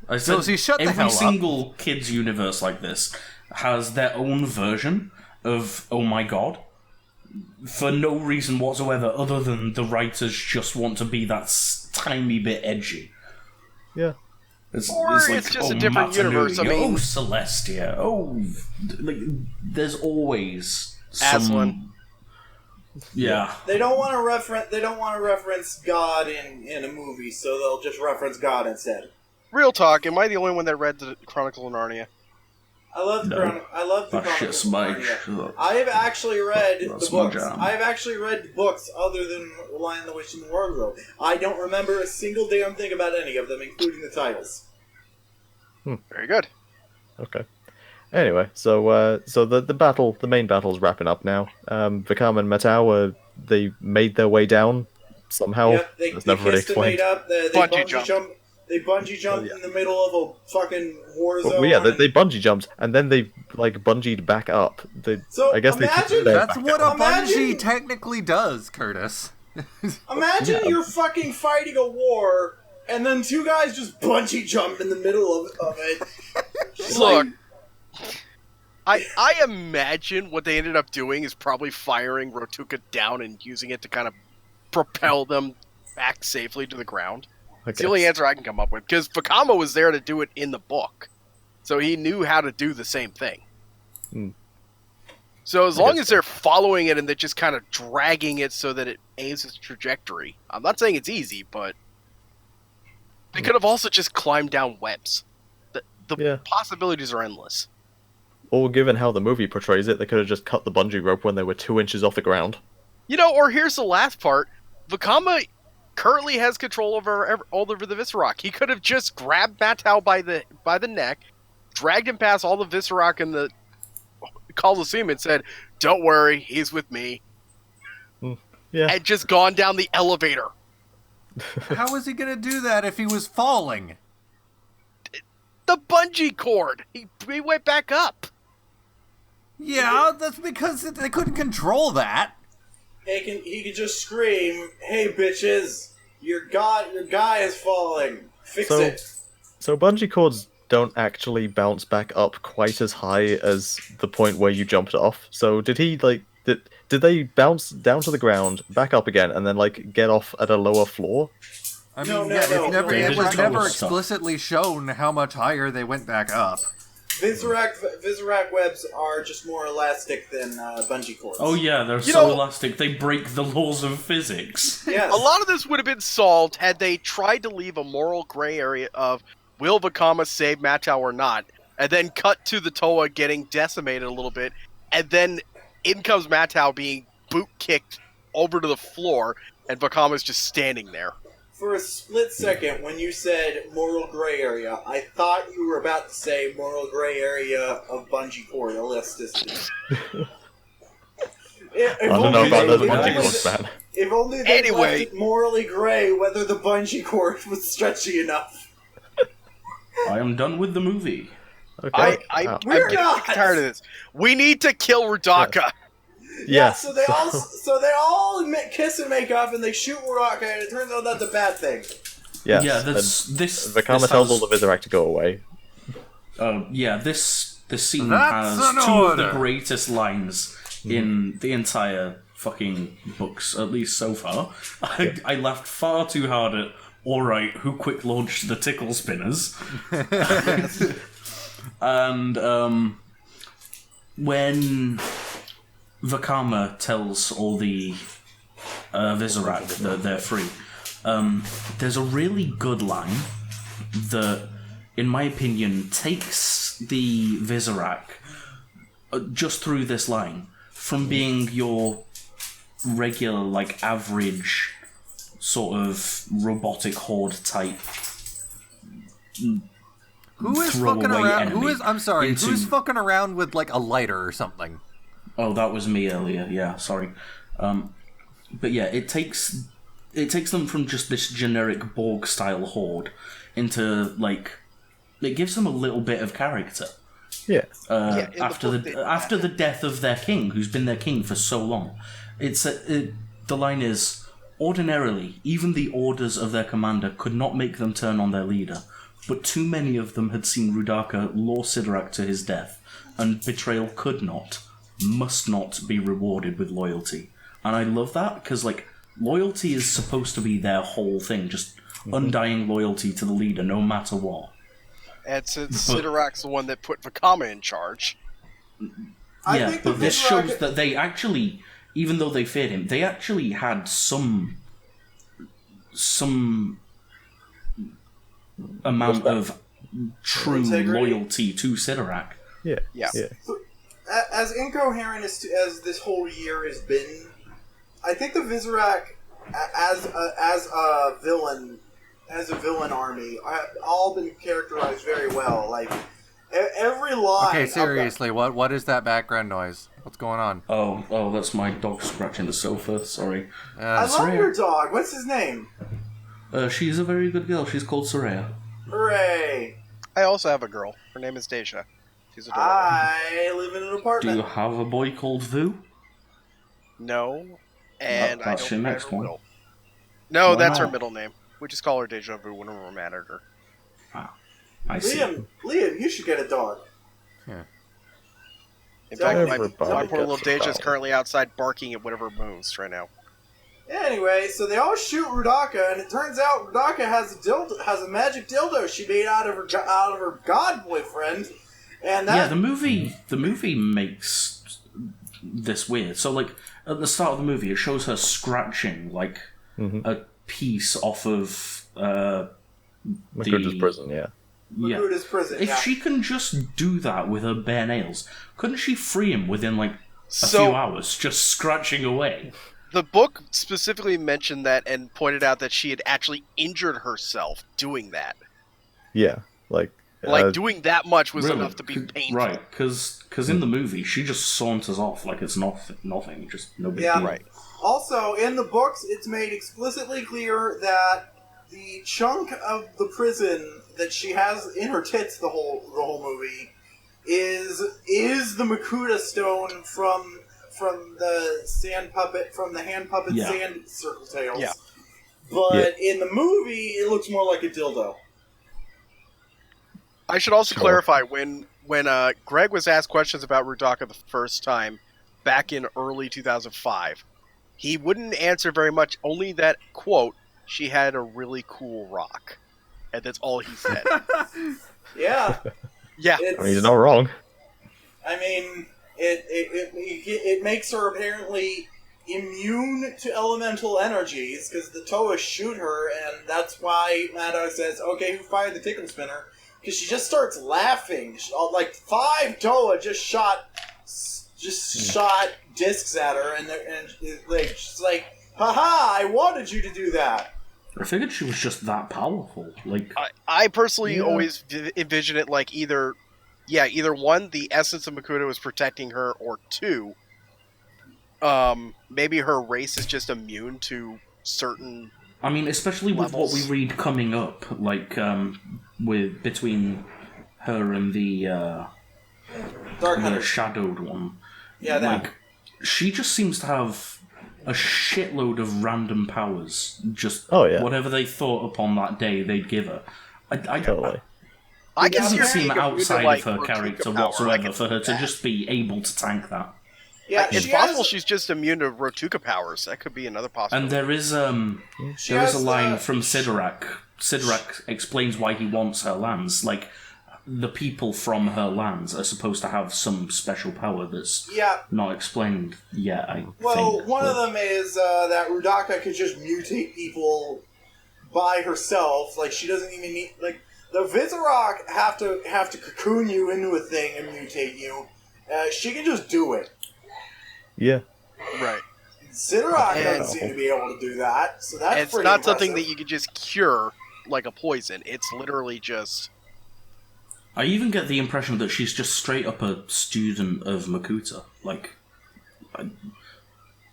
S5: I said
S1: Josie, shut the hell
S5: every
S1: up.
S5: single kids universe like this has their own version of oh my God, for no reason whatsoever other than the writers just want to be that tiny bit edgy.
S3: Yeah.
S5: It's
S4: just a different universe. I mean,
S5: Celestia. There's always
S4: Aslan.
S5: Yeah.
S2: They don't want to reference God in a movie, so they'll just reference God instead.
S4: Real talk. Am I the only one that read the Chronicle of Narnia?
S2: I love the Chronicle of Narnia. I have actually read the books. I have actually read books other than Lion, the Witch, and the Wardrobe. I don't remember a single damn thing about any of them, including the titles.
S4: Very good.
S3: Okay. Anyway, so the main battle's wrapping up now. Vakam and Matau, they made their way down somehow.
S2: Yep, they never really explained. They bungee jump. They bungee jumped in the middle of a fucking war zone.
S3: Well, yeah, they bungee jumped, and then they, like, bungeed back up. I guess
S2: imagine,
S1: that's what a bungee technically does, Curtis.
S2: Imagine you're fucking fighting a war, and then two guys just bungee jump in the middle of it.
S4: Look, I imagine what they ended up doing is probably firing Rotuka down and using it to kind of propel them back safely to the ground. It's the only answer I can come up with, because Vakama was there to do it in the book, so he knew how to do the same thing. So as long as they're following it and they're just kind of dragging it so that it aims its trajectory, I'm not saying it's easy, but they could have also just climbed down webs. The possibilities are endless.
S3: Or given how the movie portrays it, they could have just cut the bungee rope when they were 2 inches off the ground.
S4: Or here's the last part. Vakama currently has control over all over the Viscerock. He could have just grabbed Matau by the neck, dragged him past all the Viscerock in the Coliseum and said, "Don't worry, he's with me." And just gone down the elevator.
S1: How was he going to do that if he was falling?
S4: The bungee cord. He went back up.
S1: Yeah, that's because they couldn't control that.
S2: He could just scream, "Hey bitches, your guy is falling. Fix it."
S3: So bungee cords don't actually bounce back up quite as high as the point where you jumped off. So did he did they bounce down to the ground, back up again, and then get off at a lower floor?
S1: I mean, it was never explicitly shown how much higher they went back up.
S2: Viscerack webs are just more elastic than bungee cords.
S5: Oh yeah, they're so elastic they break the laws of physics.
S2: Yes.
S4: A lot of this would have been solved had they tried to leave a moral gray area of will Vakama save Matau or not, and then cut to the Toa getting decimated a little bit, and then in comes Matau being boot kicked over to the floor, and Vakama's just standing there.
S2: For a split second, when you said moral gray area, I thought you were about to say moral gray area of bungee cord elasticity.
S3: I don't know about the bungee cords, man.
S2: If only they left it morally gray whether the bungee cord was stretchy enough.
S5: I am done with the movie.
S3: Okay.
S4: I'm getting tired of this. We need to kill Rudaka.
S2: Yeah, so they all kiss and make up, and they shoot Rudaka, and it turns out that's a bad thing.
S3: Yes.
S5: Yeah, this
S3: Vakama tells all the Viscerack to go away.
S5: This scene has two of the greatest lines in the entire fucking books, at least so far. I laughed far too hard at alright, who quick launched the tickle spinners? And when Vakama tells all the Viscerack that they're free, there's a really good line that, in my opinion, takes the Viscerack just through this line from being your regular, average sort of robotic horde type.
S1: Who is fucking around? Who's fucking around with a lighter or something?
S5: Oh, that was me earlier. Yeah, sorry. But yeah, it takes them from just this generic Borg style horde into it gives them a little bit of character.
S3: Yeah.
S5: After the death of their king, who's been their king for so long, the line is, ordinarily, even the orders of their commander could not make them turn on their leader, but too many of them had seen Rudaka lure Sidorak to his death, and betrayal could not, must not be rewarded with loyalty. And I love that, because, loyalty is supposed to be their whole thing, just undying loyalty to the leader, no matter what.
S4: And since Sidorak's the one that put Vakama in charge...
S5: Yeah, but this shows that they actually, even though they feared him, they actually had some amount of true loyalty to Sidorak.
S3: Yeah.
S2: So, as incoherent as this whole year has been, I think the Viscerack, as a villain army, have all been characterized very well. Every line.
S1: Okay, seriously, what is that background noise? What's going on?
S5: Oh, that's my dog scratching the sofa. Sorry.
S2: I love your dog. What's his name?
S5: She's a very good girl. She's called Soraya.
S2: Hooray!
S4: I also have a girl. Her name is Deja. She's adorable.
S2: I live in an
S5: Do
S2: apartment.
S5: you have a boy called Vu?
S4: No, and I
S5: That's
S4: don't
S5: your
S4: ever
S5: next one.
S4: will. No,
S5: Why
S4: that's her
S5: not?
S4: middle name. We just call her Deja Vu whenever we're mad at her.
S5: I see.
S2: Liam, you should get a dog.
S4: In fact,
S3: Everybody
S4: my poor little
S3: gets a
S4: Deja is
S3: dog.
S4: currently outside barking at whatever moves right now.
S2: Anyway, so they all shoot Rudaka, and it turns out Rudaka has a magic dildo she made out of her god boyfriend, and that
S5: Yeah, the movie makes this weird. So, like, at the start of the movie, it shows her scratching, like, a piece off of,
S3: Makuta's prison, yeah.
S5: yeah.
S2: Makuta's prison.
S5: If
S2: yeah.
S5: she can just do that with her bare nails, couldn't she free him within, like, a
S4: So-
S5: few hours, just scratching away?
S4: The book specifically mentioned that and pointed out that she had actually injured herself doing that.
S3: Yeah, like
S4: Doing that much was
S5: Really?
S4: enough to be painful.
S5: Right, because in the movie, she just saunters off like it's nothing, just no big
S2: Yeah.
S5: deal.
S4: Right.
S2: Also, in the books, it's made explicitly clear that the chunk of the prison that she has in her tits the whole movie is the Makuta stone from the hand puppet
S5: Yeah.
S2: sand circle tails.
S4: Yeah.
S2: But in the movie, it looks more like a dildo.
S4: I should also
S3: Sure.
S4: clarify when Greg was asked questions about Rudaka the first time back in early 2005, he wouldn't answer very much. Only that quote, "She had a really cool rock," and that's all he said.
S2: Yeah.
S4: Yeah,
S2: It's,
S3: I mean, he's not wrong.
S2: I mean, it makes her apparently immune to elemental energies because the Toa shoot her, and that's why Maddox says, "Okay, who fired the tickle spinner?" Because she just starts laughing. Like 5 Toa just shot discs at her, and like she's like, "Haha! I wanted you to do that."
S5: I figured she was just that powerful. Like,
S4: I personally always envision it like either one, the essence of Makuta was protecting her, or two, maybe her race is just immune to certain.
S5: I mean, especially with
S4: levels.
S5: what we read coming up, like with between her and the
S2: Dark Hunter.
S5: shadowed one.
S2: Yeah, that.
S5: Like, she just seems to have a shitload of random powers. Just whatever they thought upon that day, they'd give her. I
S3: Totally.
S4: I
S5: It
S4: can
S5: doesn't
S4: see
S5: seem
S4: her
S5: outside
S4: like
S5: of her
S4: Rotuka
S5: character
S4: power. I
S5: whatsoever
S4: can
S5: for her
S4: see
S5: to
S4: that.
S5: just be able to tank that.
S2: Yeah,
S4: It's
S2: she
S4: possible
S2: has,
S4: she's just immune to Rotuka powers. That could be another possibility.
S5: And there is
S2: she
S5: there is
S2: has
S5: a line
S2: the-
S5: from Sidorak. Sidorak explains why he wants her lands. Like, the people from her lands are supposed to have some special power that's
S2: Yeah.
S5: not explained yet, I
S2: Well,
S5: think.
S2: one
S5: but-
S2: of them is that Rudaka could just mutate people by herself. Like she doesn't even need like the Vizarok have to cocoon you into a thing and mutate you. She can just do it.
S3: Yeah.
S4: right.
S2: Sidorak
S4: And-
S2: doesn't seem to be able to do that, so that's
S4: It's
S2: pretty
S4: not something
S2: impressive.
S4: that you could just cure like a poison. It's literally just.
S5: I even get the impression that she's just straight up a student of Makuta. Like,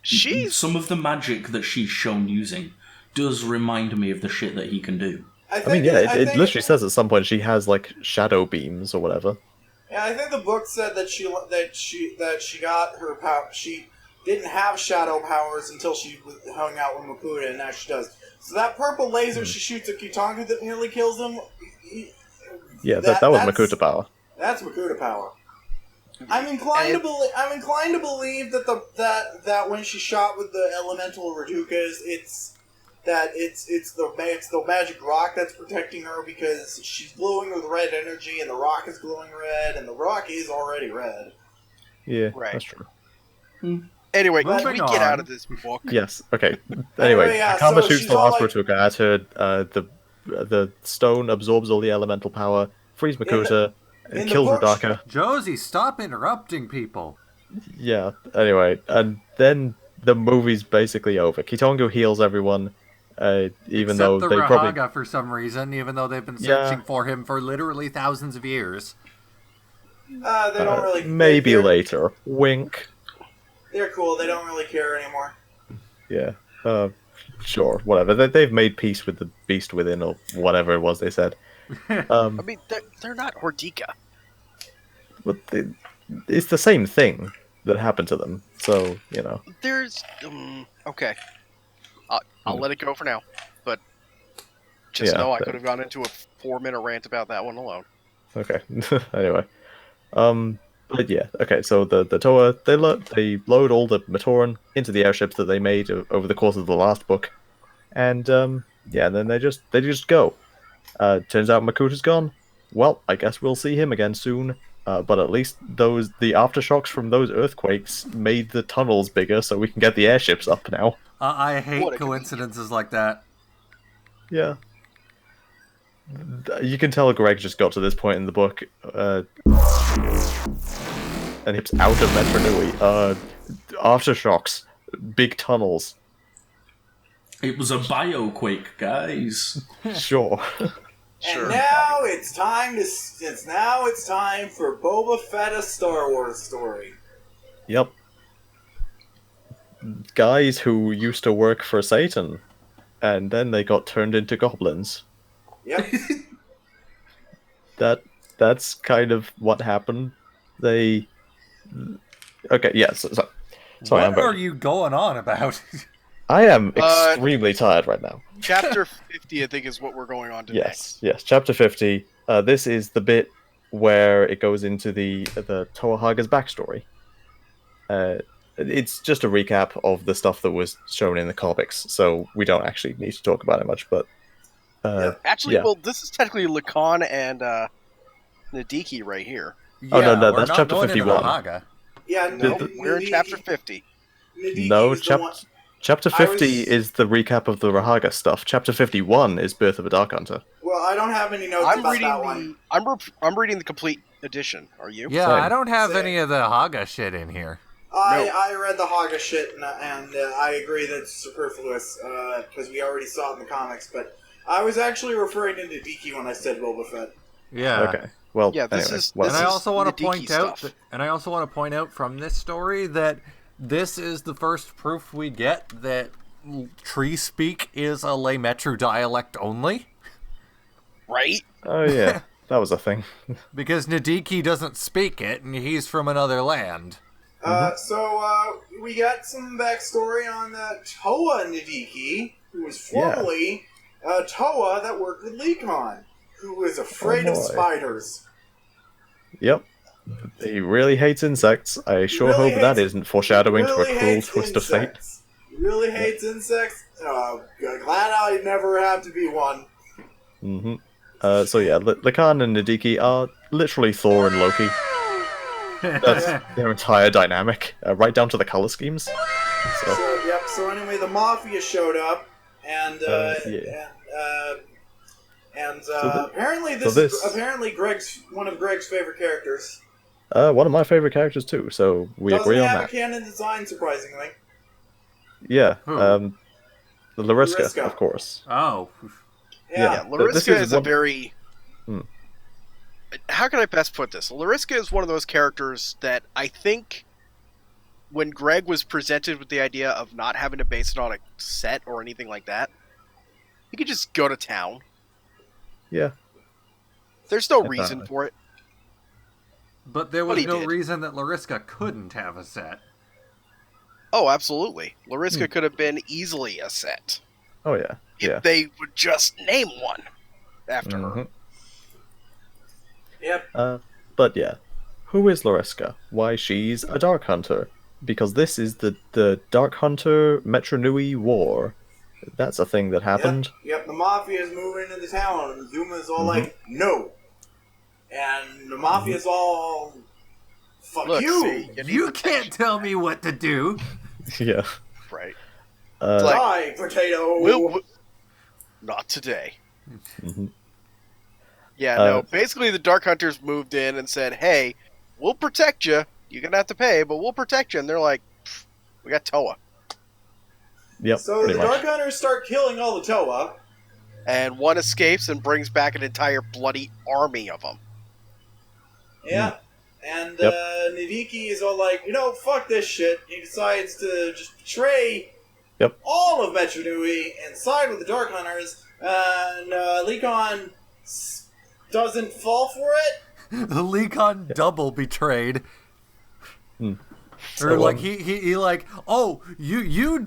S4: She's.
S5: some of the magic that she's shown using does remind me of the shit that he can do.
S3: I mean, yeah, it literally says at some point she has like shadow beams or whatever.
S2: Yeah, I think the book said that she got her power. She didn't have shadow powers until she hung out with Makuta, and now she does. So that purple laser she shoots at Kitonga that nearly kills him.
S3: Yeah, that was
S2: that's-
S3: Makuta power.
S2: That's Makuta power. I'm inclined to believe that when she shot with the elemental Radukas, it's the magic rock that's protecting her because she's glowing with red energy, and the rock is glowing red, and the rock is already red.
S3: Yeah,
S4: Right.
S3: that's true.
S4: Anyway, can we
S1: Moving
S4: get
S1: on.
S4: out of this book?
S3: Yes. Okay. Anyway,
S2: yeah,
S3: Akama
S2: so
S3: shoots
S2: she's
S3: the
S2: all
S3: last
S2: like-
S3: Ratuka at her. The stone absorbs all the elemental power, frees Makuta,
S2: in the
S3: kills
S2: books-
S3: Rudaka.
S1: Josie, stop interrupting people.
S3: Yeah. Anyway, and then the movie's basically over. Kitongo heals everyone, even
S1: Except
S3: though
S1: the
S3: they
S1: Rahaga
S3: probably.
S1: for some reason, even though they've been
S3: Yeah.
S1: searching for him for literally thousands of years.
S2: They don't really.
S3: Maybe
S2: they're,
S3: later. Wink.
S2: They're cool. They don't really care anymore.
S3: Yeah. Sure, whatever. They've made peace with the beast within, or whatever it was they said.
S4: I mean, they're not Hordika.
S3: But it's the same thing that happened to them. So,
S4: There's okay. I'll let it go for now. But just
S3: Yeah,
S4: know I could have gone into a 4-minute rant about that one alone.
S3: Okay. Anyway, but yeah, okay. So the Toa they load all the Matoran into the airships that they made over the course of the last book, and yeah, then they just go. Turns out Makuta's gone. Well, I guess we'll see him again soon. But at least the aftershocks from those earthquakes made the tunnels bigger, so we can get the airships up now.
S1: I hate coincidences like that.
S3: Yeah. You can tell Greg just got to this point in the book, and it's out of Metro Nui. Aftershocks, big tunnels.
S5: It was a bioquake, guys.
S3: Sure.
S2: And now it's time for Boba Fett, a Star Wars story.
S3: Yep. Guys who used to work for Satan, and then they got turned into goblins.
S2: Yep.
S3: That's kind of what happened. They. Okay. Yes. Yeah, sorry.
S1: What are you going on about?
S3: I am extremely tired right now.
S4: Chapter 50, I think, is what we're going on to next.
S3: Yes. Chapter 50. This is the bit where it goes into the Toahaga's backstory. It's just a recap of the stuff that was shown in the comics, so we don't actually need to talk about it much. But
S4: actually, well, this is technically Lacan and Nadiki right here.
S3: Oh no, that's chapter 51.
S2: Yeah, no,
S4: we're in chapter 50.
S3: No, chapter 50 is the recap of the Rahaga stuff. Chapter 51 is Birth of a Dark Hunter.
S2: Well, I don't have any notes about that one.
S4: I'm reading the complete edition. Are you?
S1: Yeah,
S3: Same.
S1: I don't have any of the Haga shit in here.
S2: I read the Haga shit, and I agree that it's superfluous, because we already saw it in the comics, but I was actually referring to Nadiki when I said Boba Fett.
S1: Yeah.
S3: Okay. Well,
S4: yeah, this
S3: anyway,
S4: is.
S1: And I also want to
S4: Nadiki
S1: point out from this story that this is the first proof we get that tree speak is a Le Metru dialect only.
S4: Right?
S3: Oh yeah, that was a thing.
S1: Because Nadiki doesn't speak it, and he's from another land.
S2: So we got some backstory on Toa Nadiki, who was formerly Toa that worked with Lekon, who was afraid of spiders.
S3: Yep. He really hates insects. I sure hope that isn't foreshadowing to a cruel twist of fate.
S2: He really hates insects. Glad I never have to be one.
S3: Mm-hmm. So yeah, Lacan and Nadiki are literally Thor and Loki. That's their entire dynamic, right down to the color schemes.
S2: So anyway, the Mafia showed up, and apparently this is Greg's one of Greg's favorite characters.
S3: One of my favorite characters too. So we agree on that.
S2: Doesn't have a canon design, surprisingly.
S3: Yeah.
S1: Who?
S3: Lariska, of course.
S1: Oh.
S2: Yeah.
S4: Lariska is a very... How can I best put this? Lariska is one of those characters that I think when Greg was presented with the idea of not having to base it on a set or anything like that, he could just go to town.
S3: Yeah.
S4: There's no reason for it.
S1: But there was no reason that Lariska couldn't have a set.
S4: Oh, absolutely. Lariska could have been easily a set.
S3: Oh, yeah.
S4: If they would just name one after her.
S2: Yep.
S3: But yeah. Who is Lariska? Why, she's a Dark Hunter. Because this is the Dark Hunter Metro Nui War. That's a thing that happened.
S2: Yep, the Mafia is moving into town, and Zuma's all like, no. And the Mafia's all, fuck you!
S1: You can't tell me what to do!
S3: Yeah.
S4: Right.
S2: Die, potato!
S4: Not today.
S3: Mm-hmm.
S4: Yeah, no, basically the Dark Hunters moved in and said, hey, we'll protect you. You're going to have to pay, but we'll protect you. And they're like, we got Toa.
S3: Yep,
S2: so the Dark Hunters start killing all the Toa.
S4: And one escapes and brings back an entire bloody army of them.
S2: Yeah. And Nadiki is all like, fuck this shit. He decides to just betray
S3: Yep.
S2: all of Metro Nui and side with the Dark Hunters, and Lekon doesn't fall for it.
S1: The Lekon double betrayed.
S3: So,
S1: Or like he like, oh, you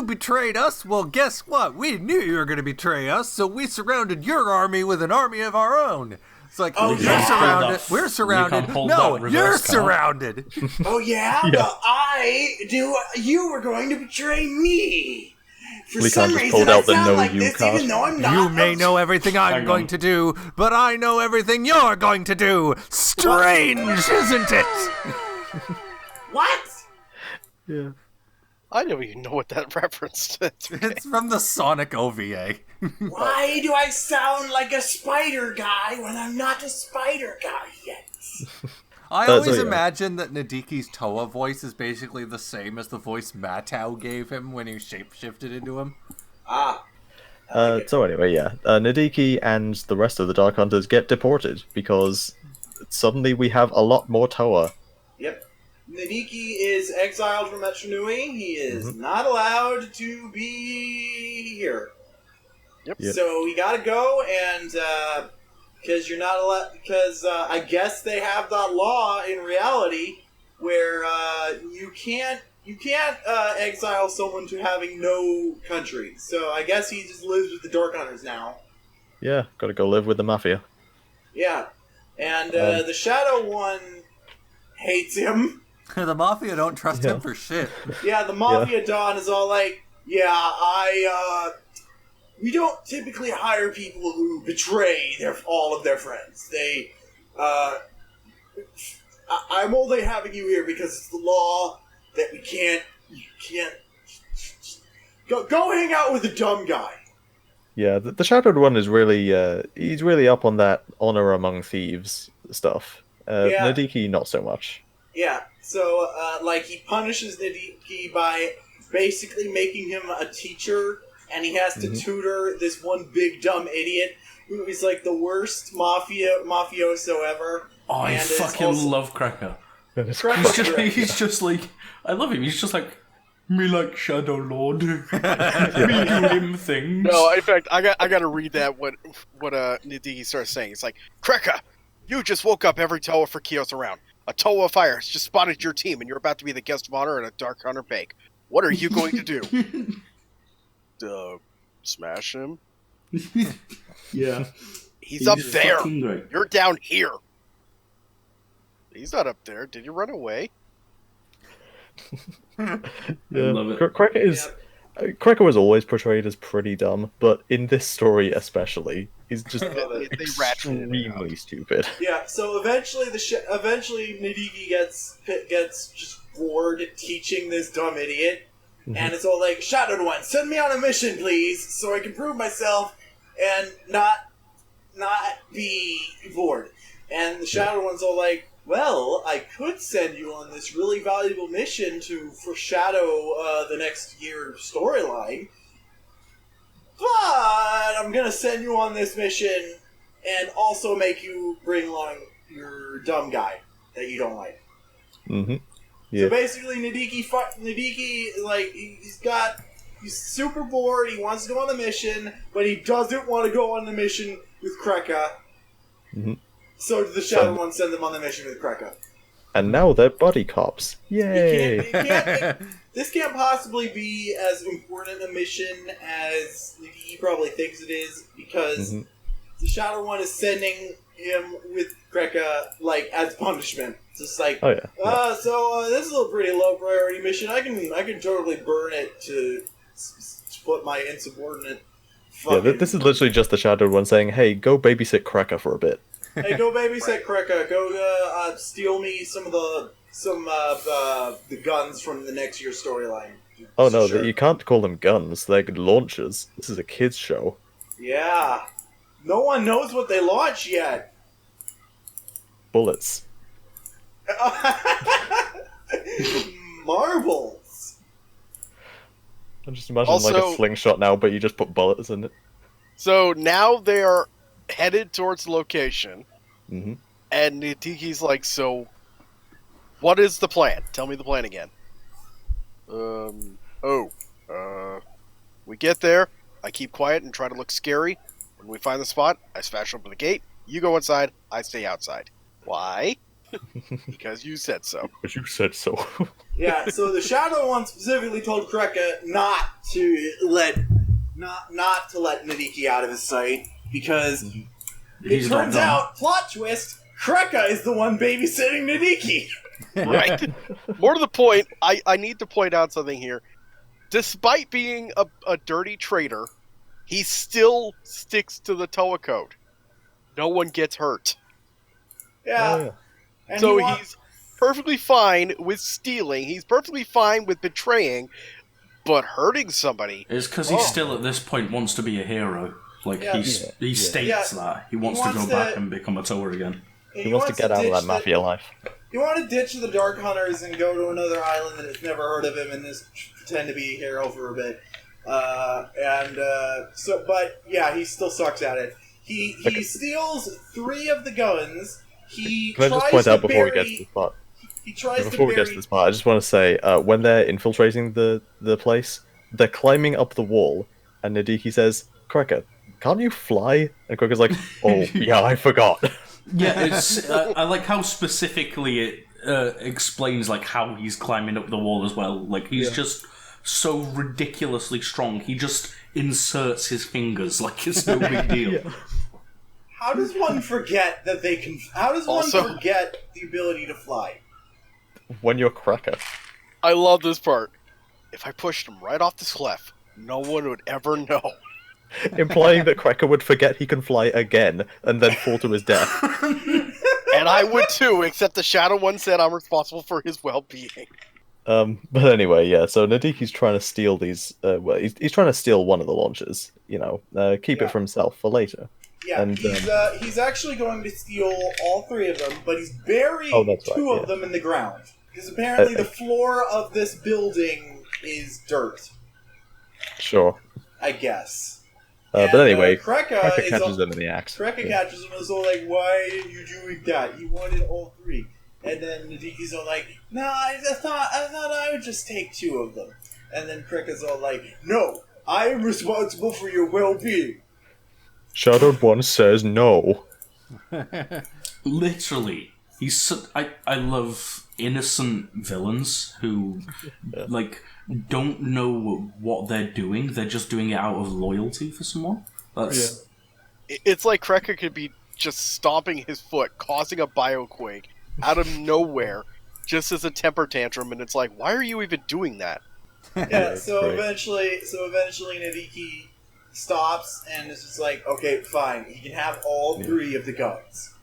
S1: betrayed us. Well, guess what? We knew you were going to betray us, so we surrounded your army with an army of our own. It's like,
S2: Oh,
S1: you're
S2: yeah.
S1: surrounded. We're surrounded.
S5: pulled
S1: No,
S5: that
S1: you're
S5: reverse card.
S1: surrounded.
S2: Oh yeah?
S3: Yeah.
S2: Well, I knew you were going to betray me. For
S3: Lekon
S2: some
S3: just
S2: reason,
S3: pulled
S2: I
S3: out the
S2: sound
S3: no
S2: like
S3: you
S2: this,
S3: card.
S2: even though I'm not.
S1: You may know everything I'm
S5: Hang
S1: going
S5: on.
S1: to do, but I know everything you're going to do. Strange, isn't it?
S2: What?
S3: yeah.
S4: I don't even know what that referenced to.
S1: It's from the Sonic OVA.
S2: Why do I sound like a spider guy when I'm not a spider guy yet?
S1: I
S3: That's
S1: always
S3: what-
S1: imagine that Nadiki's Toa voice is basically the same as the voice Matau gave him when he shapeshifted into him.
S2: Ah.
S3: So anyway, yeah, Nadiki and the rest of the Dark Hunters get deported because suddenly we have a lot more Toa.
S2: Yep. Nadiki is exiled from Metro Nui. He is not allowed to be here.
S4: Yep.
S2: So we gotta go, and because you're not allowed, because I guess they have that law in reality where you can't exile someone to having no country. So I guess he just lives with the Dark Hunters now.
S3: Yeah, gotta go live with the Mafia.
S2: Yeah, and the Shadow One hates him.
S1: The Mafia don't trust
S3: Yeah.
S1: him for shit.
S2: Yeah, the Mafia Don is all like, yeah, we don't typically hire people who betray all of their friends. They, I'm only having you here because it's the law that you can't, go hang out with the dumb guy.
S3: Yeah, the Shadowed One is really, he's really up on that honor among thieves stuff.
S2: Yeah.
S3: Nadiki, not so much.
S2: Yeah, so, he punishes Nadiki by basically making him a teacher, and he has to tutor this one big dumb idiot who is, like, the worst mafioso ever.
S5: Oh, I
S2: and is
S5: fucking
S2: also-
S5: love Cracker.
S2: Cracker's great.
S5: He's just like, I love him. He's just like, me like Shadow Lord. Me do him things.
S4: No, in fact, I got to read that what Nadiki starts saying. It's like, Kreka, you just woke up every Toa for Kios around. A Toa of Fire has just spotted your team, and you're about to be the guest of honor at a Dark Hunter bake. What are you going to do? Smash him?
S5: Yeah.
S4: He's up there.
S5: fucking great.
S4: You're down here. He's not up there. Did you run away?
S3: Yeah.
S5: love it.
S3: Cracker is... Cracker was always portrayed as pretty dumb, but in this story especially, he's just
S2: love it.
S4: They ratcheted it
S3: extremely stupid.
S2: Yeah, so eventually Nadiki gets just bored teaching this dumb idiot, and it's all like, Shadowed One, send me on a mission, please, so I can prove myself and not be bored. And the Shadowed One's all like, well, I could send you on this really valuable mission to foreshadow the next year storyline, but I'm gonna send you on this mission and also make you bring along your dumb guy that you don't like.
S3: Mm-hmm.
S2: So
S3: Yeah.
S2: basically, Nadiki, like, he's super bored, he wants to go on the mission, but he doesn't want to go on the mission with Kreka.
S3: Mhm.
S2: So the Shadow One sends him on the mission with Kreka.
S3: And now they're buddy cops. Yay!
S2: This can't possibly be as important a mission as he probably thinks it is, because the Shadow One is sending him with Kreka, like, as punishment. Just like,
S3: Oh yeah.
S2: this is a pretty low priority mission. I can totally burn it to put my insubordinate.
S3: Yeah, this is literally just the Shadowed One saying, "Hey, go babysit Cracker for a bit."
S2: Hey, go babysit Kreka. Go steal me some of the guns from the next year's storyline.
S3: Oh no,
S2: Sure.
S3: you can't call them guns. They're launchers. This is a kids show.
S2: Yeah. No one knows what they launch yet.
S3: Bullets.
S2: Marbles.
S3: I'm just imagining like
S4: Also-
S3: a slingshot now, but you just put bullets in it.
S4: So now they are headed towards the location,
S3: Mm-hmm.
S4: and Nadiki's like, so what is the plan? Tell me the plan again. get there, I keep quiet and try to look scary. When we find the spot, I smash open the gate. You go inside, I stay outside. Why? Because you said so.
S3: Because you said so.
S2: Yeah, so the Shadow One specifically told Kreka not to let Nadiki out of his sight, because it turns out, plot twist, Kreka is the one babysitting Nadiki.
S4: Right. More to the point, I need to point out something here. Despite being a dirty traitor, he still sticks to the Toa code. No one gets hurt.
S2: Yeah.
S3: Oh, yeah.
S2: And
S4: So he's perfectly fine with stealing. He's perfectly fine with betraying, but hurting somebody.
S5: It's because he still at this point wants to be a hero. Like he states that he wants to go back and become a Toa again.
S3: He wants to get out of that mafia life.
S2: You want to ditch the Dark Hunters and go to another island that has never heard of him and just pretend to be a hero for a bit. But yeah, he still sucks at it. He steals 3 of the guns.
S3: Can I just point out before we get to the spot? Before we get to the spot, I just want to say, when they're infiltrating the place, they're climbing up the wall, and Nadiki says, Kreka, can't you fly? And Kreka's like, oh, yeah, I forgot.
S5: Yeah, it's. I like how specifically it explains like how he's climbing up the wall as well. Like he's just so ridiculously strong. He just inserts his fingers like it's no big deal.
S3: Yeah.
S2: How does one forget that they can? How does one forget the ability to fly?
S3: When you're Kreka.
S4: I love this part. If I pushed him right off this cliff, no one would ever know.
S3: Implying that Kreka would forget he can fly again and then fall to his death.
S4: And I would too, except the Shadow One said I'm responsible for his well-being.
S3: But anyway, yeah, so Nadiki's trying to steal these, he's trying to steal one of the launches, keep it for himself for later.
S2: Yeah, and, he's actually going to steal all 3 of them, but he's buried 2 of them in the ground. Because apparently the floor of this building is dirt.
S3: Sure.
S2: I guess.
S3: But anyway,
S2: Kreka
S3: catches them in the act.
S2: Kreka catches them and is all like, why are you doing that? You wanted all 3. And then Nadiki's all like, nah, I thought I would just take 2 of them. And then Kreka's all like, no, I am responsible for your well-being.
S3: Shadowed One says no.
S5: Literally. I love innocent villains who, don't know what they're doing. They're just doing it out of loyalty for someone.
S4: It's like Kreka could be just stomping his foot, causing a bioquake out of nowhere, just as a temper tantrum, and it's like, why are you even doing that?
S2: Yeah, so eventually Nadiki stops and is just like, okay, fine, he can have all 3 of the guns.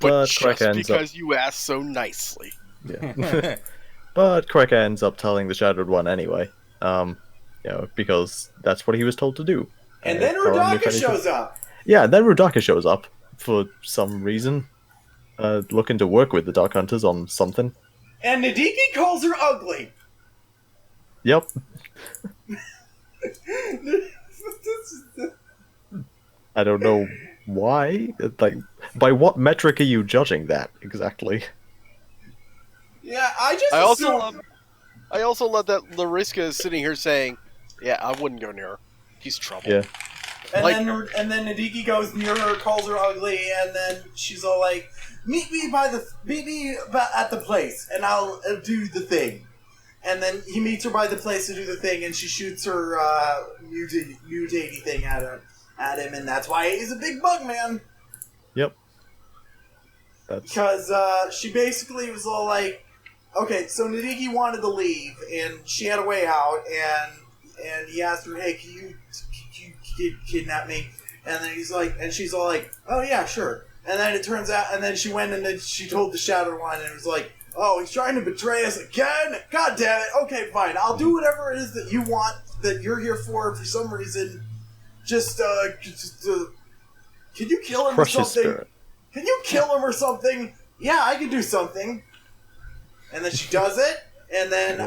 S4: But just because you asked so nicely.
S3: Yeah. But Kreka ends up telling the Shadowed One anyway, because that's what he was told to do.
S2: And then Rudaka shows up!
S3: Yeah, then Rudaka shows up, for some reason, looking to work with the Dark Hunters on something.
S2: And Nadiki calls her ugly!
S3: Yep. I don't know why. By what metric are you judging that exactly?
S2: Yeah, I
S4: also love that Lariska is sitting here saying, "Yeah, I wouldn't go near her. He's trouble."
S3: Yeah.
S2: And then Nadiki goes near her, calls her ugly, and then she's all like, "Meet me at the place, and I'll do the thing." And then he meets her by the place to do the thing, and she shoots her mutating thing at him, and that's why he's a big bug man.
S3: Yep.
S2: Because she basically was all like, okay, so Nadiki wanted to leave, and she had a way out, and he asked her, hey, can you kidnap me? And then she's all like, oh yeah, sure. And then it turns out, and then she went and then she told the Shadow One, and it was like, oh, he's trying to betray us again? God damn it. Okay, fine. I'll do whatever it is that you want, that you're here for some reason. Just can you kill him or something? Can you kill him or something? Yeah, I can do something. And then she does it, and then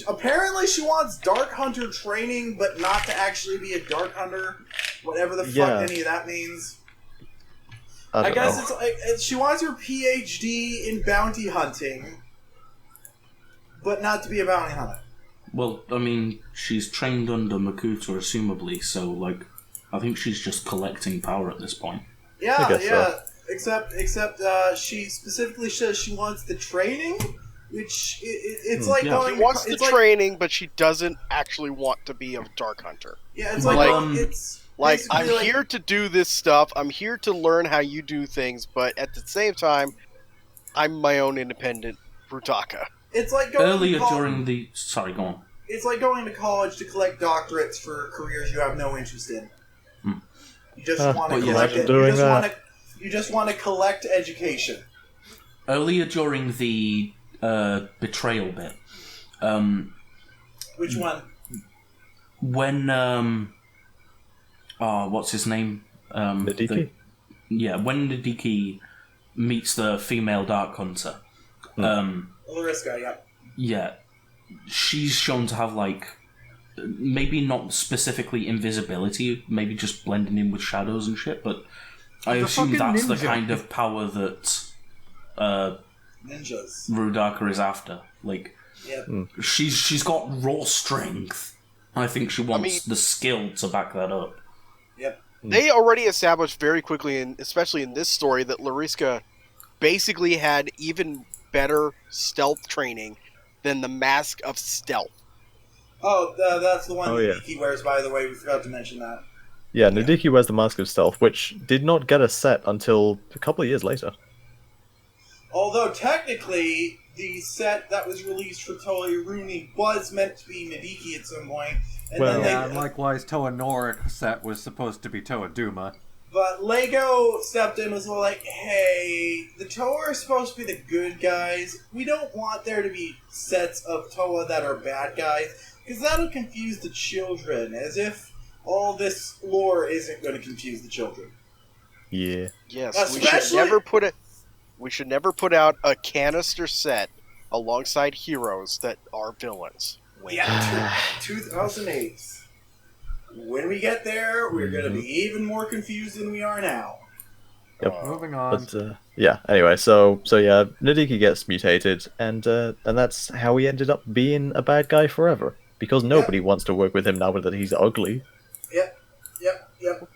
S2: apparently she wants Dark Hunter training, but not to actually be a Dark Hunter, whatever the fuck any of that means. I guess it's like she wants her PhD in bounty hunting, but not to be a bounty hunter.
S5: Well, I mean, she's trained under Makuta, assumably, so, like, I think she's just collecting power at this point.
S2: Yeah.
S3: So.
S2: Except she specifically says she wants the training, which it's like going.
S4: She wants the training, but she doesn't actually want to be a Dark Hunter.
S2: Yeah, it's like it's
S4: like I'm here to do this stuff. I'm here to learn how you do things, but at the same time, I'm my own independent Brutaka.
S2: It's like going
S5: earlier during the. Sorry, go on.
S2: It's like going to college to collect doctorates for careers you have no interest in. You just want to collect it. You just want to collect education.
S5: Earlier during the betrayal bit.
S2: Which one?
S5: When what's his name?
S3: Nadiki?
S5: When Nadiki meets the female Dark Hunter.
S2: Lariska, yeah.
S5: Yeah. She's shown to have, like, maybe not specifically invisibility, maybe just blending in with shadows and shit, but I assume that's the kind of power that
S2: ninjas
S5: Rudaka is after. Like,
S2: yep.
S5: she's got raw strength. I think she wants the skill to back that up.
S2: Yep.
S4: They already established very quickly, especially in this story, that Lariska basically had even better stealth training than the Mask of Stealth.
S2: Oh, that's the one Nadiki wears, by the way. We forgot to mention that.
S3: Yeah, Nadiki wears the Mask of Stealth, which did not get a set until a couple of years later.
S2: Although, technically, the set that was released for Toei Rooney was meant to be Nadiki at some point. And
S1: likewise, Toa Noric set was supposed to be Toa Duma.
S2: But Lego stepped in and was like, hey, the Toa are supposed to be the good guys. We don't want there to be sets of Toa that are bad guys, because that'll confuse the children, as if all this lore isn't going to confuse the children.
S3: Yeah.
S4: Yes, we should never put out a canister set alongside heroes that are villains.
S2: Yeah, 2008. When we get there, we're going to be even more confused than we are now.
S3: Yep.
S1: Moving on.
S3: But, anyway, so Nadiki gets mutated, and that's how he ended up being a bad guy forever. Because nobody wants to work with him now that he's ugly.
S2: Yep.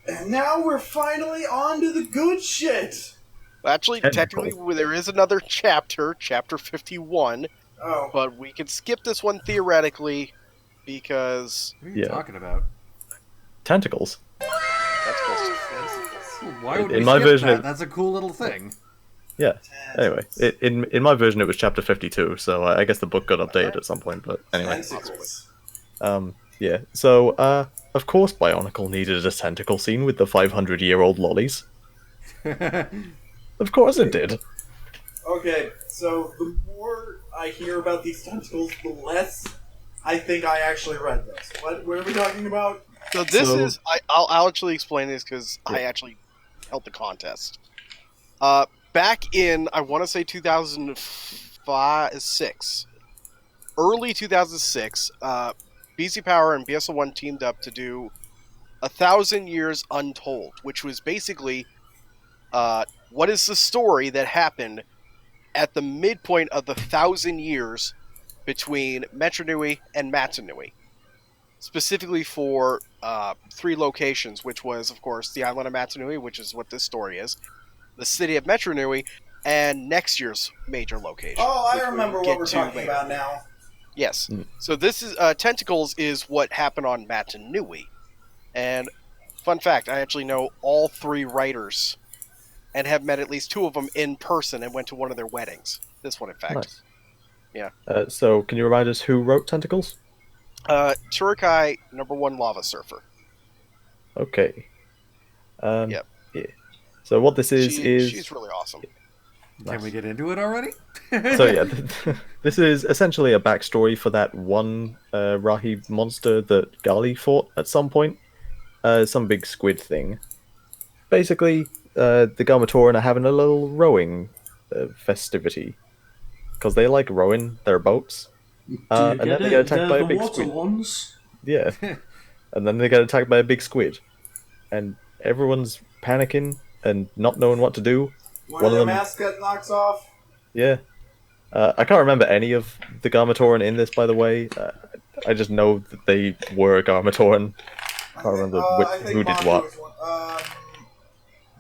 S2: And now we're finally on to the good shit!
S4: Actually, technically, there is another chapter, Chapter 51.
S2: Oh.
S4: But we can skip this one theoretically, because...
S1: What are you talking about?
S3: Tentacles.
S4: That's close to
S1: Why would
S3: in
S1: we
S3: my
S1: skip
S3: version
S1: that? That's a cool little thing.
S3: Yeah. Anyway, in my version it was chapter 52, so I guess the book got updated at some point, but anyway. Yeah. So, of course Bionicle needed a tentacle scene with the 500-year-old lollies. Of course it did.
S2: Okay, so the more I hear about these tentacles, the less I think I actually read this. What are we talking about?
S4: So this is... I'll actually explain this because I actually held the contest. Back in, I want to say 2006, early 2006, BC Power and BSL1 teamed up to do 1,000 Years Untold, which was basically what is the story that happened at the midpoint of the 1,000 years between Metro Nui and Matanui. Specifically for 3 locations, which was, of course, the island of Matanui, which is what this story is, the city of Metro Nui, and next year's major location.
S2: Oh, I remember what we're talking about now.
S4: Yes. So this is Tentacles is what happened on Matanui. And fun fact, I actually know all 3 writers and have met at least 2 of them in person and went to one of their weddings. This one, in fact.
S3: Nice.
S4: Yeah.
S3: So, can you remind us who wrote Tentacles?
S4: Turakai, #1 Lava Surfer.
S3: Okay.
S4: Yep.
S3: Yeah. So what this is
S4: she's really awesome.
S1: Can we get into it already?
S3: So yeah, this is essentially a backstory for that one Rahi monster that Gali fought at some point. Some big squid thing. Basically, the Galmatoran are having a little rowing festivity. Because they like rowing their boats. And then they get attacked by a big squid.
S5: Ones?
S3: Yeah. And then they get attacked by a big squid. And everyone's panicking and not knowing what to do.
S2: One of their mascot knocks off.
S3: Yeah. I can't remember any of the Garmatoran in this, by the way. I just know that they were Garmatoran. I can't remember
S2: I think
S3: who did
S2: Maku
S3: what.
S2: was one.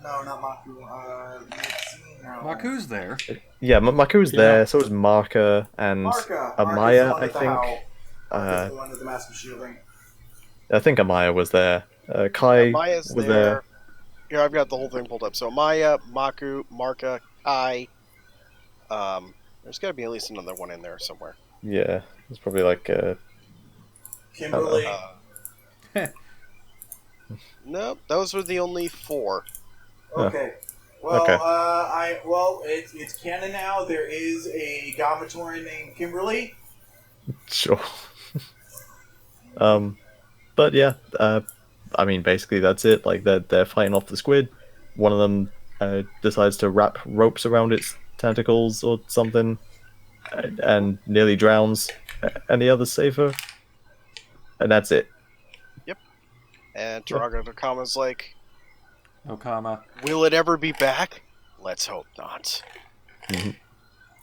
S2: No, not Maku. Let's see now.
S1: Maku's there.
S3: Yeah, Maku's there, so is Marka and
S2: Marka.
S3: Amaya,
S2: Marka's the one
S3: I
S2: with the
S3: think.
S2: howl. Marka's the one with the mask of shielding.
S3: I think Amaya was there. Kai
S4: Maya's
S3: was
S4: there.
S3: there.
S4: Here, I've got the whole thing pulled up. So Maya, Maku, Marka, Kai. There's got to be at least another one in there somewhere.
S3: Yeah, it's probably like
S2: Kimberly.
S4: Nope, those were the only 4.
S2: Okay. Well,
S3: Okay.
S2: it's canon now. There is a Gamatoran named Kimberly.
S3: sure. But yeah, I mean, basically that's it. Like they're fighting off the squid. One of them decides to wrap ropes around its tentacles or something, and nearly drowns. And the other's safer. And that's it.
S4: And TuragaNuva's like,
S1: Okama.
S4: will it ever be back? Let's hope not.
S3: And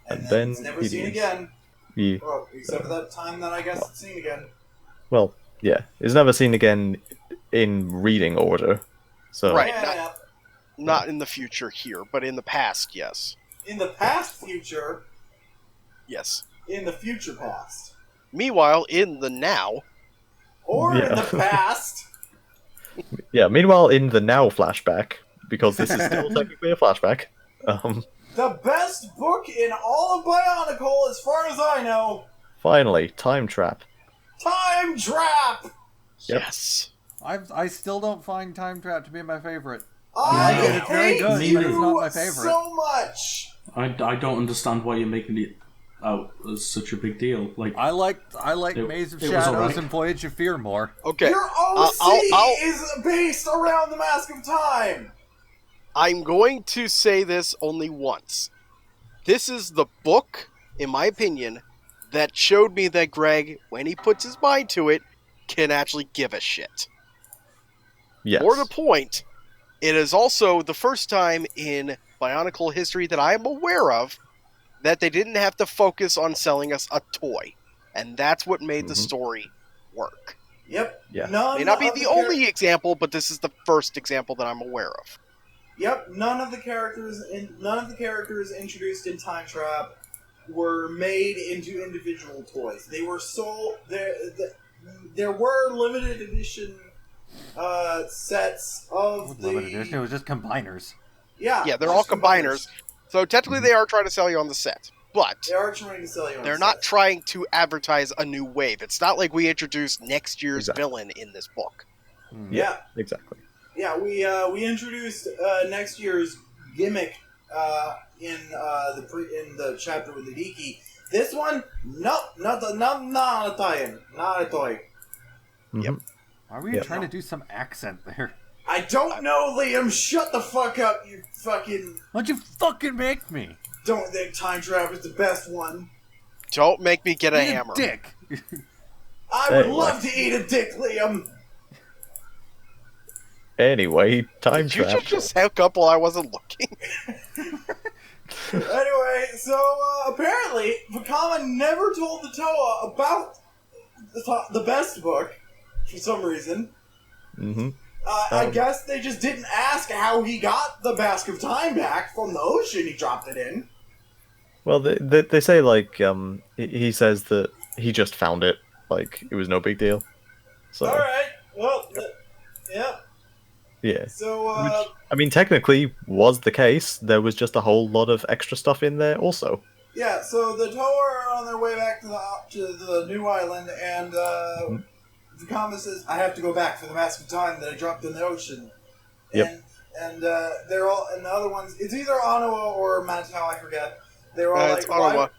S2: And
S3: then
S2: it's never
S3: he
S2: seen
S3: leaves.
S2: again.
S3: Yeah.
S2: Well, except for that time that I guess it's seen again.
S3: Well, yeah, it's never seen again in reading order. So
S4: Right.
S2: Yeah.
S4: Not in the future here, but in the past, yes.
S2: In the past future,
S4: Yes.
S2: in the future past.
S4: Meanwhile, in the now,
S2: Or in
S3: Yeah.
S2: the past.
S3: yeah. Meanwhile, in the now flashback, because this is still technically a flashback.
S2: The best book in all of Bionicle, as far as I know.
S3: Finally, time trap.
S2: Time Trap!
S3: Yep.
S4: yes.
S1: I still don't find Time Trap to be my favorite.
S2: I
S1: Yeah, it's very
S2: hate
S1: good,
S2: you
S1: but it's not my favorite.
S2: so much!
S5: I don't understand why you're making it out as such a big deal. Like,
S1: I like
S5: It-
S1: Maze of
S5: it was
S1: Shadows
S5: alright.
S1: and Voyage of Fear more.
S4: Okay.
S2: Your OC
S4: I'll-
S2: is based around the Mask of Time!
S4: I'm going to say this only once. This is the book, in my opinion, that showed me that Greg, when he puts his mind to it, can actually give a shit.
S3: Yes.
S4: More to the point, it is also the first time in Bionicle history that I am aware of that they didn't have to focus on selling us a toy. And that's what made the story work.
S2: Yep.
S3: Yeah.
S2: None
S4: May not be
S2: of
S4: the only example, but this is the first example that I'm aware of.
S2: Yep, none of the characters introduced in Time Trap were made into individual toys. They were sold. There were limited edition sets of the.
S1: Limited edition. It was just combiners.
S2: Yeah,
S4: Yeah, they're all
S2: just
S4: combiners. So technically they are trying to sell you on the set. But
S2: They are trying to sell you. On
S4: they're
S2: the
S4: not
S2: set.
S4: trying to advertise a new wave. It's not like we introduced next year's
S3: Exactly.
S4: villain in this book.
S2: Yeah,
S3: Exactly.
S2: yeah. We introduced next year's gimmick in the chapter with the Diki. This one, not a tie-in, not a toy.
S3: Yep.
S1: Are we
S3: Yeah.
S1: trying to do some accent there?
S2: I don't know, Liam. Shut the fuck up, you fucking.
S1: Why'd you fucking make me?
S2: Don't think Time Trap is the best one.
S4: Don't make me get a
S1: Eat
S4: hammer.
S1: dick.
S2: I would
S3: Hey,
S2: love to eat a dick, Liam.
S3: Anyway, time
S4: Did you
S3: trap.
S4: just hook up while I wasn't looking?
S2: Anyway, so apparently, Vakama never told the Toa about the best book for some reason.
S3: Mm-hmm.
S2: I guess they just didn't ask how he got the Mask of Time back from the ocean he dropped it in.
S3: Well, they say like he says that he just found it, like it was no big deal. So
S2: All right. Well, yeah.
S3: yeah.
S2: So
S3: Which, I mean, technically was the case. There was just a whole lot of extra stuff in there also.
S2: yeah. So the Toa are on their way back to the new island, and Vakama says, "I have to go back for the Mask of Time that I dropped in the ocean."
S3: Yep.
S2: And they're all, and the other ones, it's either Onawa or Matau, I forget. They're all
S4: It's
S2: like,
S4: Onawa.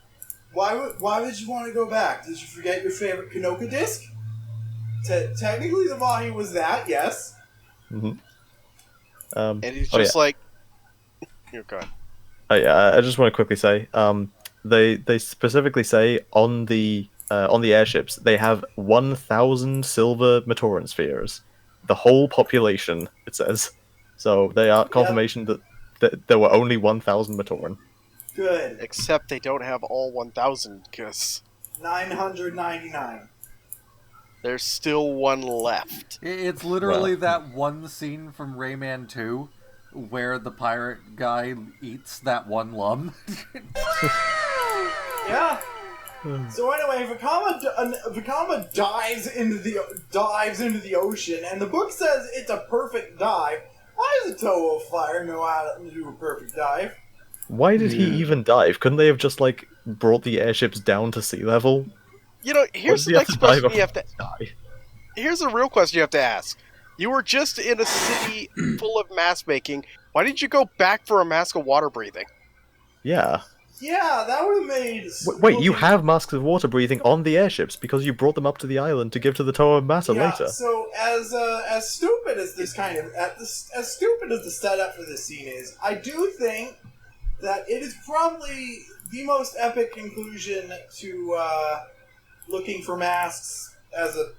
S2: why would you want to go back? Did you forget your favorite Kanoka disc? Technically, the Mahi was that, yes.
S3: Mm-hmm.
S4: And he's
S3: Oh,
S4: just like, you're good.
S3: I just want to quickly say, they specifically say on the airships they have 1,000 silver Matoran spheres, the whole population. It says, so they are confirmation that there were only 1,000 Matoran.
S2: Good.
S4: Except they don't have all 1,000, because
S2: 999.
S4: There's still one left.
S1: It's literally that one scene from Rayman 2 where the pirate guy eats that one lum.
S2: Yeah. So anyway, Vakama dives into the ocean, and the book says it's a perfect dive. Why does a toe of fire know how to do a perfect dive?
S3: Why did he even dive? Couldn't they have just, like, brought the airships down to sea level?
S4: You know, here's the next question you have to... Here's a real question you have to ask. You were just in a city full of mask making. Why didn't you go back for a mask of water breathing?
S3: Yeah.
S2: Yeah, that would have made...
S3: Wait, you have masks of water breathing on the airships because you brought them up to the island to give to the Toa Masa later.
S2: So as stupid as this kind of as stupid as the setup for this scene is, I do think that it is probably the most epic conclusion to looking for masks as a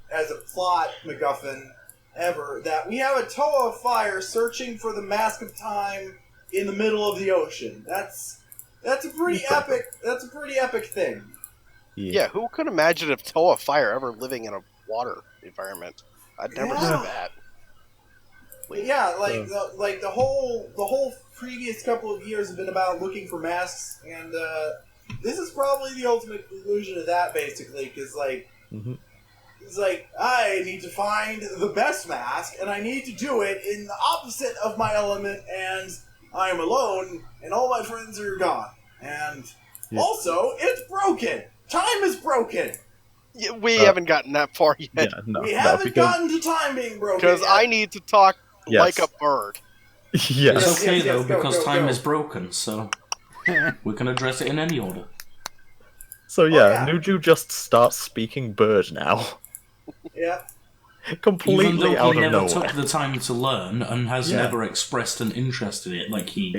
S2: plot MacGuffin ever. That we have a Toa of fire searching for the mask of time in the middle of the ocean. That's a pretty epic. That's a pretty epic thing.
S4: Yeah, who could imagine a Toa of fire ever living in a water environment? I'd never seen that.
S2: Yeah, the whole previous couple of years have been about looking for masks, and this is probably the ultimate conclusion of that, basically, because it's like, I need to find the best mask, and I need to do it in the opposite of my element, and I am alone, and all my friends are gone. And also, it's broken! Time is broken!
S4: Yeah, we haven't gotten that far yet.
S3: Yeah, no,
S2: we haven't gotten to time being broken
S4: because
S2: yet.
S4: I need to talk like a bird.
S3: Yes.
S5: It's okay, though,
S2: go,
S5: because
S2: go,
S5: time
S2: go.
S5: is broken, so we can address it in any order.
S3: So yeah, Nuju just starts speaking bird now.
S2: Yeah.
S3: Completely
S5: Even though
S3: out
S5: he
S3: of
S5: never
S3: nowhere.
S5: took the time to learn and has never expressed an interest in it, like he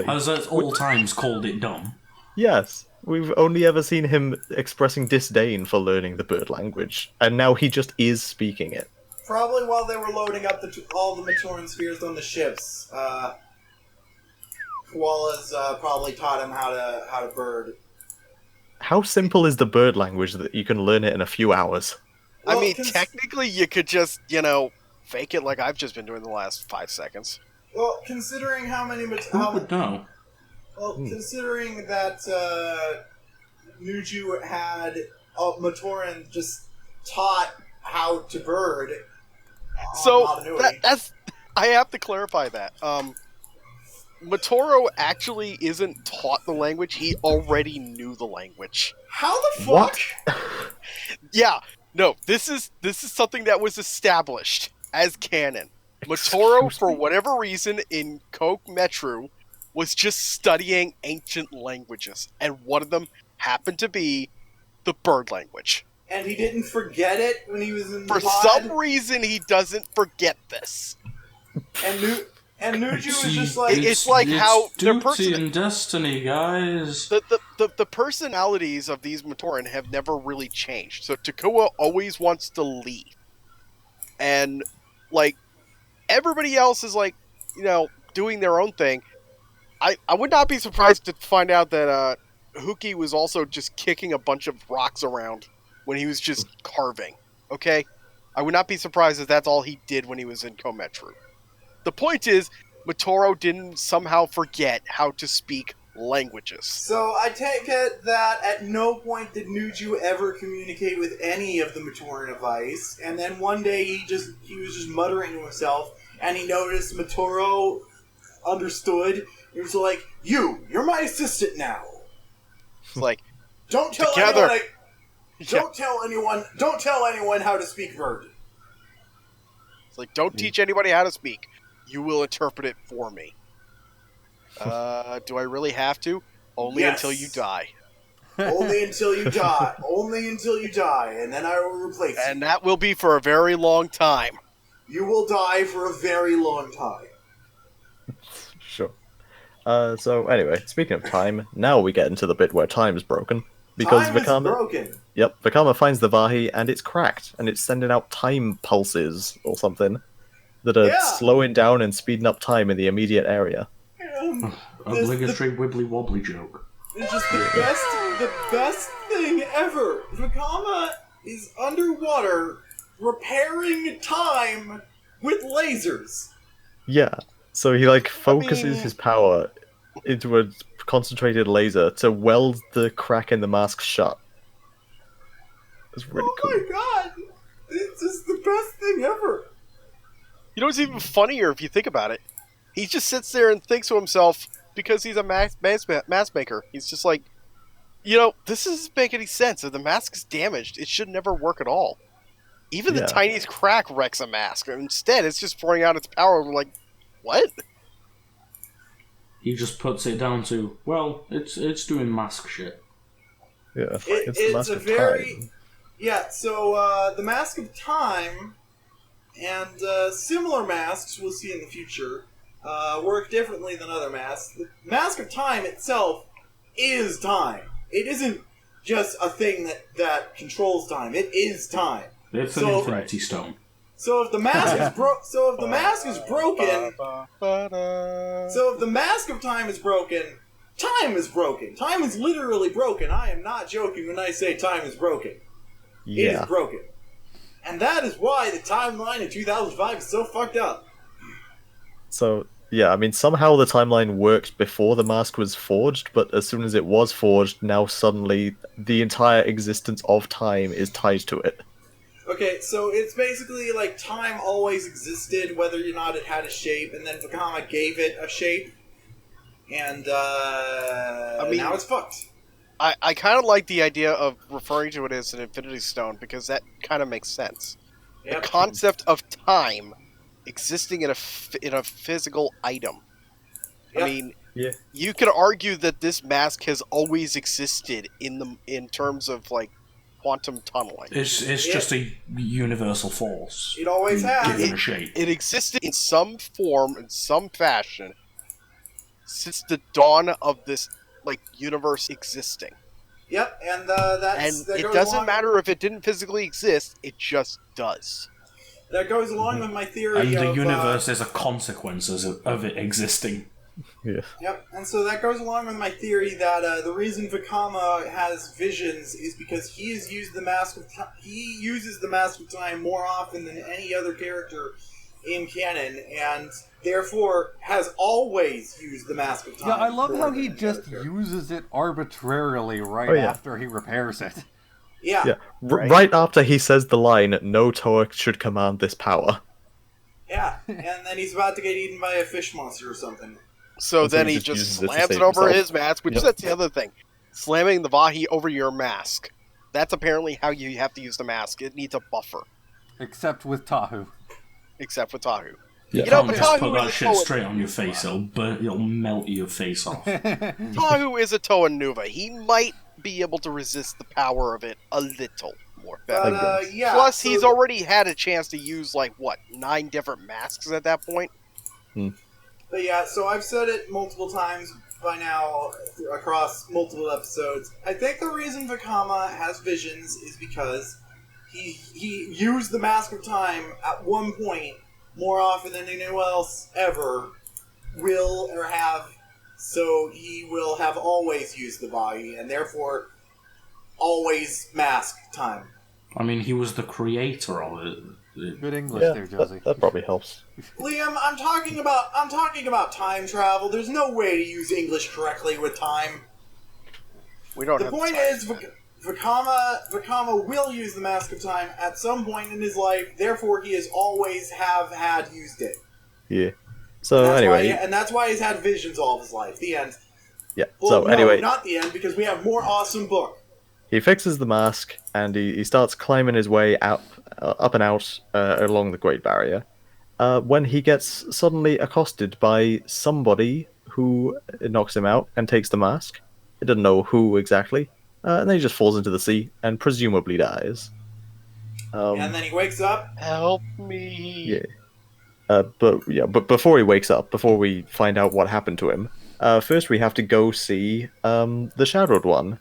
S5: has at all times called it dumb.
S3: Yes. We've only ever seen him expressing disdain for learning the bird language, and now he just is speaking it.
S2: Probably while they were loading up all the Matoran spheres on the ships, Koala's probably taught him how to bird.
S3: How simple is the bird language that you can learn it in a few hours?
S2: Well,
S4: I mean, technically, you could just, fake it like I've just been doing the last 5 seconds.
S2: Well, considering how many
S5: Who would know?
S2: Well, considering that Nuju had Matoran just taught how to bird.
S4: So that's I have to clarify that. Matoro actually isn't taught the language; he already knew the language.
S2: How the fuck?
S3: What?
S4: Yeah, no. This is something that was established as canon. Matoro, for whatever reason, in Coke Metru, was just studying ancient languages, and one of them happened to be the bird language.
S2: And he didn't forget it when he was in the
S4: For
S2: pod?
S4: some reason, he doesn't forget this.
S2: And Nuju is just like...
S4: It's like how their
S5: duty and destiny, guys.
S4: The personalities of these Matoran have never really changed. So Takua always wants to leave. And, everybody else is, doing their own thing. I would not be surprised to find out that Huki was also just kicking a bunch of rocks around when he was just carving. Okay? I would not be surprised if that's all he did when he was in Kometru. The point is, Matoro didn't somehow forget how to speak languages.
S2: So I take it that at no point did Nuju ever communicate with any of the Matoran of Ice, and then one day he was just muttering to himself, and he noticed Matoro understood. He was like, "You're my assistant now."
S4: It's like,
S2: don't tell
S4: together.
S2: anyone. Don't tell anyone how to speak bird.
S4: It's like, don't teach anybody how to speak. You will interpret it for me. Do I really have to? Only until you die.
S2: Only until you die. Only until you die, and then I will replace you.
S4: And that will be for a very long time.
S2: You will die for a very long time.
S3: Sure. So anyway, speaking of time, now we get into the bit where time is broken. Because
S2: time is broken.
S3: Yep, Vakama finds the Vahi and it's cracked, and it's sending out time pulses or something that are slowing down and speeding up time in the immediate area.
S5: Obligatory wibbly wobbly joke.
S2: It's just the best thing ever. Vakama is underwater repairing time with lasers.
S3: Yeah. So he like focuses his power into a concentrated laser to weld the crack in the mask shut. It's really cool.
S2: Oh my god! It's just the best thing ever.
S4: You know what's even funnier if you think about it? He just sits there and thinks to himself, because he's a mask maker, he's just like, this doesn't make any sense. If the mask is damaged, it should never work at all. Even the tiniest crack wrecks a mask. Instead, it's just pouring out its power. We're like, what?
S5: He just puts it down to, well, it's doing mask shit.
S3: Yeah,
S2: it's
S3: the mask
S2: a
S3: of
S2: very
S3: time.
S2: yeah. So the Mask of Time and similar masks we'll see in the future work differently than other masks. The Mask of Time itself is time. It isn't just a thing that controls time. It is time.
S5: It's an infinity stone.
S2: So if the mask is broken, so if the Mask of Time is broken, time is broken. Time is literally broken. I am not joking when I say time is broken.
S3: Yeah.
S2: It is broken. And that is why the timeline in 2005 is so fucked up.
S3: So, yeah, I mean, somehow the timeline worked before the mask was forged, but as soon as it was forged, now suddenly the entire existence of time is tied to it.
S2: Okay, so it's basically like time always existed, whether or not it had a shape, and then Vakama gave it a shape, and now it's fucked.
S4: I kind of like the idea of referring to it as an infinity stone, because that kind of makes sense.
S2: Yep.
S4: The concept of time existing in a physical item.
S2: Yep.
S4: I mean,
S3: Yeah.
S4: you could argue that this mask has always existed in terms of like quantum tunneling.
S5: It's just a universal force.
S2: It always has.
S5: Given a shape.
S4: It existed in some form, in some fashion, since the dawn of this universe existing.
S2: Yep, and
S4: It doesn't matter if it didn't physically exist; it just does.
S2: That goes along with my theory
S5: And the
S2: of,
S5: universe is a consequence of it existing.
S3: Yeah.
S2: Yep, and so that goes along with my theory that the reason Vakama has visions is because he uses the Mask of Time more often than any other character in canon, and therefore has always used the Mask of Time.
S1: Yeah, I love
S2: more
S1: how
S2: than
S1: he
S2: any
S1: just
S2: other character.
S1: uses it arbitrarily right
S3: Oh, yeah.
S1: after he repairs it.
S2: Yeah.
S3: Yeah. Right after he says the line, "No Toa should command this power."
S2: Yeah, and then he's about to get eaten by a fish monster or something.
S4: So
S3: And so
S4: then
S3: he
S4: he
S3: just
S4: just
S3: uses it to
S4: slams
S3: save
S4: it over
S3: himself.
S4: his mask, which
S3: Yep.
S4: that's the other thing. Slamming the Vahi over your mask. That's apparently how you have to use the mask. It needs a buffer,
S1: Except with Tahu.
S4: except for Tahu.
S3: Yeah.
S5: You can't
S4: but
S5: just
S4: Tahu
S5: put
S4: is
S5: that
S4: a
S5: shit
S4: Toa.
S5: straight on your face. It'll melt your face off.
S4: Tahu is a TuragaNuva. He might be able to resist the power of it a little more better.
S2: But, yeah.
S4: Plus,
S2: so-
S4: he's already had a chance to use, 9 different masks at that point.
S2: But yeah, so I've said it multiple times by now across multiple episodes. I think the reason Vakama has visions is because he used the Mask of Time at one point more often than anyone else ever will or have. So he will have always used the body and therefore always mask time.
S5: I mean, he was the creator of it.
S1: Good English
S3: Yeah,
S1: there, Josie.
S3: that probably helps.
S2: Liam, I'm talking about time travel. There's no way to use English correctly with time.
S4: We don't
S2: The
S4: have
S2: point
S4: time.
S2: is, Vakama will use the Mask of Time at some point in his life. Therefore, he has always had used it.
S3: Yeah. So
S2: That's
S3: anyway,
S2: and that's why he's had visions all of his life. The end.
S3: yeah.
S2: Well,
S3: So
S2: no,
S3: anyway,
S2: not the end, because we have more awesome book.
S3: he fixes the mask and he starts climbing his way up and out along the Great Barrier. When he gets suddenly accosted by somebody who knocks him out and takes the mask. He doesn't know who exactly. And then he just falls into the sea and presumably dies.
S2: And then he wakes up.
S4: Help me.
S3: Yeah. But before he wakes up, before we find out what happened to him, first we have to go see the Shadowed One,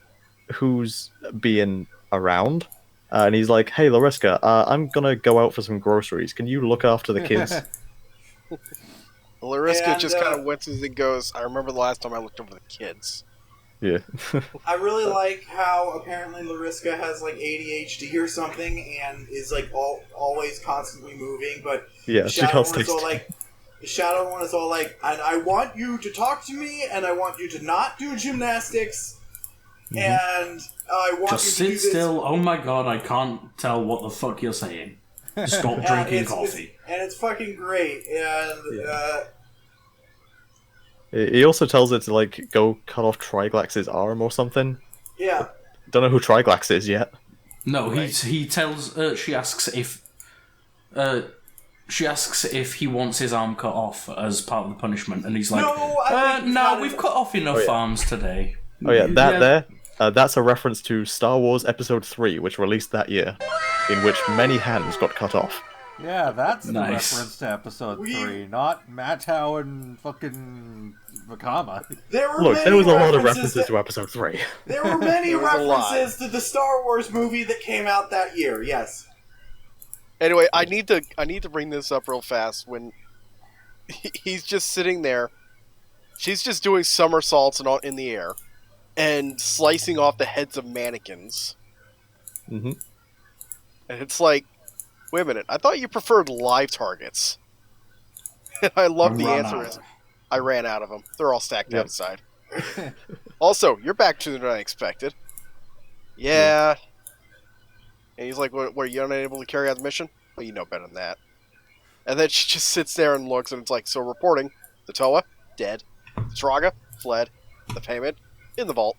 S3: who's being around, and he's like, "Hey, Lariska, I'm gonna go out for some groceries. Can you look after the kids?"
S4: Lariska
S2: And,
S4: just kind of winces and goes, I remember the last time I looked over the kids.
S3: Yeah.
S2: I really like how apparently Lariska has like ADHD or something and is like always constantly moving, but
S3: Yeah,
S2: the
S3: she
S2: Shadow
S3: can't
S2: one
S3: stay
S2: is all
S3: still.
S2: like the Shadow one is all like, and I want you to talk to me, and I want you to not do gymnastics, and I want
S5: Just
S2: you to do
S5: sit
S2: this.
S5: still. Oh my god, I can't tell what the fuck you're saying. Stop
S2: And
S5: drinking coffee.
S2: it's fucking great, and
S3: He also tells her to like go cut off Triglax's arm or something.
S2: yeah.
S3: Don't know who Triglax is yet.
S5: No,
S4: Right.
S5: he tells. She asks if he wants his arm cut off as part of the punishment, and he's like,
S2: No, I think
S5: "No, we've cut off enough
S3: yeah.
S5: arms today."
S3: Oh yeah, that's a reference to Star Wars Episode 3, which released that year, in which many hands got cut off.
S1: Yeah, that's the
S5: Nice.
S1: reference to episode 3, not Matau and fucking Vakama.
S2: There were
S3: Look,
S2: many
S3: there was a lot of references
S2: to
S3: to Episode 3.
S2: There were many
S4: There was a lot.
S2: references to the Star Wars movie that came out that year. Yes.
S4: Anyway, I need to bring this up real fast. When he's just sitting there, she's just doing somersaults and all in the air, and slicing off the heads of mannequins.
S3: Mm-hmm.
S4: And it's like, wait a minute, I thought you preferred live targets. And I love the
S5: Run
S4: answer
S5: out.
S4: is, I ran out of them. They're all stacked
S3: Yep.
S4: outside. Also, you're back to than I expected. Yeah. And he's like, what, you're unable to carry out the mission? Well, you know better than that. And then she just sits there and looks, and it's like, so reporting, the Toa, dead. The Turaga, fled. The payment, in the vault.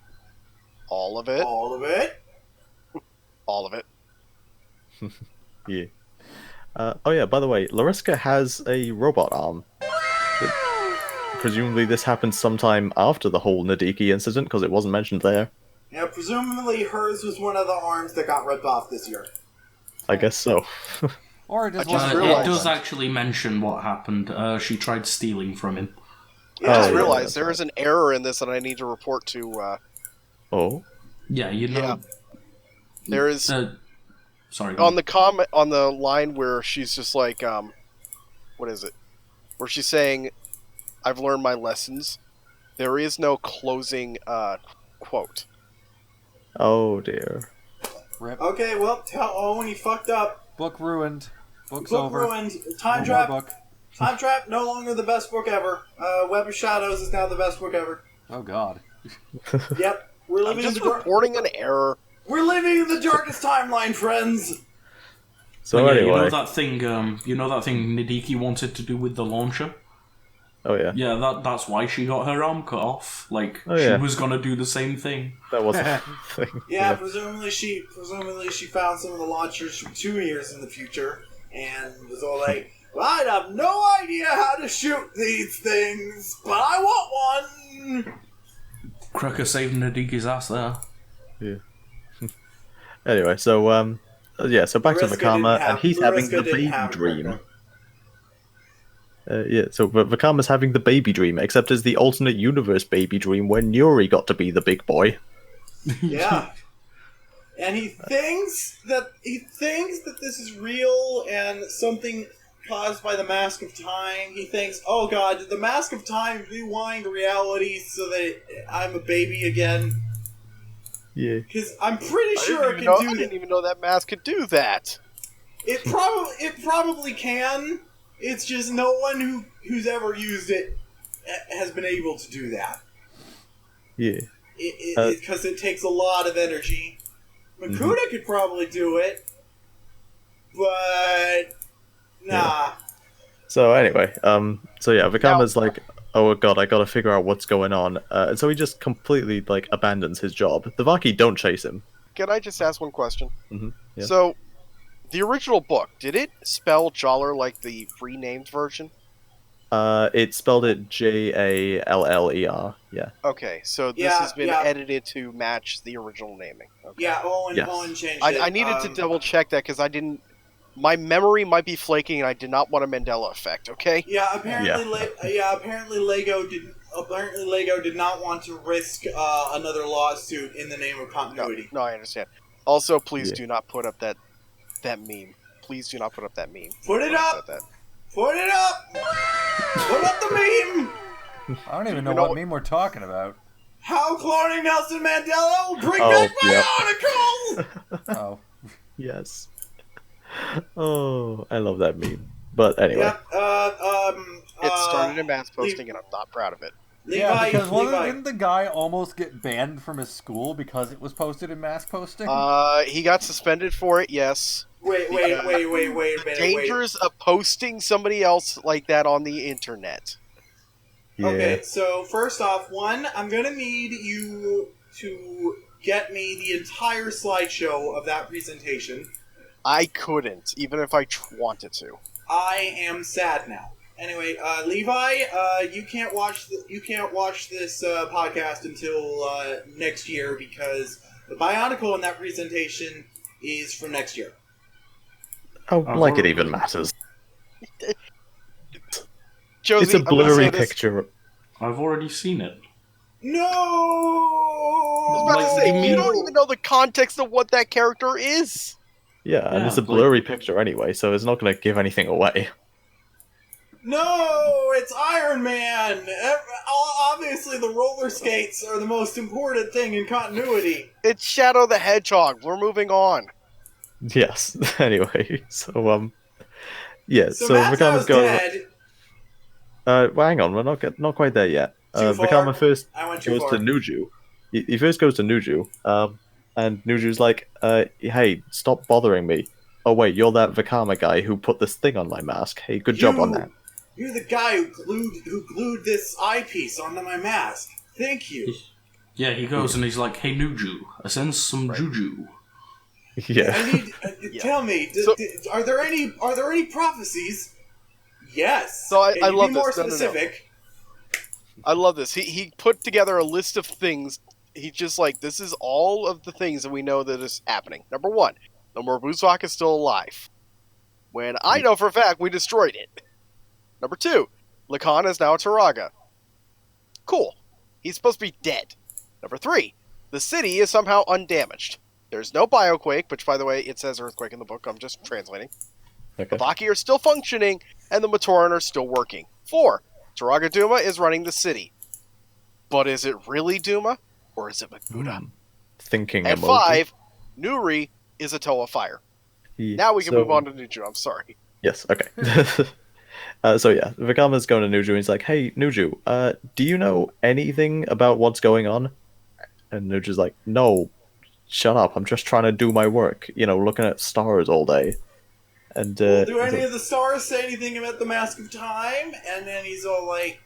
S4: All of it.
S2: All of it.
S4: All of it.
S3: Yeah. Oh yeah, by the way, Lariska has a robot arm. Presumably this happened sometime after the whole Nadiki incident, because it wasn't mentioned there.
S2: Yeah, presumably hers was one of the arms that got ripped off this year.
S3: I guess so.
S1: Or it is
S4: I
S1: one
S4: just
S1: of
S5: It
S1: the
S4: realized-
S5: does actually mention what happened. She tried stealing from him.
S2: Yeah,
S4: I just
S3: yeah,
S4: realized
S3: that's
S4: there is an error in this that I need to report to.
S3: Oh?
S5: Yeah, you know.
S4: Yeah. There is
S5: Sorry.
S4: on the comment on the line where she's just like, what is it? Where she's saying, "I've learned my lessons." There is no closing quote.
S3: Oh dear.
S1: Rip.
S2: Okay, well, tell Owen he fucked up.
S1: Book ruined. Book's
S2: Book
S1: over.
S2: ruined. Time
S1: No
S2: Trap.
S1: more book.
S2: Time Trap, no longer the best book ever. Web of Shadows is now the best book ever.
S1: Oh god.
S2: Yep. We're
S4: I'm
S2: living
S4: just
S2: in the
S4: reporting an error.
S2: We're living in the darkest timeline, friends.
S3: So
S5: Yeah,
S3: anyway.
S5: you know that thing. You know that thing Nadiki wanted to do with the launcher.
S3: Oh yeah.
S5: Yeah, that's why she got her arm cut off. Like
S3: Oh,
S5: she
S3: yeah.
S5: was gonna do the same thing.
S3: That was a thing.
S2: Yeah, presumably she found some of the launchers from 2 years in the future and was all like, well, I have no idea how to shoot these things, but I want one.
S5: Cracker saved Nadiki's ass there.
S3: Anyway, so yeah, so back to
S2: Mariska
S3: Vakama,
S2: didn't have-
S3: and he's
S2: Mariska
S3: having the
S2: didn't
S3: baby
S2: have
S3: dream.
S2: Cracker.
S3: Yeah, so Vakama's having the baby dream, except as the alternate universe baby dream where Nuri got to be the big boy.
S2: Yeah. And he thinks that this is real and something caused by the Mask of Time. He thinks, oh god, did the Mask of Time rewind reality so that I'm a baby again?
S3: Yeah.
S2: Because I'm pretty sure it
S4: I
S2: can do
S4: didn't
S2: that.
S4: even know that mask could do that.
S2: It probably can. It's just no one who's ever used it has been able to do that.
S3: Yeah.
S2: Because it takes a lot of energy. Makuta could probably do it, but nah.
S3: So anyway, so yeah, Vakama's like, oh god, I gotta figure out what's going on. And so he just completely like abandons his job. The Vaki don't chase him.
S4: Can I just ask one question?
S3: Yeah.
S4: So, the original book, did it spell Jaller like the renamed version?
S3: It spelled it Jaller. Yeah.
S4: Okay, so this
S2: Yeah,
S4: has been
S2: yeah.
S4: edited to match the original naming. Okay.
S2: Yeah, Owen
S3: Yes.
S2: changed it.
S4: I needed to double check that because I didn't. My memory might be flaking, and I did not want a Mandela effect. Okay.
S2: Yeah, apparently, apparently Lego did not want to risk another lawsuit in the name of
S4: No,
S2: continuity.
S4: no, I understand. Also, please
S3: Yeah.
S4: do not put up that meme. Please do not put up that meme.
S2: Put it
S4: When I
S2: up!
S4: said that.
S2: Put it up! Put up the meme!
S1: I don't even know
S4: You know
S1: what
S4: what-
S1: meme we're talking about.
S2: How cloning Nelson Mandela will bring
S3: Oh,
S2: back
S3: yep.
S2: Bionicle!
S1: Oh.
S3: Yes. Oh, I love that meme. But anyway.
S2: Yep.
S4: It started in mass posting, and I'm not proud of it.
S1: Yeah, because
S2: Levi.
S1: didn't the guy almost get banned from his school because it was posted in mass posting?
S4: He got suspended for it. Yes.
S2: Wait a minute.
S4: Dangers of posting somebody else like that on the internet.
S3: Yeah.
S2: Okay, so first off, I'm gonna need you to get me the entire slideshow of that presentation.
S4: I couldn't, even if I wanted to.
S2: I am sad now. Anyway, Levi, you can't watch this podcast until next year because the Bionicle in that presentation is from next year.
S3: Oh, like it even matters.
S4: Josie,
S3: It's a
S4: I'm gonna
S3: blurry
S4: say this.
S3: picture.
S5: I've already seen it.
S2: No.
S4: I was about to say, you don't even know the context of what that character is.
S3: Yeah, and
S5: Yeah,
S3: it's a
S5: like-
S3: blurry picture anyway, so it's not going to give anything away.
S2: No, it's Iron Man. Obviously, the roller skates are the most important thing in continuity.
S4: It's Shadow the Hedgehog. We're moving on.
S3: Yes. Anyway, so yeah.
S2: So
S3: So
S2: Matthew's
S3: Vakama's going.
S2: dead.
S3: Well, hang on, we're not quite there yet.
S2: Too far?
S3: Vakama first
S2: I went too
S3: goes
S2: far.
S3: to Nuju. He first goes to Nuju, and Nuju's like, "Hey, stop bothering me." Oh wait, you're that Vakama guy who put this thing on my mask. Hey, good job on that.
S2: You're the guy who glued this eyepiece onto my mask. Thank you.
S5: Yeah, he goes and he's like, "Hey, Nuju, I sense some juju."
S3: Yeah.
S2: I need. Tell me, are there any prophecies? Yes.
S4: So I
S2: Can you
S4: love
S2: be more
S4: this. No.
S2: specific.
S4: I love this. He put together a list of things. He's just like, this is all of the things that we know that is happening. Number one, no more Buzak is still alive. When I know for a fact we destroyed it. Number two, Lacan is now a Turaga. Cool. He's supposed to be dead. Number three, the city is somehow undamaged. There's no bioquake, which, by the way, it says earthquake in the book. I'm just translating.
S3: Okay.
S4: The Baki are still functioning, and the Matoran are still working. 4. TuragaNuva is running the city. But is it really Duma, or is it Maguda?
S3: Thinking
S4: And
S3: emoji.
S4: 5. Nuri is a Toa Fire.
S3: Yeah,
S4: Now we can
S3: so-
S4: move on to Nuju. I'm sorry.
S3: Yes. Okay. So yeah, Vakama's going to Nuju and he's like, "Hey, Nuju, do you know anything about what's going on?" And Nuju's like, "No, shut up. I'm just trying to do my work. You know, looking at stars all day." And
S2: Well, do
S3: he's
S2: any
S3: like,
S2: of the stars say anything about the Mask of Time? And then he's all like,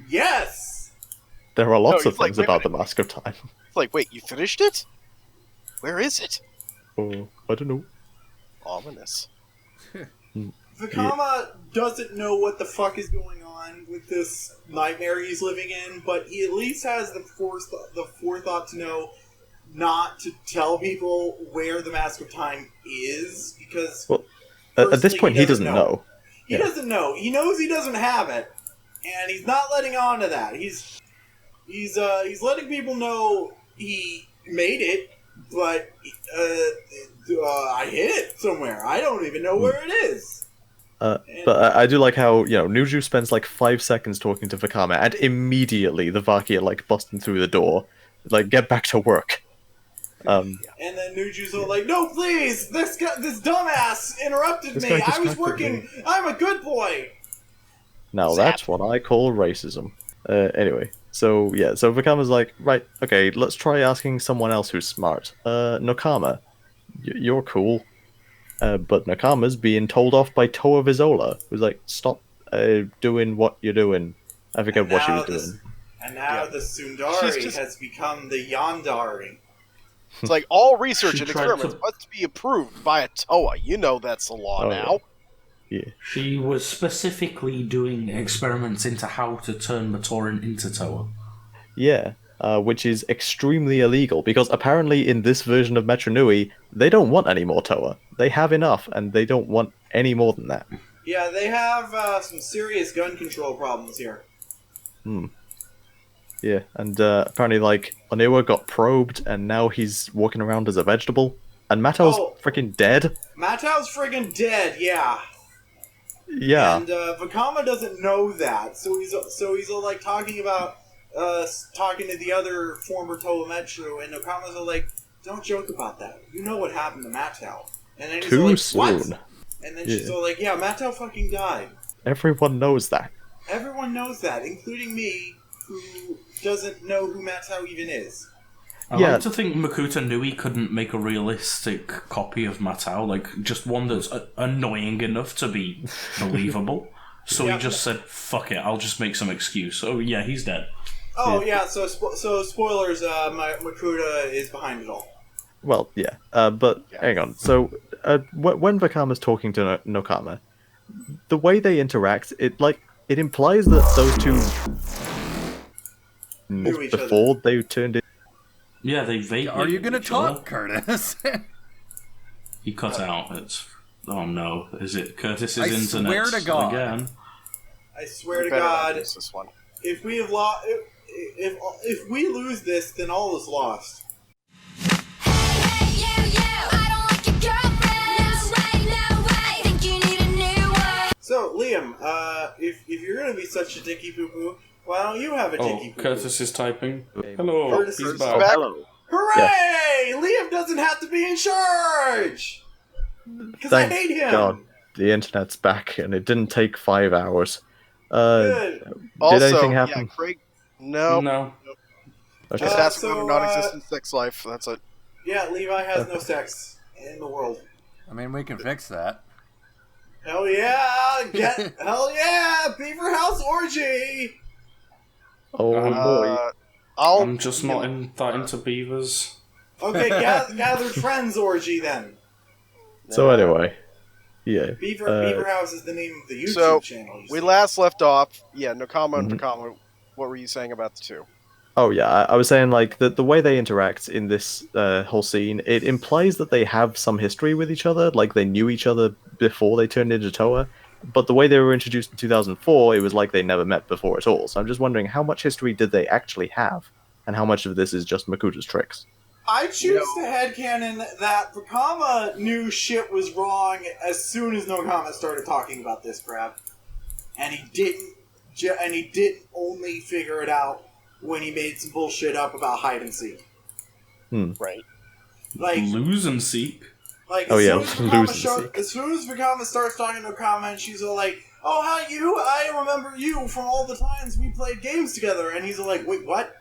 S2: yes!
S3: there are lots
S4: he's
S3: of
S4: like,
S3: things
S4: "Wait a
S3: about the Mask of Time.
S4: It's like, wait, you finished it? Where is it?
S3: Oh, I don't know.
S4: Ominous.
S2: Vakama doesn't know what the fuck is going on with this nightmare he's living in, but he at least has the forethought to know not to tell people where the Mask of Time is, because
S3: Well, at this
S2: firstly,
S3: point, he doesn't know.
S2: He
S3: Yeah.
S2: doesn't know. He knows he doesn't have it, and he's not letting on to that. He's letting people know he made it, but I hid it somewhere. I don't even know where it is.
S3: But I do like how, you know, Nuju spends like 5 seconds talking to Vakama, and immediately the Vaki are like busting through the door. Like, get back to work.
S2: And then Nuju's all like, "No, please! This dumbass interrupted
S3: This
S2: me.
S3: guy
S2: I was
S3: distracted
S2: working.
S3: me."
S2: I'm a good boy."
S3: Now
S4: Zap.
S3: that's what I call racism. Anyway, so yeah, so Vakama's like, right, okay, let's try asking someone else who's smart. Nakama, you're cool. But Nakama's being told off by Toa Vizola, who's like, stop doing what you're doing. I forget what she was doing.
S2: And now the Sundari
S4: She's just-
S2: has become the Yandari.
S4: It's like, all research
S5: She
S4: and
S5: tried
S4: experiments
S5: to-
S4: must be approved by a Toa. You know that's the law
S3: Oh,
S4: now.
S3: Yeah.
S5: She was specifically doing experiments into how to turn Matoran into Toa.
S3: Yeah, which is extremely illegal, because apparently in this version of Metro Nui, they don't want any more Toa. They have enough, and they don't want any more than that.
S2: Yeah, they have some serious gun control problems here.
S3: Yeah, and apparently, like, Onewa got probed, and now he's walking around as a vegetable. And Mato's
S2: Oh.
S3: freaking dead.
S2: Matau's friggin' dead, yeah.
S3: Yeah.
S2: And Vakama doesn't know that, so he's all, like talking about talking to the other former Towametru, and Okama's like, "Don't joke about that. You know what happened to Mattel." And then he's
S3: Too
S2: like,
S3: soon.
S2: "What?" And then she's all like, "Yeah, Mattel fucking died."
S3: Everyone knows that.
S2: Everyone knows that, including me, who doesn't know who Mattel even is.
S5: I like to think Makoto Nui couldn't make a realistic copy of Mattel, like just one that's annoying enough to be believable. So he just said, "Fuck it, I'll just make some excuse." Oh yeah, he's dead.
S2: Oh yeah, so spoilers. Makuta is behind it all.
S3: Well, yeah. But hang on. So when Vakama's talking to Nokama, the way they interact, it implies that those two before they turned in.
S5: Yeah, they vaguely.
S1: Are you gonna talk, Curtis?
S5: He cut out. It's oh no, is it Curtis's
S1: I
S5: internet
S1: swear to God.
S5: again?
S2: I swear to God,
S4: this one.
S2: if we have lost, if we lose this, then all is lost. So, Liam, if you're gonna be such a dicky poo poo, why don't you have a dicky poo poo?
S5: Curtis is typing. Hello,
S2: Curtis
S5: he's
S2: is
S5: back.
S2: back.
S3: Hello.
S2: Hooray! Liam doesn't have to be in charge! Because I hate him!
S3: God, the internet's back, and it didn't take 5 hours.
S2: Good.
S3: Did anything happen?
S4: Yeah, Craig. No.
S3: Okay.
S4: Just ask about a non-existent sex life. That's it.
S2: Yeah, Levi has no sex in the world.
S1: I mean, we can fix that.
S2: Hell yeah! Hell yeah! Beaverhouse orgy!
S3: Oh boy.
S5: I'm just not that into beavers.
S2: Okay, gathered friends orgy then.
S3: So anyway, yeah.
S2: Beaverhouse is the name of the YouTube channel.
S4: We last left off. Yeah, Nokama and Vakama. What were you saying about the two?
S3: Oh yeah, I was saying like the way they interact in this whole scene, it implies that they have some history with each other, like they knew each other before they turned into Toa. But the way they were introduced in 2004, it was like they never met before at all. So I'm just wondering, how much history did they actually have? And how much of this is just Makuta's tricks?
S2: I choose to headcanon that Vakama knew shit was wrong as soon as Nokama started talking about this crap. And he didn't only figure it out when he made some bullshit up about hide and seek.
S4: Right.
S2: Like,
S5: lose and seek.
S2: Like,
S3: as
S2: soon as Vakama starts talking to Okama, and she's all like, "Oh, I remember you from all the times we played games together," and he's all like, "Wait, what?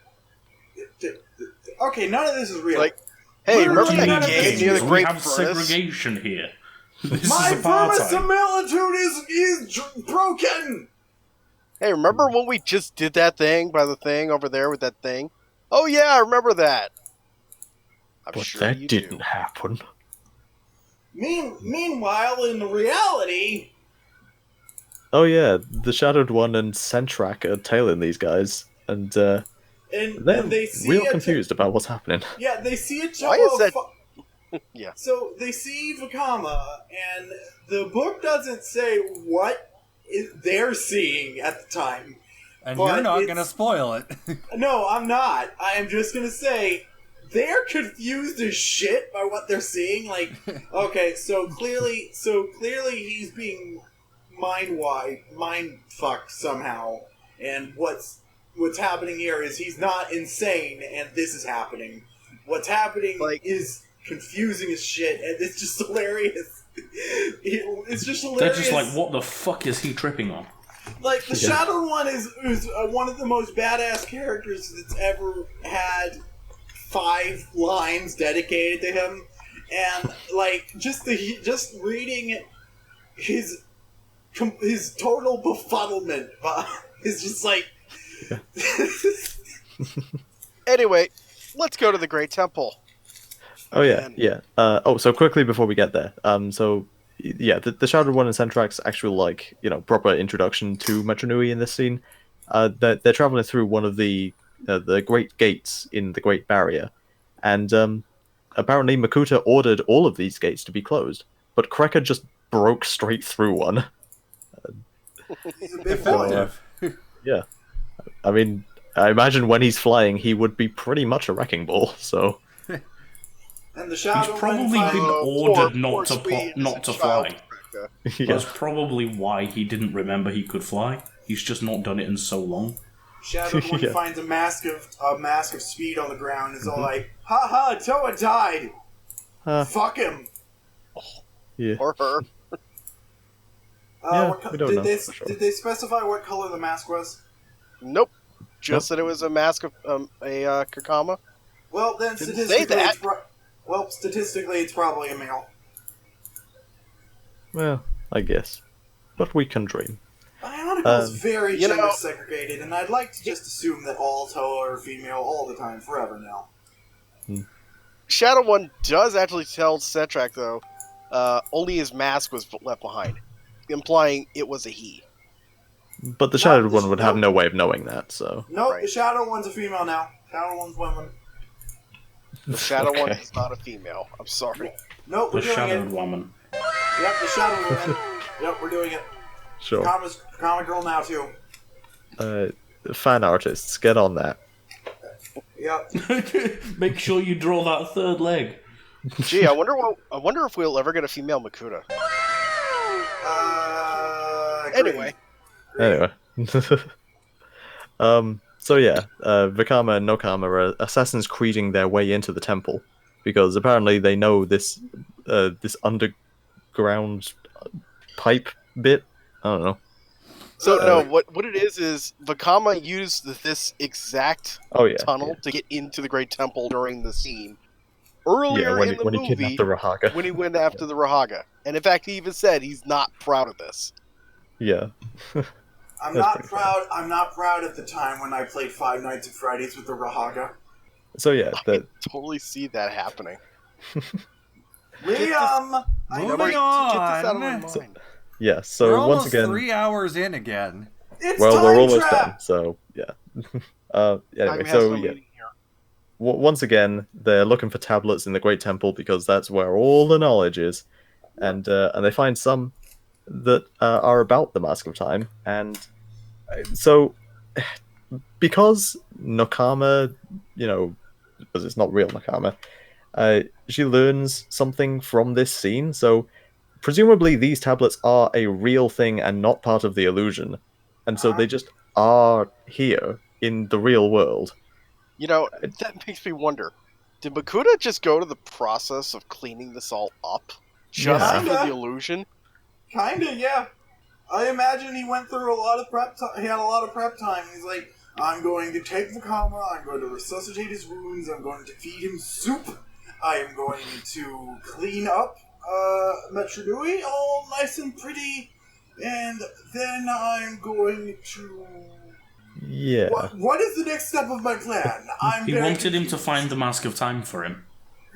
S2: Okay, none of this is real."
S4: Like, hey, remember
S2: Literally
S4: that game near the
S5: We
S4: Great
S5: have
S4: Furnace?
S5: segregation here. This
S2: My
S5: is apartheid.
S2: verisimilitude is broken!
S4: Hey, remember when we just did that thing by the thing over there with that thing? Oh yeah, I remember that. I'm
S3: But
S4: sure
S3: that
S4: you
S3: didn't
S4: do.
S3: happen.
S2: Meanwhile, in reality...
S3: Oh yeah, the Shadowed One and Sentrak are tailing these guys, and they're
S2: they see
S3: real confused about what's happening.
S2: Yeah, they see a
S4: Why is that? Yeah.
S2: So they see Vakama, and the book doesn't say what they're seeing at the time.
S1: And
S2: but
S1: you're not going to spoil it.
S2: No, I'm not. I am just going to say they're confused as shit by what they're seeing. Like, okay, so clearly he's being mind fucked somehow, and what's happening here is he's not insane, and this is happening. What's happening is confusing as shit, and it's just hilarious. It's just hilarious.
S5: They're just like, what the fuck is he tripping on?
S2: Like, the Shadow One is one of the most badass characters that's ever had 5 lines dedicated to him, and like just reading his total befuddlement is just like.
S4: Anyway, let's go to the Great Temple.
S3: Oh yeah. So quickly before we get there, the Shadowed One and Sentrak's actual proper introduction to Metronui in this scene. They're traveling through one of the Great Gates in the Great Barrier, and apparently Makuta ordered all of these gates to be closed, but Krekker just broke straight through one.
S2: He's a bit effective.
S3: Yeah, I mean, I imagine when he's flying, he would be pretty much a wrecking ball. So.
S2: And the Shadow
S5: He's probably
S2: One
S5: been ordered not to fly.
S3: Yeah.
S5: That's probably why he didn't remember he could fly. He's just not done it in so long.
S2: Shadow when he
S3: Yeah.
S2: finds a mask of speed on the ground is all like, "Ha ha! Toa died. Fuck him."
S3: Yeah.
S4: Or her.
S3: Yeah, we don't know for sure.
S2: Did they specify what color the mask was?
S4: Nope. Just that it was a mask of a Kakama.
S2: Well, then
S4: Didn't
S2: statistically,
S4: say that.
S2: statistically, it's probably a male.
S3: Well, I guess. But we can dream.
S2: Bionicle is very
S4: you know-
S2: gender segregated, and I'd like to just assume that all Toa are female all the time, forever now.
S4: Shadow One does actually tell Setrak, though, only his mask was left behind, implying it was a he.
S3: But the Shadowed one would have no way of knowing that, so...
S2: Nope,
S4: Right.
S2: the Shadow One's a female now. Shadow One's women.
S4: The Shadow One
S3: Okay.
S4: is not a female. I'm sorry.
S2: Nope,
S5: The
S2: we're doing
S5: shadowed
S2: it.
S5: woman.
S2: Yep, the Shadow Woman. Yep, we're doing it.
S3: Sure.
S2: Comic Girl now, too.
S3: Fan artists, get on that.
S2: Yep.
S5: Make sure you draw that third leg.
S4: Gee, I wonder if we'll ever get a female Makuta. Anyway,
S3: Anyway. So yeah, Vikama and Nokama are Assassin's Creeding their way into the temple, because apparently they know this underground pipe bit. I don't know.
S4: so no, what it is Vakama used this exact
S3: Oh yeah.
S4: tunnel to get into the Great Temple during the scene earlier
S3: when
S4: in the
S3: he
S4: movie
S3: kidnapped the Rahaga.
S4: when he went after the Rahaga, and in fact he even said he's not proud of this.
S3: Yeah.
S2: I'm
S3: That's
S2: not
S3: pretty
S2: proud. I'm not proud at the time when I played Five Nights at Freddy's with the Rahaga.
S3: So yeah,
S4: I
S3: that
S4: totally see that happening.
S2: Liam,
S5: Moving
S4: Get this out of my
S5: on.
S4: mind.
S3: yeah. So
S1: We're
S3: once
S1: almost
S3: again,
S1: 3 hours in again.
S2: it's
S3: well,
S2: time
S3: we're almost
S2: trap.
S3: done. So yeah. Anyway,
S4: Time has
S3: so
S4: no
S3: yeah.
S4: meaning here.
S3: Once again, they're looking for tablets in the Great Temple because that's where all the knowledge is, and they find some that are about the Mask of Time, and so because Nokama, because it's not real Nokama, she learns something from this scene. So presumably these tablets are a real thing and not part of the illusion, and so they just are here in the real world.
S4: That makes me wonder, did Makuta just go to the process of cleaning this all up just
S3: Yeah.
S4: for the illusion?
S2: Kinda, yeah. I imagine he went through a lot of prep time. He had a lot of prep time. He's like, I'm going to take Vakama, I'm going to resuscitate his wounds, I'm going to feed him soup, I am going to clean up Metrodui all nice and pretty, and then I'm going to...
S3: Yeah.
S2: What is the next step of my plan?
S5: He
S2: very
S5: wanted him to
S2: confused.
S5: find the Mask of Time for him.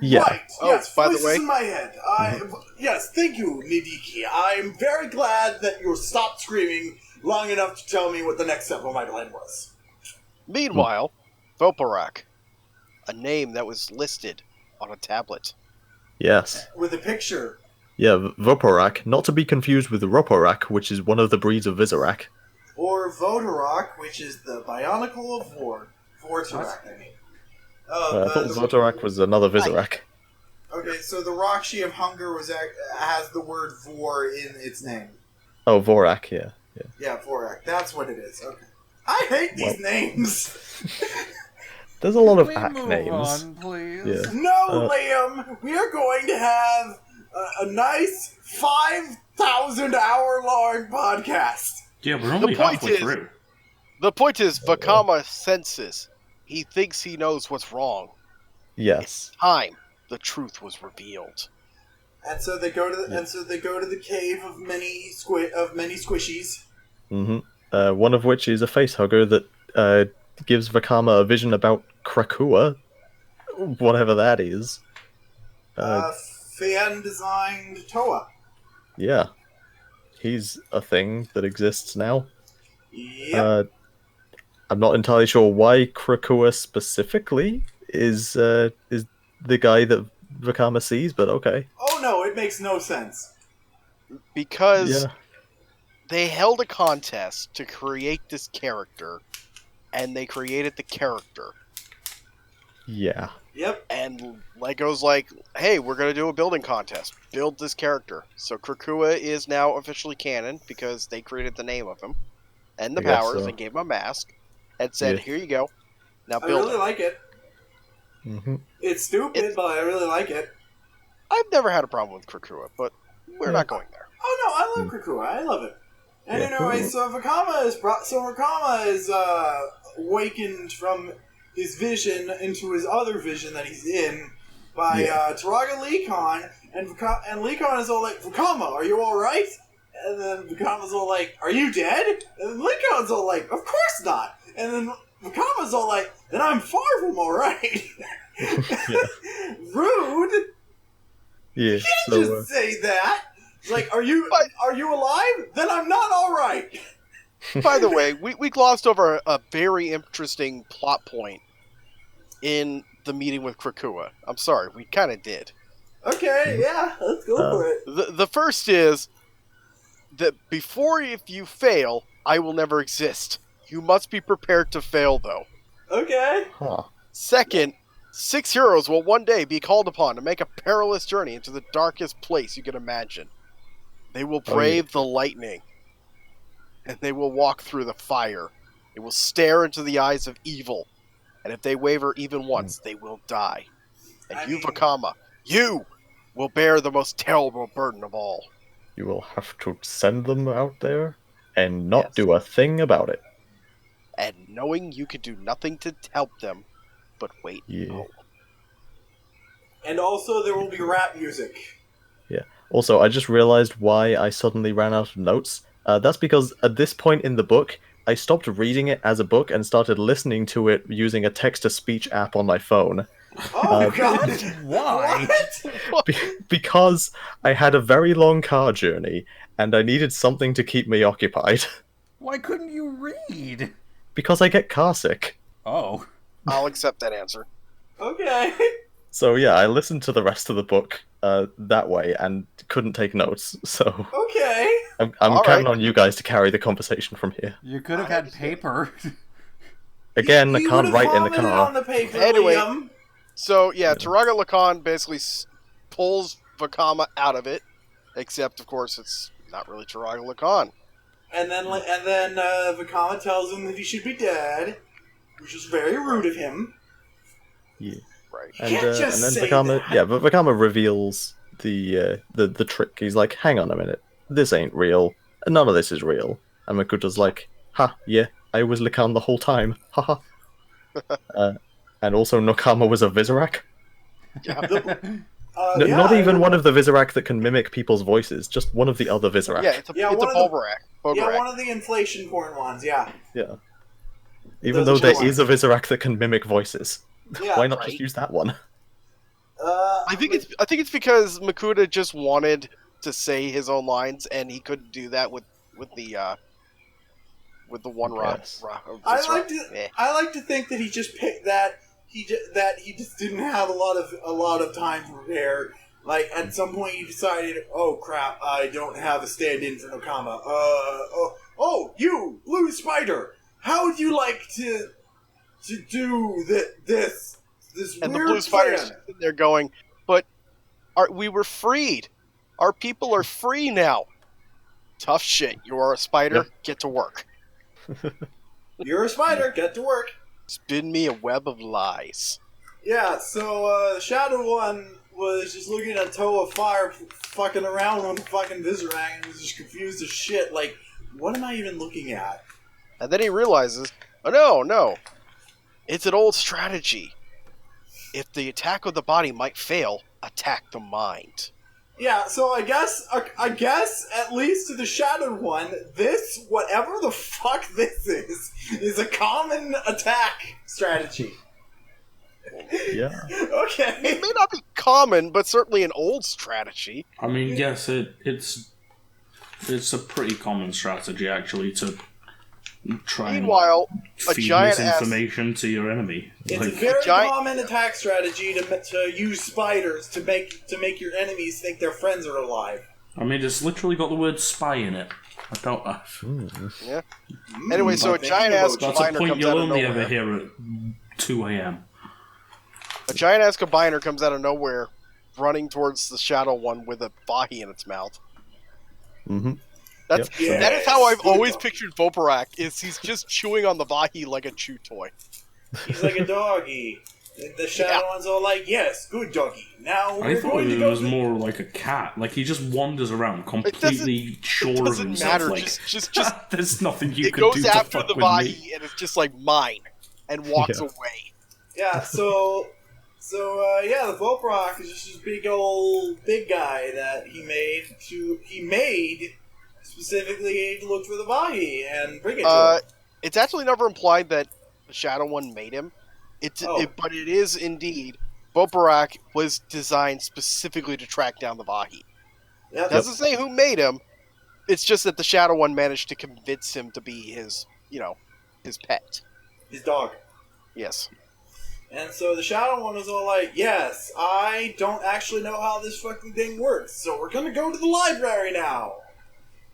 S3: Yeah.
S2: Right.
S4: Oh,
S2: Yes.
S4: by the
S2: Voices
S4: way-
S2: in my head. Yes. Thank you, Nidiki. I'm very glad that you stopped screaming long enough to tell me what the next step of my plan was.
S4: Meanwhile, Voparak, a name that was listed on a tablet.
S3: Yes.
S2: With a picture.
S3: Yeah, Voporak, not to be confused with Roporak, which is one of the breeds of Vizorak.
S2: Or Votorok, which is the Bionicle of War. Vortorak, I mean.
S3: I thought Votorak was another Vizorak.
S2: Okay, so the Rakshi of Hunger has the word Vor in its name.
S3: Oh, Vorak, yeah.
S2: Yeah, Vorak. That's what it is. Okay. I hate these names!
S3: There's a lot of
S1: Can we
S3: act
S1: move
S3: names.
S1: on, please?
S3: Yeah.
S2: No, Liam! We are going to have a nice 5,000-hour-long podcast.
S5: Yeah, we're only
S4: point
S5: halfway
S4: is-
S5: through.
S4: The point is, Vakama senses. He thinks he knows what's wrong.
S3: Yes.
S4: Time, the truth was revealed.
S2: And so they go to the cave of many squishies.
S3: Mm-hmm. One of which is a facehugger that gives Vakama a vision about Krakua, whatever that is.
S2: Fan-designed Toa.
S3: Yeah. He's a thing that exists now.
S2: Yep.
S3: I'm not entirely sure why Krakua specifically is the guy that Vakama sees, but okay.
S2: Oh no, it makes no sense.
S4: Because
S3: Yeah.
S4: they held a contest to create this character, and they created the character.
S3: Yeah.
S2: Yep.
S4: And Lego's like, hey, we're going to do a building contest. Build this character. So Krakua is now officially canon because they created the name of him and the
S3: I guess
S4: powers
S3: so.
S4: and gave him a mask. and said,
S3: Yeah.
S4: "Here you go. Now
S2: I
S4: build
S2: really
S4: it."
S2: like it.
S3: Mm-hmm.
S2: It's stupid, but I really like it.
S4: I've never had a problem with Krakua, but we're not going there.
S2: Oh no, I love Krakua. I love it. And
S3: Yeah.
S2: anyway, so Vakama is awakened from his vision into his other vision that he's in by Turaga Lekon, and Lekon is all like, "Vakama, are you all right?" And then Vakama's all like, "Are you dead?" And then Lekon's all like, "Of course not." And then Vakama's all like, "Then I'm far from all right." Rude.
S3: Yeah.
S2: You can't just say that. It's like, are you alive? Then I'm not all right.
S4: By the way, we glossed over a very interesting plot point in the meeting with Krakua. I'm sorry, we kind of did.
S2: Okay, yeah, let's go for it.
S4: The first is that before, if you fail, I will never exist. You must be prepared to fail, though.
S2: Okay.
S3: Huh.
S4: Second, 6 heroes will one day be called upon to make a perilous journey into the darkest place you can imagine. They will brave the lightning, and they will walk through the fire. They will stare into the eyes of evil, and if they waver even once, they will die. And you, Vakama, you will bear the most terrible burden of all.
S3: You will have to send them out there and not do a thing about it.
S4: And knowing you can do nothing to help them, but wait.
S3: Yeah.
S2: And also, there will be rap music.
S3: Yeah. Also, I just realized why I suddenly ran out of notes. That's because at this point in the book, I stopped reading it as a book and started listening to it using a text-to-speech app on my phone.
S2: Oh, God.
S1: Why?
S2: What?
S3: Because I had a very long car journey, and I needed something to keep me occupied.
S1: Why couldn't you read?
S3: Because I get car sick.
S1: Oh.
S4: I'll accept that answer.
S2: Okay.
S3: So yeah, I listened to the rest of the book that way and couldn't take notes. So
S2: Okay.
S3: I'm
S4: All
S3: counting
S4: right.
S3: on you guys to carry the conversation from here.
S1: You could have had paper.
S3: Again, I
S2: You
S3: can't
S2: would've
S3: write in the
S2: vomited
S3: car.
S2: on the paper,
S4: Anyway.
S2: Liam.
S4: So, yeah, Turaga Lakan basically pulls Vakama out of it, except, of course, it's not really Turaga Lakan.
S2: And then Vakama tells him that he should be dead, which is very rude of him.
S3: Yeah.
S4: Right.
S2: You
S3: And
S2: can't just
S3: then
S2: say
S3: Vakama,
S2: that.
S3: yeah, but Vakama reveals the trick. He's like, "Hang on a minute, this ain't real. None of this is real." And Makuta's like, "Ha, yeah, I was Lakan the whole time. Haha." And also, Nokama was a Visorak.
S4: Yeah.
S3: Not even one of the Visorak that can mimic people's voices, just one of the other Visorak.
S4: Yeah, it's a
S2: one of the-
S4: Bulbarak.
S2: Yeah, one of the inflation porn ones, yeah.
S3: Yeah. Even
S2: Those
S3: though
S2: are
S3: there
S2: the
S3: is a Visorak that can mimic voices,
S2: Yeah,
S3: why not
S4: right.
S3: just use that one?
S4: I think it's because Makuta just wanted to say his own lines, and he couldn't do that with the one rock.
S3: Yes.
S2: I like to think that he just picked that he just didn't have a lot of time to prepare. Like at some point he decided, oh crap, I don't have a stand-in for Nokama. Oh, you Blue Spider, how would you like to do this
S4: And the
S2: weird
S4: Blue Spider's
S2: plan?
S4: sitting there going, "But we were freed. Our people are free now. Tough shit. You are a spider.
S3: Yep.
S4: Get to work.
S2: You're a spider. Get to work."
S4: Spin me a web of lies."
S2: Yeah, so Shadow One was just looking at a toe of fire fucking around on the fucking Visorak and was just confused as shit. Like, what am I even looking at?
S4: And then he realizes, oh no. It's an old strategy. If the attack of the body might fail, attack the mind.
S2: Yeah, so I guess at least to the Shadow One, this, whatever the fuck this is a common attack strategy.
S3: Yeah.
S2: Okay.
S4: It may not be common, but certainly an old strategy.
S5: I mean, yes, it's a pretty common strategy actually to try
S4: Meanwhile,
S5: and
S4: a
S5: feed
S4: giant
S5: misinformation to your enemy.
S2: It's
S5: Like,
S2: a very
S4: giant-
S2: common attack strategy to use spiders to make your enemies think their friends are alive.
S5: I mean, it's literally got the word spy in it. I don't.
S4: Yeah. Anyway, so a
S2: Thank
S4: giant
S2: you,
S4: ass
S2: Bojack.
S5: That's a
S4: combiner
S5: point
S4: comes
S5: you'll
S4: out of
S5: only
S4: nowhere.
S5: ever hear at 2 a.m.
S4: A giant ass combiner comes out of nowhere, running towards the Shadow One with a Bahi in its mouth.
S3: Mm-hmm.
S4: That is how I've always pictured Voparak, is he's just chewing on the Vahi like a chew toy.
S2: He's like a doggy. The Shadow One's all like, yes, good doggy. Now we're going to go...
S5: I thought it was more like a cat. Like, he just wanders around completely sure of himself.
S4: It doesn't matter.
S5: Like,
S4: just
S5: there's nothing you can do to fuck with me.
S4: It goes after the Vahi, and it's just like, mine, and walks away.
S2: Yeah, so the Voparak is just this big guy that he made specifically to look for the Vahi and bring it to him.
S4: It's actually never implied that the Shadow One made him. But it is indeed, Voparak was designed specifically to track down the Vahi. It doesn't say who made him. It's just that the Shadow One managed to convince him to be his pet.
S2: His dog.
S4: Yes.
S2: And so the Shadow One was all like, yes, I don't actually know how this fucking thing works, so we're gonna go to the library now.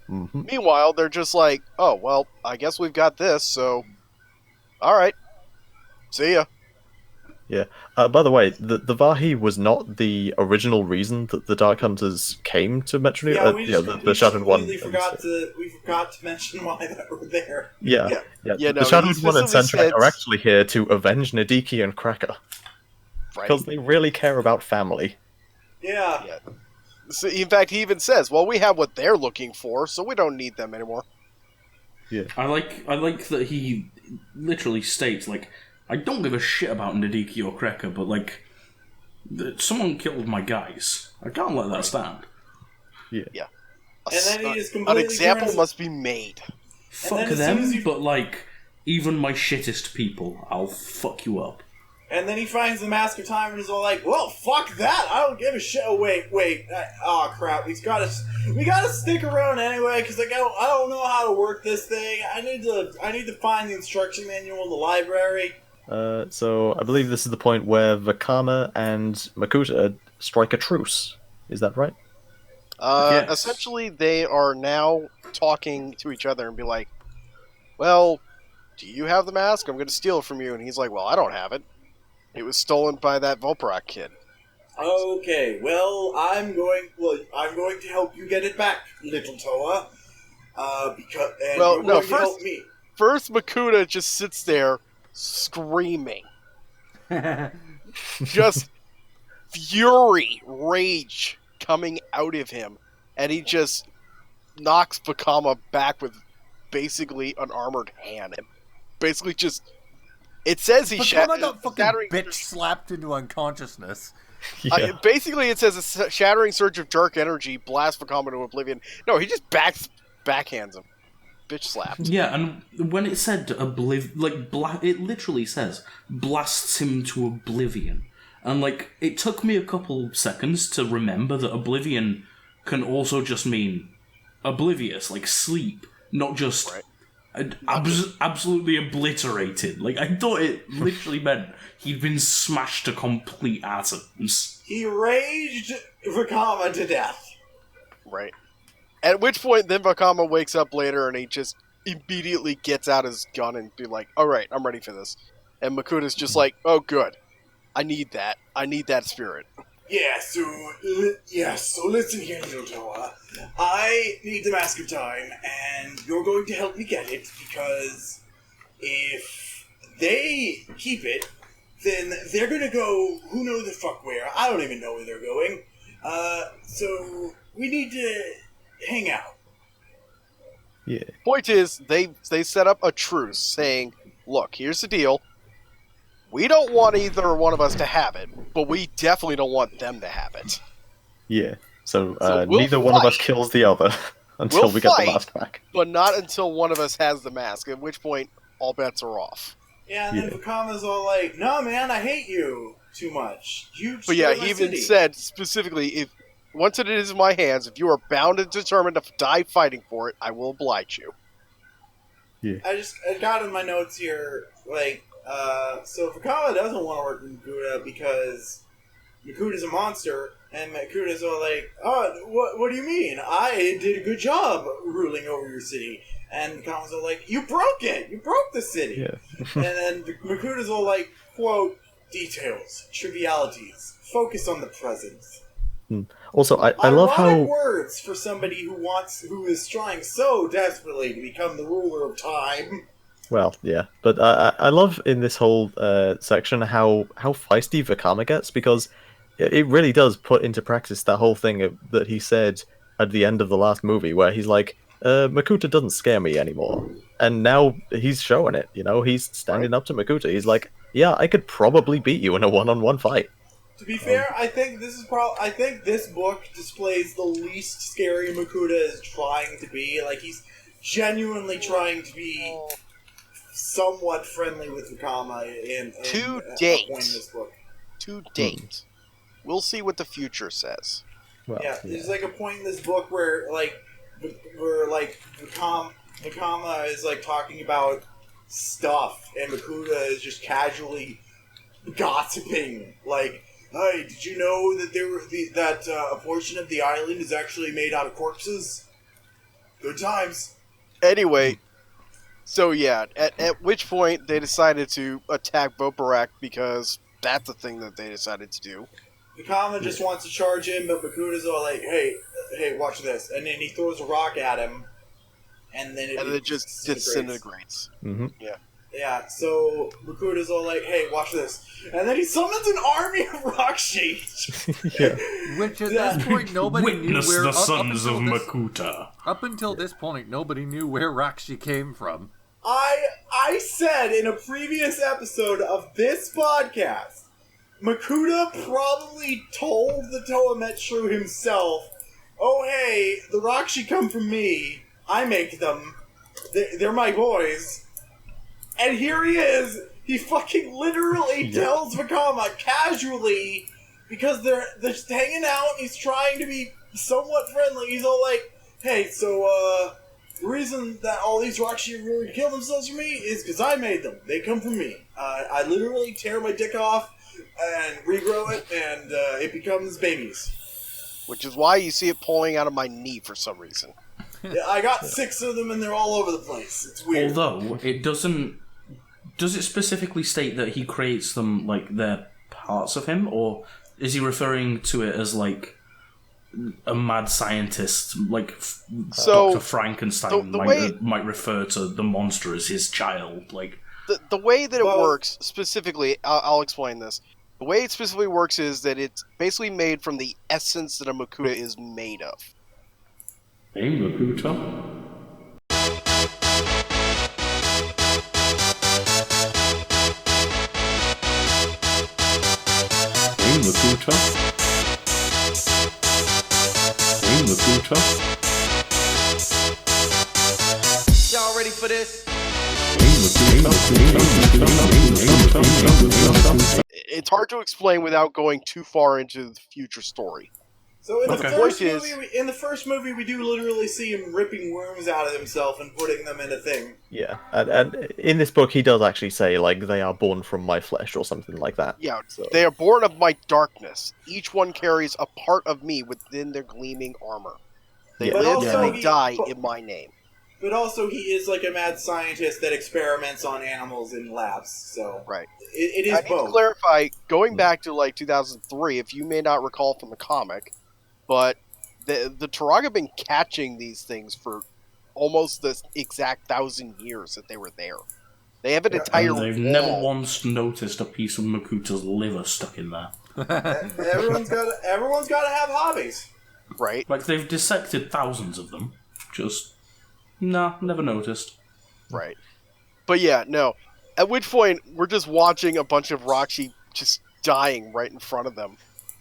S3: Mm-hmm.
S4: Meanwhile, they're just like, oh, well, I guess we've got this, so... Alright. See ya.
S3: Yeah. By the way, the Vahi was not the original reason that the Dark Hunters came to Metro New. The Shadowed One.
S2: We forgot to mention why they were there.
S3: The Shadowed One and Sentret are actually here to avenge Nadiki and Cracker. Because they really care about family.
S2: Yeah.
S4: So, in fact, he even says, well, we have what they're looking for, so we don't need them anymore.
S3: Yeah.
S5: I like that he literally states, like, I don't give a shit about Nadiki or Cracker, but, like, someone killed my guys. I can't let that stand.
S3: Yeah.
S2: And then he just completely
S4: an example must be made.
S5: Fuck them, but, like, even my shittest people, I'll fuck you up.
S2: And then he finds the Mask of Time and is all like, well, fuck that! I don't give a shit. Oh, wait. Crap. We gotta stick around anyway, because I don't know how to work this thing. I need to find the instruction manual in the library.
S3: So I believe this is the point where Vakama and Makuta strike a truce. Is that right?
S5: Yes.
S4: Essentially, they are now talking to each other and be like, well, do you have the mask? I'm going to steal it from you. And he's like, well, I don't have it. It was stolen by that Voparak kid.
S2: Okay, well, I'm going to help you get it back, little Toa. Help me.
S4: First Makuta just sits there screaming. Just fury, rage coming out of him. And he just knocks Vakama back with basically an armored hand. And basically just... It says he
S1: got fucking bitch slapped into unconsciousness.
S4: Basically, it says a shattering surge of dark energy blasts Vakama to oblivion. No, he just backhands him. Bitch slapped.
S5: Yeah, and when it said it literally says blasts him to oblivion. And, like, it took me a couple seconds to remember that oblivion can also just mean oblivious, like sleep, not just... Right. Absolutely obliterated. Like, I thought it literally meant he'd been smashed to complete atoms.
S2: He raged Vakama to death.
S4: Right. At which point, then Vakama wakes up later and he just immediately gets out his gun and be like, alright, I'm ready for this. And Makuta's just like, oh good. I need that. I need that spirit.
S2: So listen here, little Toa. I need the Mask of Time, and you're going to help me get it, because if they keep it, then they're gonna go who knows the fuck where. I don't even know where they're going. So we need to hang out.
S3: Yeah.
S4: Point is, they set up a truce, saying, look, here's the deal. We don't want either one of us to have it, but we definitely don't want them to have it.
S3: Yeah. So neither one of us kills the other until we get the mask back.
S4: But not until one of us has the mask, at which point all bets are off.
S2: Yeah, and then Vakama's all like, no man, I hate you too much. He
S4: even said specifically, if once it is in my hands, if you are bound and determined to die fighting for it, I will oblige you.
S3: Yeah.
S2: I got in my notes here, like, so Vakama doesn't want to work with Makuta because Makuta's a monster, and Makuta's all like, oh, what do you mean? I did a good job ruling over your city. And Vakama's all like, you broke it! You broke the city!
S3: Yeah.
S2: And then Makuta's all like, quote, details, trivialities, focus on the present.
S3: Also, I love
S2: Ironic
S3: how...
S2: words for somebody who is trying so desperately to become the ruler of time.
S3: Well, yeah, but I love in this whole section how feisty Vakama gets, because it really does put into practice that whole thing that he said at the end of the last movie, where he's like, Makuta doesn't scare me anymore. And now he's showing it, he's standing up to Makuta. He's like, yeah, I could probably beat you in a one-on-one fight.
S2: To be fair, I think this book displays the least scary Makuta is trying to be. Like, he's genuinely trying to be somewhat friendly with Vakama in
S4: To
S2: a
S4: date.
S2: point in this book.
S4: To date. We'll see what the future says.
S3: Well,
S2: Yeah, there's like a point in this book where Vakama is like talking about stuff, and Makuta is just casually gossiping. Like, hey, did you know that a portion of the island is actually made out of corpses? Good times.
S4: Anyway, so yeah, at which point they decided to attack Voparak because that's the thing that they decided to do.
S2: Vakama just wants to charge him, but Makuta's all like, hey, watch this. And then he throws a rock at him, and then it
S4: just disintegrates.
S3: Mm-hmm.
S4: Yeah.
S2: Yeah, so Makuta's all like, hey, watch this. And then he summons an army of rock shapes.
S3: Yeah.
S1: Which at this point nobody knew
S5: Witness
S1: where...
S5: the sons of Makuta.
S1: Up until this point, nobody knew where Rakshi came from.
S2: I said in a previous episode of this podcast, Makuta probably told the Toametru himself, oh hey, the Rakshi come from me, I make them, they're my boys. And here he is, he fucking literally tells Vakama casually, because they're just hanging out, he's trying to be somewhat friendly, he's all like, hey, so the reason that all these Rakshi are going to kill themselves for me is because I made them. They come from me. I literally tear my dick off and regrow it, and it becomes babies.
S4: Which is why you see it pulling out of my knee for some reason.
S2: Yeah, I got 6 of them, and they're all over the place. It's weird.
S5: Although, it doesn't... Does it specifically state that he creates them, like, they're parts of him? Or is he referring to it as, like, a mad scientist, like Dr. Frankenstein might refer to the monster as his child? Like
S4: the way that it works, specifically, I'll explain this. The way it specifically works is that it's basically made from the essence that a Makuta is made of.
S5: Hey, Makuta? Hey, Makuta? Hey, Makuta?
S2: Y'all ready for this?
S4: It's hard to explain without going too far into the future story.
S2: So in the first movie, we do literally see him ripping worms out of himself and putting them in a thing.
S3: Yeah, and in this book, he does actually say, like, they are born from my flesh or something like that.
S4: Yeah,
S3: so.
S4: They are born of my darkness. Each one carries a part of me within their gleaming armor. They live and they die in my name.
S2: But also, he is like a mad scientist that experiments on animals in labs, so...
S4: Right.
S2: It is
S4: I need to clarify, going back to, like, 2003, if you may not recall from the comic, but the Turaga have been catching these things for almost the exact 1,000 years that they were there. They have an entire
S5: and they've never once noticed a piece of Makuta's liver stuck in there.
S2: Everyone's got to have hobbies.
S4: Right.
S5: Like, they've dissected thousands of them. Just... Nah, never noticed.
S4: Right. But yeah, no. At which point, we're just watching a bunch of Rakshi just dying right in front of them.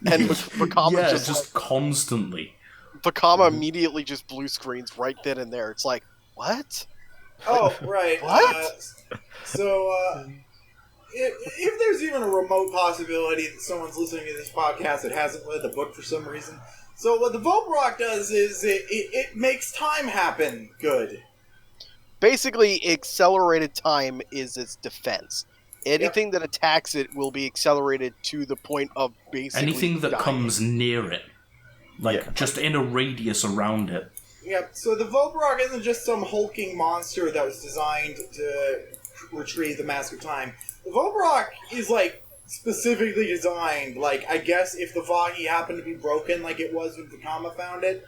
S4: And Vakama
S5: just constantly.
S4: Vakama immediately just blue screens right then and there. It's like, what?
S2: Oh, right.
S4: What?
S2: If there's even a remote possibility that someone's listening to this podcast that hasn't read the book for some reason... So what the Voparak does is it makes time happen good.
S4: Basically, accelerated time is its defense. Anything that attacks it will be accelerated to the point of basically
S5: anything that
S4: dying.
S5: comes near it. Like, just in a radius around it.
S2: Yep, so the Voparak isn't just some hulking monster that was designed to retrieve the Mask of Time. The Voparak is, like, specifically designed. Like, I guess if the Vahi happened to be broken, like it was when Vakama found it,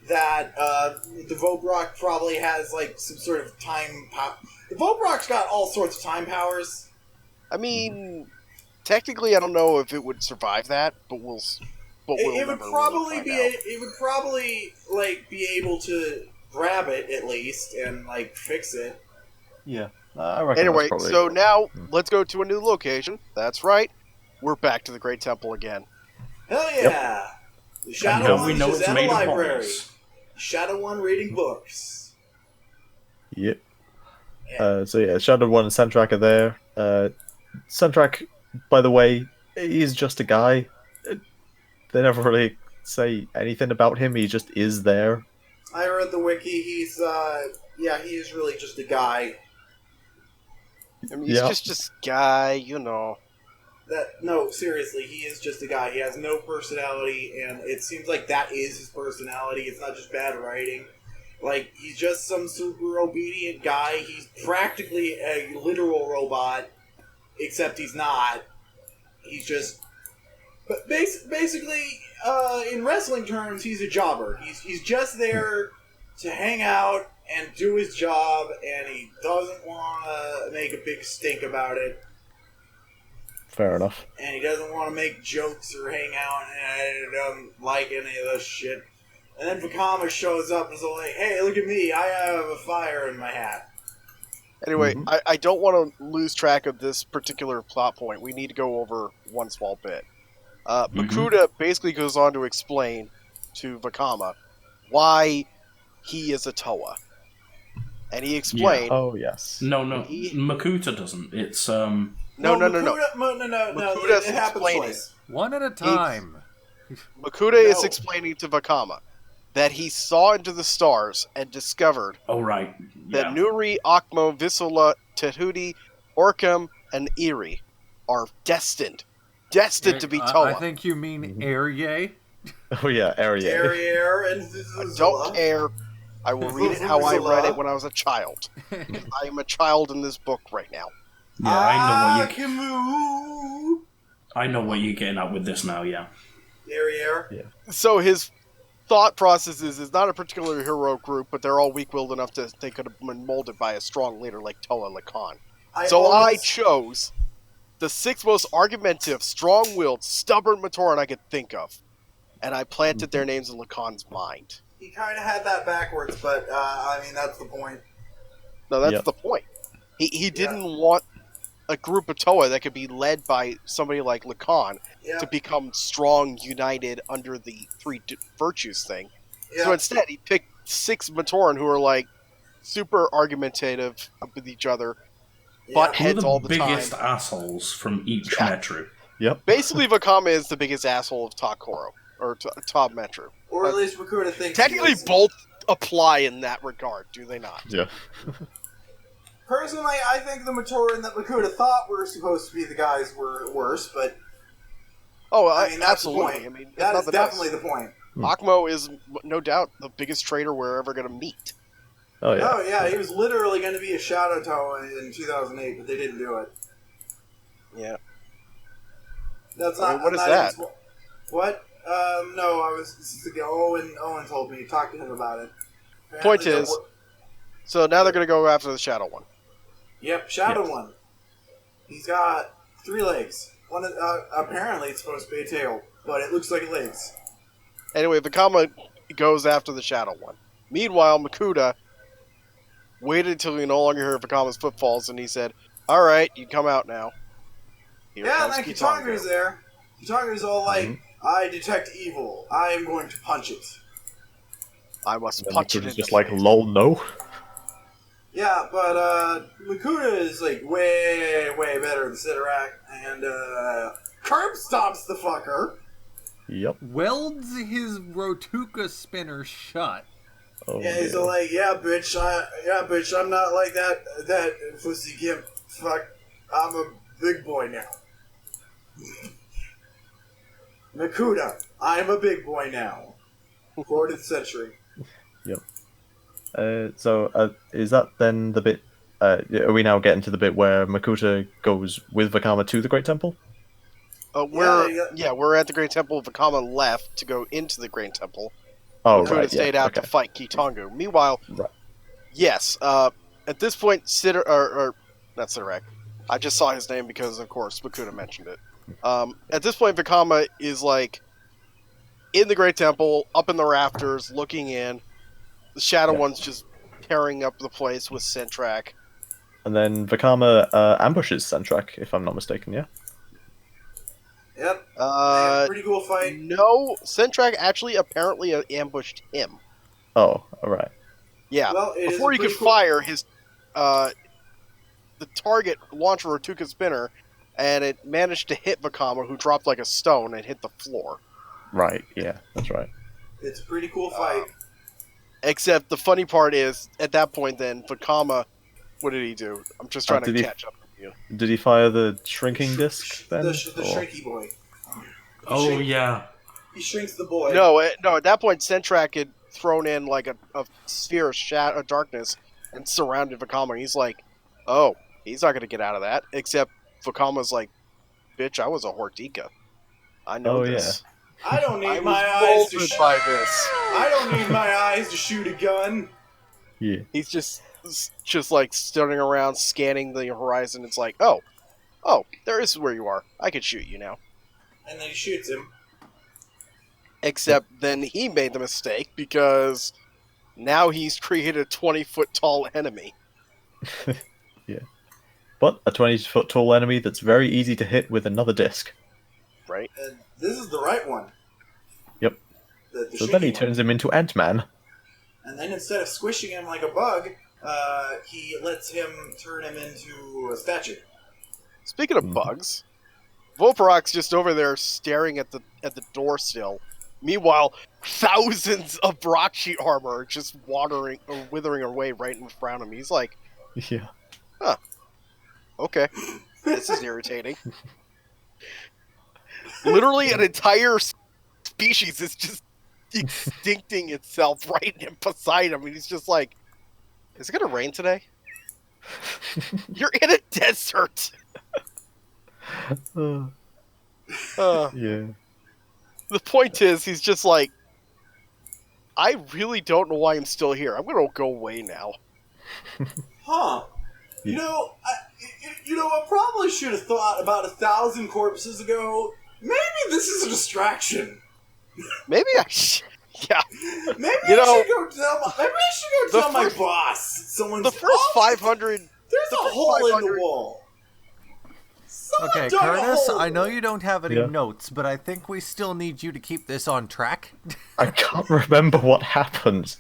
S2: that the Vobrok probably has like some sort of time power. The Vobrok's got all sorts of time powers.
S4: I mean, technically, I don't know if it would survive that, but we'll.
S2: It would probably be. It would probably like be able to grab it at least and like fix it.
S3: Yeah, I reckon.
S4: Anyway,
S3: that's
S4: so now let's go to a new location. That's right, we're back to the Great Temple again.
S2: Hell yeah!
S3: Yep.
S2: The Shadow
S5: we
S2: One's
S5: know
S2: just
S5: it's
S2: at a
S5: made of
S2: library.
S5: bodies.
S2: Shadow One reading books.
S3: Yep.
S2: Yeah.
S3: So yeah, Shadow One and Sandrak are there. Sandrak, by the way, he's just a guy. They never really say anything about him. He just is there.
S2: I read the wiki. He's he is really just a guy.
S4: I mean, he's just this guy,
S2: No, seriously, he is just a guy. He has no personality, and it seems like that is his personality. It's not just bad writing. Like, he's just some super obedient guy. He's practically a literal robot, except he's not. He's just... But basically, in wrestling terms, he's a jobber. He's just there to hang out and do his job, and he doesn't want to make a big stink about it.
S3: Fair enough.
S2: And he doesn't want to make jokes or hang out, and he doesn't like any of this shit. And then Vakama shows up and is like, hey, look at me, I have a fire in my hat.
S4: Anyway, I don't want to lose track of this particular plot point. We need to go over one small bit. Makuta basically goes on to explain to Vakama why he is a Toa. And he explained...
S3: Yeah. Oh, yes.
S5: No, Makuta doesn't. It's,
S2: No.
S4: Makuta's
S2: It happens
S4: explaining.
S2: twice.
S1: One at a time.
S4: Makuta is explaining to Vakama that he saw into the stars and discovered
S5: oh, right.
S4: that
S5: Yeah.
S4: Nuri, Akmo, Visula, Tehuti, Orcam, and Eri are destined to be Toa.
S1: I think you mean Arye.
S3: Oh, yeah, area.
S2: Derriere and
S4: I don't care. I will read it how I read it when I was a child. I am a child in this book right now.
S5: Yeah,
S2: Akimu.
S5: I know what you're getting at with this now, yeah.
S2: Derriere.
S3: Yeah.
S4: So his thought process is not a particular hero group, but they're all weak-willed enough that they could have been molded by a strong leader like Toa Lacan. I chose the sixth most argumentative, strong-willed, stubborn Matoran I could think of, and I planted their names in Lacan's mind.
S2: He kind of had that backwards, but, I mean, that's the point.
S4: No, that's the point. He didn't want a group of Toa that could be led by somebody like Lacan to become strong, united under the three virtues thing.
S2: Yeah.
S4: So instead, he picked six Matoran who are like super argumentative with each other, butt
S5: Who are
S4: heads all the time.
S5: biggest assholes from each metro?
S3: Yep.
S4: Basically, Vakama is the biggest asshole of Takoro, or Top Metro.
S2: Or at least Makuta thinks
S4: Technically,
S2: he is.
S4: both apply in that regard, do they not?
S3: Yeah.
S2: Personally, I think the Matoran that Makuta thought were supposed to be the guys were worse, but...
S4: Oh,
S2: I mean, that's
S4: absolutely.
S2: the point.
S4: I mean,
S2: That is
S4: nothing
S2: definitely
S4: else.
S2: the point.
S4: Akmo is no doubt the biggest traitor we're ever going to meet.
S3: Oh, yeah.
S2: Oh, yeah, he was literally going to be a Shadow Toa in 2008, but they didn't do it.
S4: Yeah.
S2: That's
S4: I
S2: not...
S4: mean, what is
S2: not
S4: that?
S2: even what? No, I was... This is Owen told me. Talk to him about it.
S4: Point
S2: Apparently
S4: is, so now they're going to go after the Shadow One.
S2: Yep, Shadow One. He's got 3 legs. One, apparently it's supposed to be a tail, but it looks like legs.
S4: Anyway, Vakama goes after the Shadow One. Meanwhile, Makuta waited until he no longer heard Vakama's footfalls, and he said, "Alright, you come out now." Here
S2: Yeah, and
S4: comes
S2: then
S4: Kitango.
S2: Kitanga's there. Kitanga's all like, I detect evil. I am going to punch it.
S4: I must
S3: And then
S4: punch it
S3: Makuta's
S4: in
S3: just
S4: the
S3: like,
S4: face.
S3: lol, no.
S2: Yeah, but Makuta is like way better than Sidorak, and Curb stomps the fucker.
S3: Yep.
S1: Welds his Rotuka spinner shut.
S3: Oh,
S2: Yeah, he's all like, yeah, bitch, I'm not like that pussy gimp. Fuck, I'm a big boy now. Makuta, I'm a big boy now. 4th century.
S3: Yep. So is that then the bit? Are we now getting to the bit where Makuta goes with Vakama to the Great Temple?
S4: we're at the Great Temple. Vakama left to go into the Great Temple.
S3: Oh,
S4: Could have stayed out to fight Kitongu. Meanwhile, yes, at this point, or not Sidorak. I just saw his name because, of course, Makuta mentioned it. At this point, Vakama is like in the Great Temple, up in the rafters, looking in. The Shadow One's just tearing up the place with Sentrak.
S3: And then Vakama ambushes Sentrak, if I'm not mistaken, yeah?
S2: Yep. Pretty cool fight.
S4: No, Sentrak actually apparently ambushed him.
S3: Oh, alright.
S4: Yeah.
S2: Well,
S4: before he could fire his the target launched a Ratuka spinner, and it managed to hit Vakama, who dropped like a stone and hit the floor.
S3: Right, yeah, that's right.
S2: It's a pretty cool fight.
S4: Except the funny part is, at that point then, Vakama, what did he do? I'm just trying to catch up with you.
S3: Did he fire the shrinking disc then?
S2: The shrinky boy. He shrinks the boy.
S4: No, at that point, Sentrak had thrown in like a sphere of darkness and surrounded Vakama. He's like, oh, he's not going to get out of that. Except Vakama's like, bitch, I was a Hortika. I know this.
S3: Yeah.
S2: I don't need my eyes to
S4: shoot by this.
S2: I don't need my eyes to shoot a gun.
S3: Yeah.
S4: He's just like standing around scanning the horizon. It's like, oh, there is where you are. I could shoot you now.
S2: And then he shoots him.
S4: Except then he made the mistake because now he's created a 20-foot tall enemy.
S3: Yeah. But a 20-foot tall enemy that's very easy to hit with another disc.
S4: Right.
S2: And this is the right one.
S3: Yep.
S2: The
S3: So then he
S2: shrinky
S3: turns him into Ant-Man.
S2: And then instead of squishing him like a bug, he lets him turn him into a statue.
S4: Speaking of bugs, Volparok's just over there staring at the door still. Meanwhile, thousands of rock sheet armor are just withering away right in front of him. He's like,
S3: Yeah.
S4: okay, this is irritating. Literally, an entire species is just extincting itself right beside him, and he's just like, is it gonna rain today? You're in a desert!
S3: Yeah.
S4: The point is, he's just like, I really don't know why I'm still here. I'm gonna go away now.
S2: Huh. You know, I probably should have thought about 1,000 corpses ago. Maybe this is a distraction.
S4: Maybe I should... Yeah.
S2: Maybe I should go tell my boss.
S4: The first 500...
S2: There's a hole in the wall.
S1: Okay, Curtis, I know you don't have any notes, but I think we still need you to keep this on track.
S3: I can't remember what happened.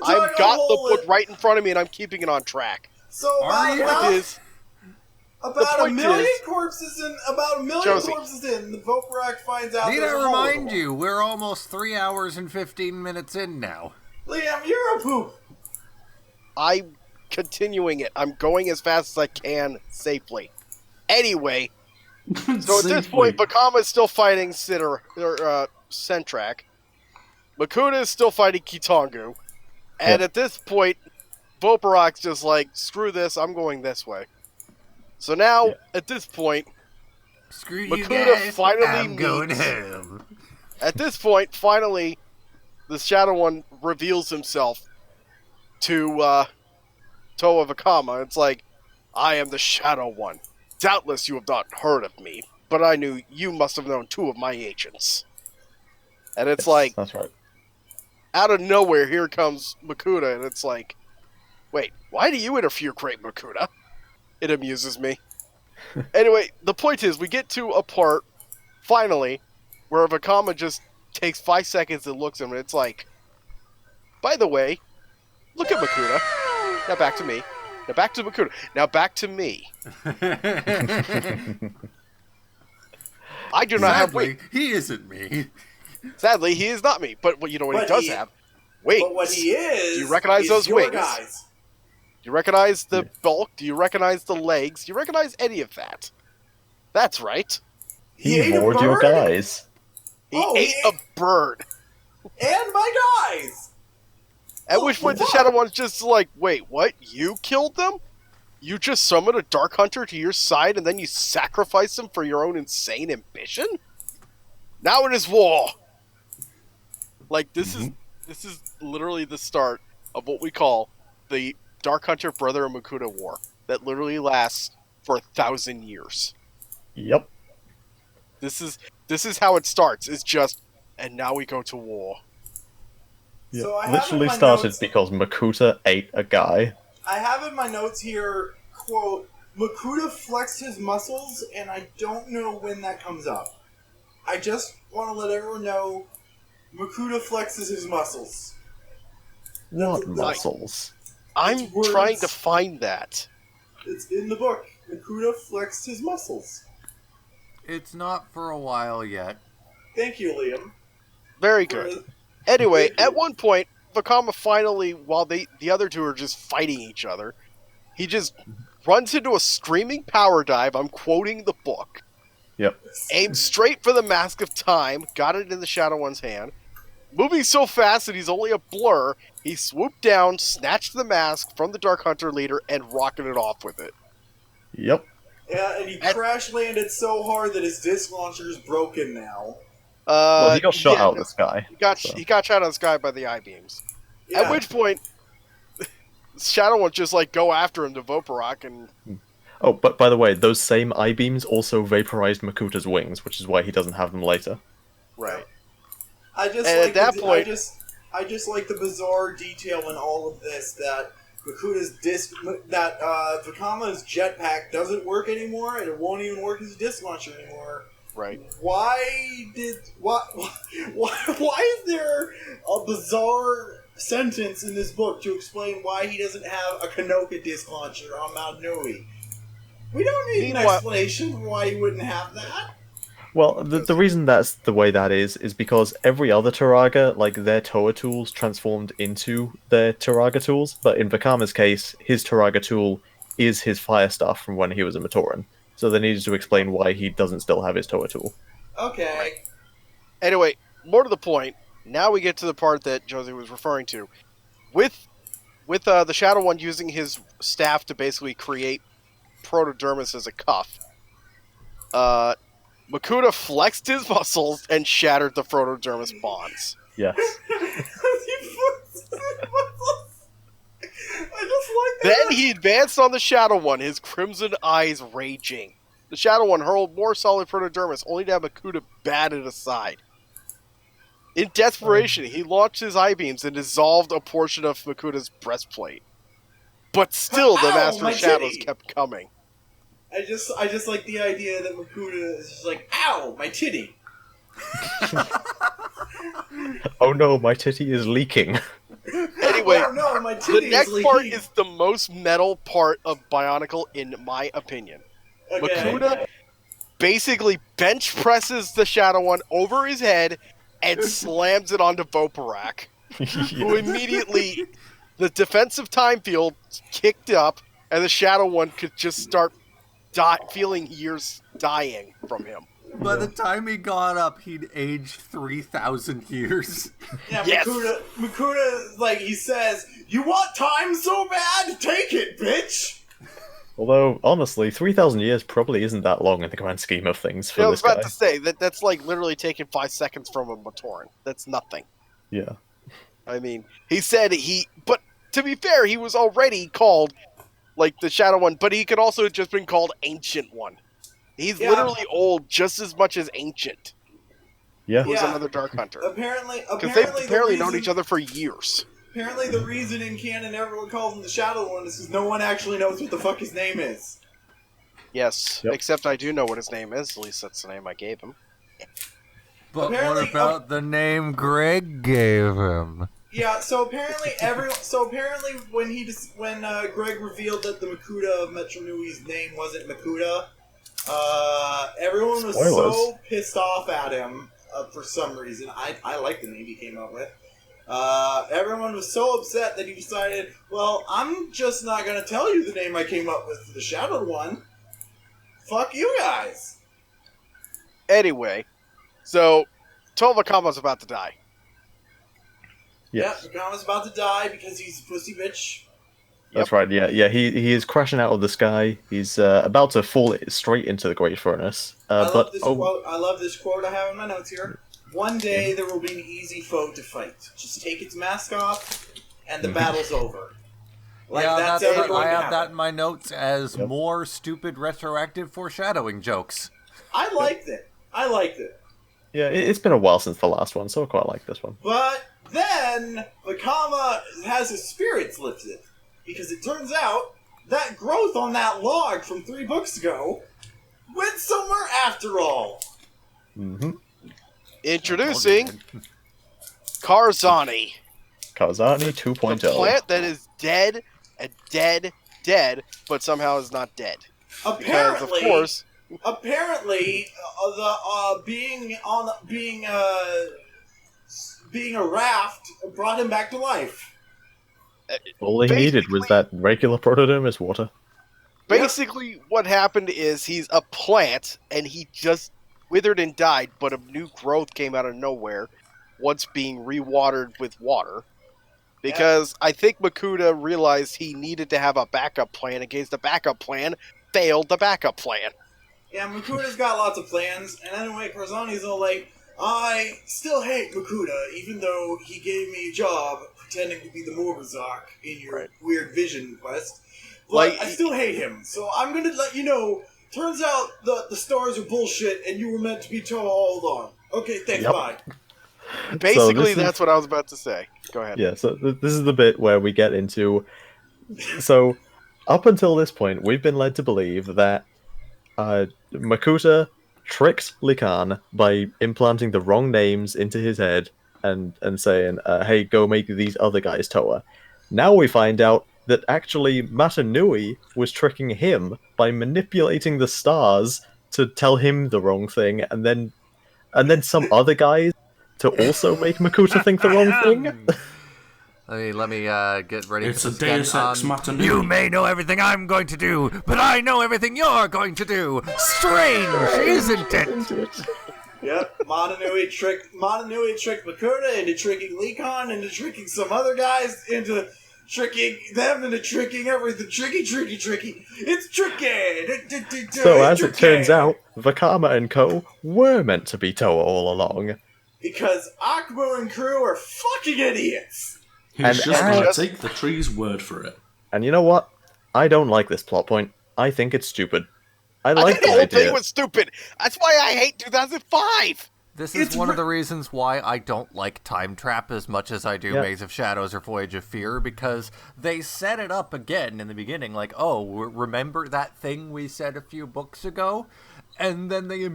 S4: I've got the book right in front of me, and I'm keeping it on track.
S2: So about a million corpses in, the Volparok finds out.
S1: Need I remind you, we're almost 3 hours and 15 minutes in now.
S2: Liam, you're a poop.
S4: I'm continuing it. I'm going as fast as I can safely. Anyway, so at this point, Vakama is still fighting Sentrak. Makuta is still fighting Kitongu. And at this point, Volparok's just like, screw this, I'm going this way. So now, at this point,
S1: Screw you
S4: Makuta
S1: guys,
S4: finally
S1: I'm going
S4: meets...
S1: home.
S4: At this point, finally, the Shadow One reveals himself to Toa Vakama. It's like, I am the Shadow One. Doubtless you have not heard of me, but I knew you must have known 2 of my agents. And it's like,
S3: That's right.
S4: out of nowhere, here comes Makuta, and it's like, wait, why do you interfere, Great Makuta? It amuses me. Anyway, the point is, we get to a part, finally, where Vakama just takes 5 seconds and looks at him, and it's like, by the way, look at Makuta. Now back to me. Now back to Makuta. Now back to me. I do not have wings.
S1: He isn't me.
S4: Sadly, he is not me. But you know what he does have? Wings.
S2: But what he is,
S4: do you recognize those
S2: your
S4: wings?
S2: guys.
S4: Do you recognize the bulk? Do you recognize the legs? Do you recognize any of that? That's right.
S3: He
S2: ate a
S3: ignored your
S2: bird?
S3: guys.
S4: He ate a bird.
S2: And my guys!
S4: At which point the Shadow One's just like, wait, what? You killed them? You just summon a Dark Hunter to your side and then you sacrifice him for your own insane ambition? Now it is war! Like, this is literally the start of what we call the Dark Hunter Brother of Makuta War. That literally lasts for 1,000 years.
S3: Yep.
S4: This is how it starts. It's just, and now we go to war.
S3: Yeah.
S2: So I have
S3: Literally
S2: in my
S3: started
S2: notes-
S3: because Makuta ate a guy.
S2: I have in my notes here, quote, Makuta flexed his muscles, and I don't know when that comes up. I just want to let everyone know Makuta flexes his muscles.
S3: What
S2: That's-
S3: muscles?
S4: I'm
S2: words.
S4: trying to find that.
S2: It's in the book. Makuta flexed his muscles.
S1: It's not for a while yet.
S2: Thank you, Liam.
S4: Very good. Anyway, at one point, Vakama finally, while the other two are just fighting each other, he just runs into a screaming power dive. I'm quoting the book.
S3: Yep.
S4: Aimed straight for the Mask of Time, got it in the Shadow One's hand. Moving so fast that he's only a blur, he swooped down, snatched the mask from the Dark Hunter leader, and rocketed off with it.
S3: Yep.
S2: Yeah, and he crash landed so hard that his disc launcher is broken now.
S3: Well, he got shot
S4: yeah,
S3: out of the sky.
S4: He got
S3: so.
S4: he got shot out of the sky by the I-beams.
S2: Yeah.
S4: At which point, Shadow One just like go after him to Vaporok, and
S3: Oh, but by the way, those same I-beams also vaporized Makuta's wings, which is why he doesn't have them later.
S4: right.
S2: I just
S4: And
S2: like
S4: at that point-
S2: I just like the bizarre detail in all of this that Makuta's Vakama's jetpack doesn't work anymore, and it won't even work as a disc launcher anymore.
S4: Right.
S2: Why is there a bizarre sentence in this book to explain why he doesn't have a Kanoka disc launcher on Mount Nui? We don't need an
S4: Meanwhile-
S2: explanation for why he wouldn't have that.
S3: Well, the reason that's the way that is because every other Turaga, like their Toa tools, transformed into their Turaga tools, but in Vakama's case, his Turaga tool is his fire staff from when he was a Matoran. So they needed to explain why he doesn't still have his Toa tool.
S2: Okay.
S4: Anyway, more to the point. Now we get to the part that Josie was referring to, with the Shadow One using his staff to basically create Protodermis as a cuff. Makuta flexed his muscles and shattered the Protodermis bonds.
S3: Yes.
S2: I just like that.
S4: Then he advanced on the Shadow One, his crimson eyes raging. The Shadow One hurled more solid Protodermis, only to have Makuta batted aside. In desperation, he launched his I-beams and dissolved a portion of Makuta's breastplate. But still, the
S2: Ow,
S4: Master
S2: my
S4: of Shadows
S2: titty!
S4: kept coming.
S2: I just like the idea that Makuta is just like, ow, my titty.
S3: Oh no, my titty is leaking.
S4: Anyway,
S2: Oh no, my
S4: the
S2: titty
S4: next
S2: is
S4: part
S2: leaking.
S4: is the most metal part of Bionicle, in my opinion.
S2: Okay.
S4: Makuta basically bench presses the Shadow One over his head and slams it onto Vaporok, who immediately, the defensive time field kicked up, and the Shadow One could just start feeling years dying from him.
S1: By the time he got up, he'd aged 3,000 years.
S2: Yeah,
S4: Yes.
S2: Makuta, like, he says, you want time so bad? Take it, bitch!
S3: Although, honestly, 3,000 years probably isn't that long in the grand scheme of things for
S4: I
S3: this
S4: was about
S3: guy.
S4: to say, that's like literally taking 5 seconds from a Matoran. That's nothing.
S3: Yeah.
S4: I mean, he said but to be fair, he was already called, like, the Shadow One, but he could also have just been called Ancient One. He's
S2: Yeah.
S4: literally old just as much as Ancient,
S3: Yeah.
S4: who's
S2: Yeah.
S4: another Dark Hunter.
S2: Apparently
S4: Because they've
S2: the
S4: apparently known
S2: reason-
S4: each other for years.
S2: Apparently the reason in canon everyone calls him the Shadow One is because no one actually knows what the fuck his name is.
S4: Yes,
S3: Yep.
S4: except I do know what his name is. At least that's the name I gave him.
S1: But
S2: Apparently-
S1: what about the name Greg gave him?
S2: Yeah, so apparently when Greg revealed that the Makuta of Metro Nui's name wasn't Makuta, everyone was
S3: Spoilers.
S2: so pissed off at him for some reason. I like the name he came up with. Everyone was so upset that he decided, well, I'm just not going to tell you the name I came up with for the Shadowed One. Fuck you guys.
S4: Anyway, so Tovakama's about to die.
S3: Yes.
S2: Yeah, Vakama's about to die because he's a pussy bitch.
S3: That's right. Yeah. He is crashing out of the sky. He's about to fall straight into the Great Furnace.
S2: I love this quote. I love this quote I have in my notes here. One day there will be an easy foe to fight. Just take its mask off, and the battle's over. Like,
S1: yeah,
S2: that's ever going
S1: I
S2: to
S1: have
S2: happen.
S1: that in my notes as more stupid retroactive foreshadowing jokes.
S2: I liked it.
S3: Yeah, it's been a while since the last one, so I quite like this one.
S2: But then Vakama has his spirits lifted because it turns out that growth on that log from 3 books ago went somewhere after all.
S3: Mm-hmm.
S4: Introducing Karzani.
S3: Karzani
S4: The
S3: 2.0.
S4: plant that is dead and dead, but somehow is not dead. Because, of course...
S2: Apparently, being a raft brought him back to life.
S3: All he needed was that regular protodermis water.
S4: Basically, what happened is he's a plant, and he just withered and died, but a new growth came out of nowhere once being rewatered with water. Because I think Makuta realized he needed to have a backup plan in case the backup plan failed the backup plan.
S2: Yeah, Makuta's got lots of plans, and anyway, Karzani's all like, I still hate Makuta, even though he gave me a job pretending to be the Morbazak in your weird vision quest. But I still hate him, so I'm gonna let you know, turns out the stars are bullshit, and you were meant to be Toa all along. Okay, thanks, bye.
S4: Basically, that's what I was about to say. Go ahead.
S3: Yeah, so this is the bit where we get into... So, up until this point, we've been led to believe that Makuta tricked Likan by implanting the wrong names into his head and saying, hey, go make these other guys Toa. Now we find out that actually Matanui was tricking him by manipulating the stars to tell him the wrong thing, and then some other guys to also make Makuta think the wrong thing.
S1: Let me get ready
S5: It's
S1: for
S5: a
S1: this
S5: Deus
S1: again.
S5: Ex Machina.
S1: You may know everything I'm going to do, but I know everything you're going to do. Strange, isn't it?
S2: Yep, Matanui tricked Makuta into tricking Likan, into tricking some other guys, into tricking them, into tricking everything. Tricky. It's tricky!
S3: So as it turns out, Vakama and co. were meant to be Toa all along.
S2: Because Akmu and crew are fucking idiots!
S5: He's just gonna take the tree's word for it.
S3: And you know what? I don't like this plot point. I think it's stupid. I
S4: think
S3: like
S4: the
S3: the
S4: whole
S3: idea.
S4: thing was stupid. That's why I hate 2005.
S1: This is one of the reasons why I don't like Time Trap as much as I do Maze of Shadows or Voyage of Fear, because they set it up again in the beginning, like, oh, remember that thing we said a few books ago? And then they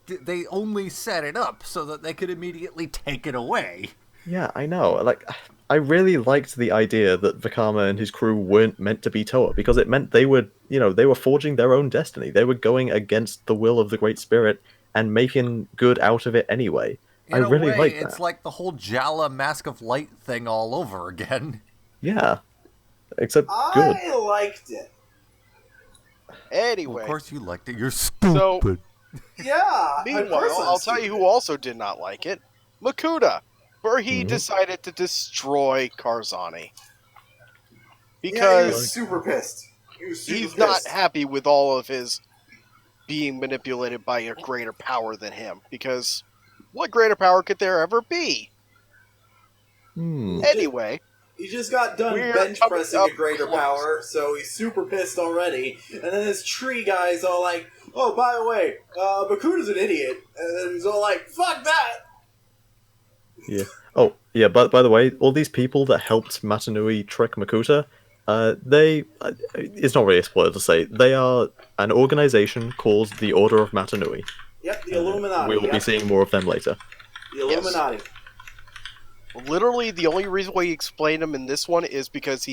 S1: they only set it up so that they could immediately take it away.
S3: Yeah, I know. Like, I really liked the idea that Vakama and his crew weren't meant to be Toa, because it meant they were, they were forging their own destiny. They were going against the will of the Great Spirit and making good out of it anyway. I really like that.
S1: It's like the whole Jala Mask of Light thing all over again.
S3: Yeah. Except good.
S2: I liked it.
S4: Anyway.
S1: Well, of course you liked it. You're stupid.
S2: Yeah.
S4: Meanwhile, I'll tell you who also did not like it. Makuta. Where he decided to destroy Karzani. Because
S2: he was super pissed.
S4: He's not happy with all of his being manipulated by a greater power than him. Because what greater power could there ever be? Anyway.
S2: He just got done bench pressing a greater power, so he's super pissed already. And then this tree guy's all like, oh, by the way, Makuta's an idiot. And then he's all like, fuck that!
S3: Yeah. Oh, yeah, but by the way, all these people that helped Matanui trick Makuta, it's not really a spoiler to say, they are an organization called the Order of Matanui.
S2: Yep, the Illuminati.
S3: We will be seeing more of them later.
S2: The Illuminati.
S4: Literally, the only reason why he explained them in this one is because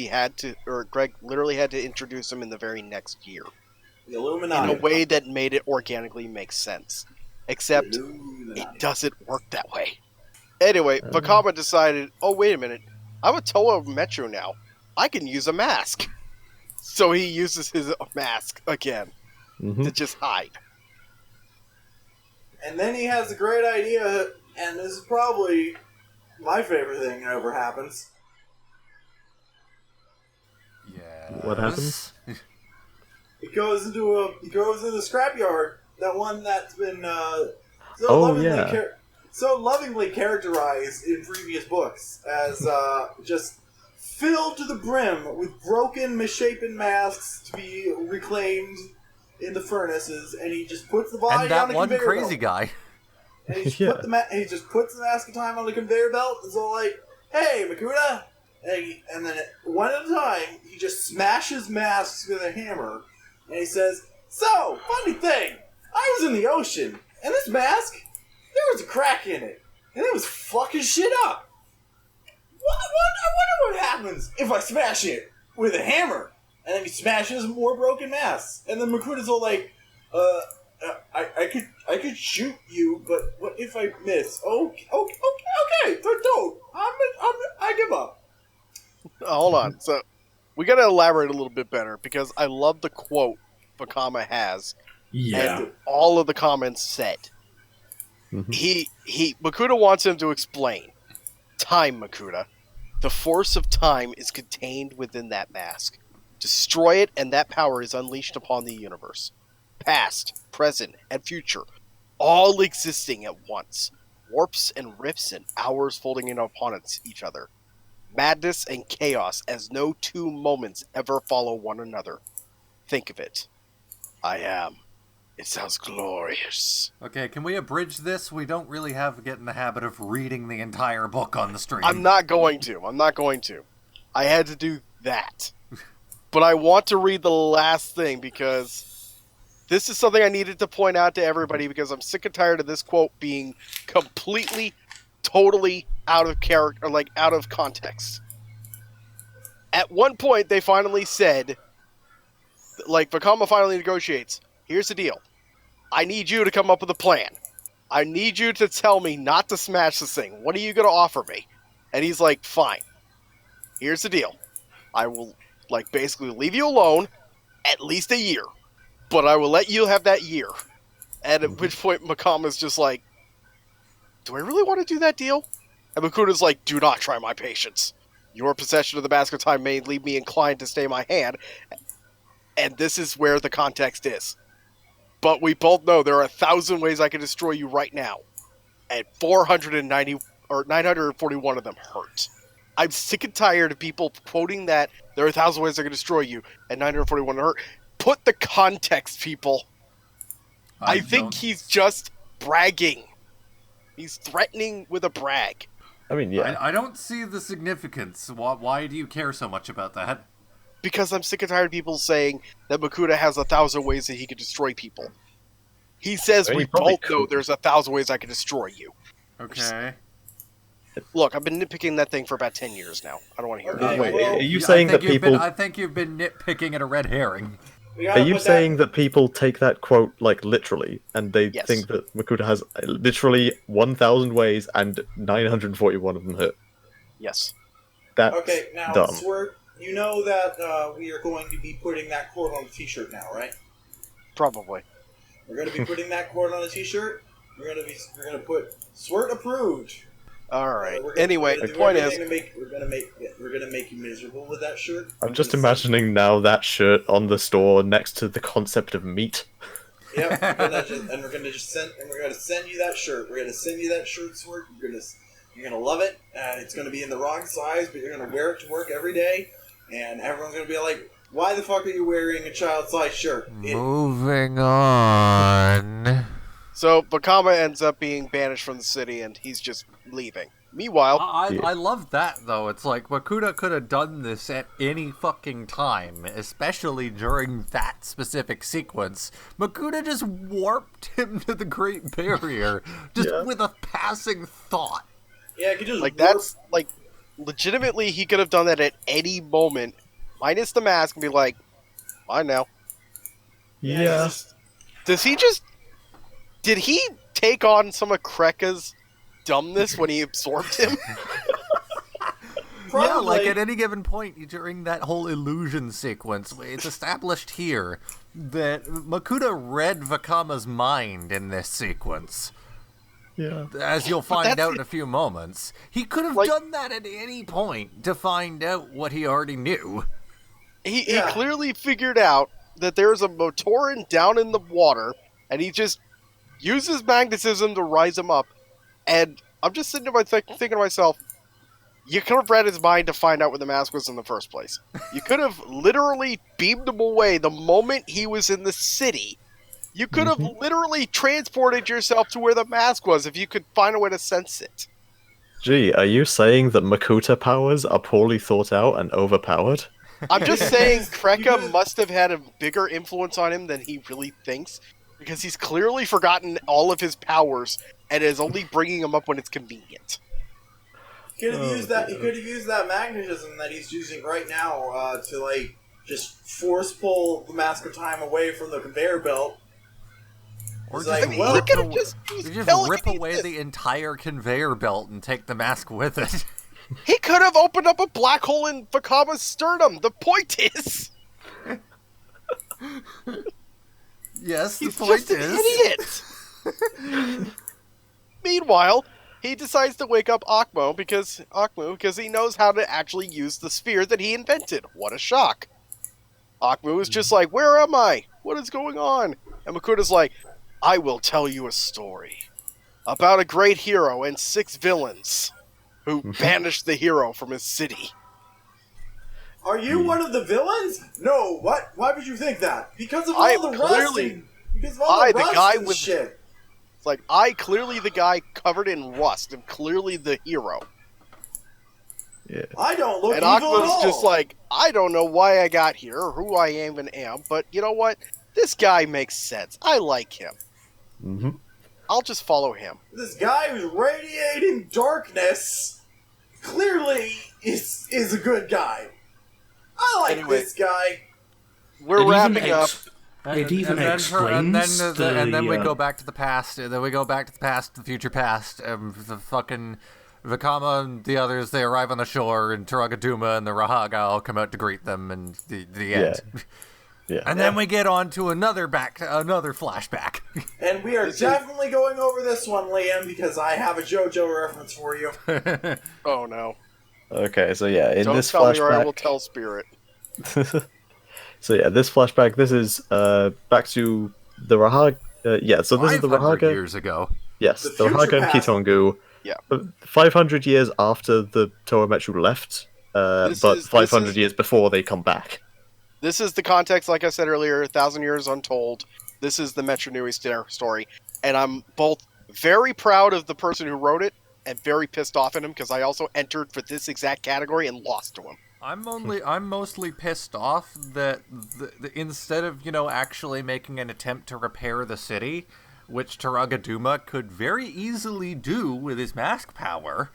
S4: Greg literally had to introduce them in the very next year.
S2: The Illuminati.
S4: In a way that made it organically make sense. Except, it doesn't work that way. Anyway, Vakama decided, oh, wait a minute. I'm a Toa Metro now. I can use a mask. So he uses his mask again to just hide.
S2: And then he has a great idea, and this is probably my favorite thing that ever happens.
S1: Yeah.
S3: What happens?
S2: He goes into the scrapyard. That one that's been so lovingly characterized in previous books as just filled to the brim with broken, misshapen masks to be reclaimed in the furnaces, and he just puts the body
S1: And that
S2: on a
S1: one
S2: conveyor
S1: crazy
S2: belt.
S1: guy.
S2: And he just puts the mask of time on the conveyor belt and so like, hey, Makuta! And then one at a time, he just smashes masks with a hammer, and he says, so, funny thing, I was in the ocean, and this mask, there was a crack in it, and it was fucking shit up. I wonder what happens if I smash it with a hammer. And then he smashes more broken masks. And then Makuta's all like, I could shoot you, but what if I miss? Okay, don't. I give up.
S4: Hold on. So, we gotta elaborate a little bit better, because I love the quote Vakama has.
S5: Yeah.
S4: And all of the comments said. Makuta wants him to explain. Time, Makuta. The force of time is contained within that mask. Destroy it, and that power is unleashed upon the universe. Past, present, and future, all existing at once. Warps and rifts and hours folding in upon each other. Madness and chaos as no two moments ever follow one another. Think of it. I am. It sounds glorious.
S1: Okay, can we abridge this? We don't really get in the habit of reading the entire book on the stream.
S4: I'm not going to. I had to do that. But I want to read the last thing, because this is something I needed to point out to everybody, because I'm sick and tired of this quote being completely, totally out of character, like out of context. At one point, they finally said, like, Vakama finally negotiates, here's the deal. I need you to come up with a plan. I need you to tell me not to smash this thing. What are you going to offer me? And he's like, fine. Here's the deal. I will, like, basically leave you alone at least a year. But I will let you have that year. And at which point, Makama's just like, do I really want to do that deal? And Makuta's like, do not try my patience. Your possession of the Mask of Time may leave me inclined to stay my hand. And this is where the context is. But we both know there are 1,000 ways I can destroy you right now. And 490 or 941 of them hurt. I'm sick and tired of people quoting that there are 1,000 ways I can destroy you and 941 hurt. Put the context, people. I think he's just bragging. He's threatening with a brag.
S3: I mean, yeah.
S1: I don't see the significance. Why do you care so much about that?
S4: Because I'm sick and tired of people saying that Makuta has 1,000 ways that he can destroy people. He says we both know there's 1,000 ways I can destroy you.
S1: Okay.
S4: Look, I've been nitpicking that thing for about 10 years now. I don't want to hear
S2: Okay,
S4: it.
S3: Wait,
S2: well,
S3: are you saying that people...
S1: I think you've been nitpicking at a red herring.
S3: Are you saying that people take that quote, like, literally, and they
S4: Yes.
S3: think that Makuta has literally 1,000 ways and 941 of them hit?
S4: Yes.
S3: That's
S2: Okay, now,
S3: dumb.
S2: Swert, you know that we are going to be putting that quote on the t-shirt now, right?
S4: Probably.
S2: We're going to be putting that quote on the t-shirt. We're going to put Swert approved.
S4: All right.
S2: We're gonna-
S4: Anyway,
S2: we're
S4: the
S2: gonna
S4: point
S2: do
S4: is,
S2: everything we're gonna make you miserable with that shirt.
S3: I'm just imagining now that shirt on the store next to the concept of meat.
S2: Yep, we're gonna send you that shirt. We're gonna send you that shirt, Swert. You're gonna love it. It's gonna be in the wrong size, but you're gonna wear it to work every day, and everyone's gonna be like, "Why the fuck are you wearing a child-size shirt?"
S1: Moving on.
S4: so Vakama ends up being banished from the city, and he's just leaving. Meanwhile,
S1: I love that, though. It's like, Makuta could have done this at any fucking time, especially during that specific sequence. Makuta just warped him to the Great Barrier, just with a passing thought.
S2: Yeah, I could just
S4: like, that's, like, legitimately, he could have done that at any moment, minus the mask, and be like, fine now.
S3: Yeah.
S4: Did he take on some of Krekka's dumbness when he absorbed him?
S1: Yeah, like at any given point during that whole illusion sequence, it's established here that Makuta read Vakama's mind in this sequence.
S3: Yeah.
S1: As you'll find out in a few moments. He could have
S4: Like,
S1: done that at any point to find out what he already knew.
S4: He clearly figured out that there's a Motoran down in the water, and he just uses magnetism to rise him up. And I'm just sitting there thinking to myself, you could have read his mind to find out where the mask was in the first place. You could have literally beamed him away the moment he was in the city. You could have literally transported yourself to where the mask was if you could find a way to sense it.
S3: Gee, are you saying that Makuta powers are poorly thought out and overpowered?
S4: I'm just saying Kreka must have had a bigger influence on him than he really thinks, because he's clearly forgotten all of his powers and is only bringing them up when it's convenient.
S2: He could have used that. He could have used that magnetism that he's using right now to like just force pull the Mask of Time away from the conveyor belt.
S1: Or
S2: It's
S1: just,
S2: like, well,
S4: he could have just
S1: rip away the entire conveyor belt and take the mask with it.
S4: He could have opened up a black hole in Vakama's sternum. The point is,
S1: Yes, the
S4: he's
S1: point
S4: just an
S1: is.
S4: idiot. Meanwhile, he decides to wake up Akmu because he knows how to actually use the sphere that he invented. What a shock! Akmu is just like, "Where am I? What is going on?" And Makuta's like, "I will tell you a story about a great hero and 6 villains who banished the hero from his city."
S2: Are you one of the villains? No. What? Why would you think that? Because of all
S4: I
S2: the
S4: am
S2: rust.
S4: clearly-
S2: Because of all the
S4: the
S2: rust
S4: guy
S2: and
S4: with-
S2: shit.
S4: It's like, I, clearly the guy covered in rust, am clearly the hero.
S3: Yeah.
S2: I don't look
S4: And
S2: evil at all.
S4: Akmu's just like, I don't know why I got here or who I even am, but you know what? This guy makes sense. I like him.
S3: Mm-hmm.
S4: I'll just follow him.
S2: This guy who's radiating darkness clearly is a good guy. I like
S4: Anyway.
S2: this guy.
S4: We're wrapping up.
S5: It even explains
S1: and then we
S5: the,
S1: go back to the past. And then we go back to the past, the future past. The fucking Vakama and the others, they arrive on the shore, and TuragaNuva and the Rahaga all come out to greet them, and the end.
S3: Yeah.
S1: And then we get on to another flashback.
S2: And we are definitely going over this one, Liam, because I have a JoJo reference for you.
S4: Oh no.
S3: Okay, so yeah, in
S4: Don't
S3: this
S4: tell me or I
S3: flashback...
S4: will tell Spirit.
S3: So yeah, this flashback, this is back to the Rahaga... so this is the
S1: 500
S3: Rahaga...
S1: years ago.
S3: Yes,
S2: The
S3: the
S2: future
S3: Rahaga and
S2: past.
S3: Kitongu.
S4: Yeah.
S3: 500 years after the Torametsu left,
S4: This
S3: but
S4: is-
S3: 500
S4: this is-
S3: years before they come back.
S4: This is the context, like I said earlier, 1,000 Years Untold. This is the Metro Nui story. And I'm both very proud of the person who wrote it and very pissed off at him because I also entered for this exact category and lost to him.
S1: I'm mostly pissed off that instead of, actually making an attempt to repair the city, which TuragaNuva could very easily do with his mask power,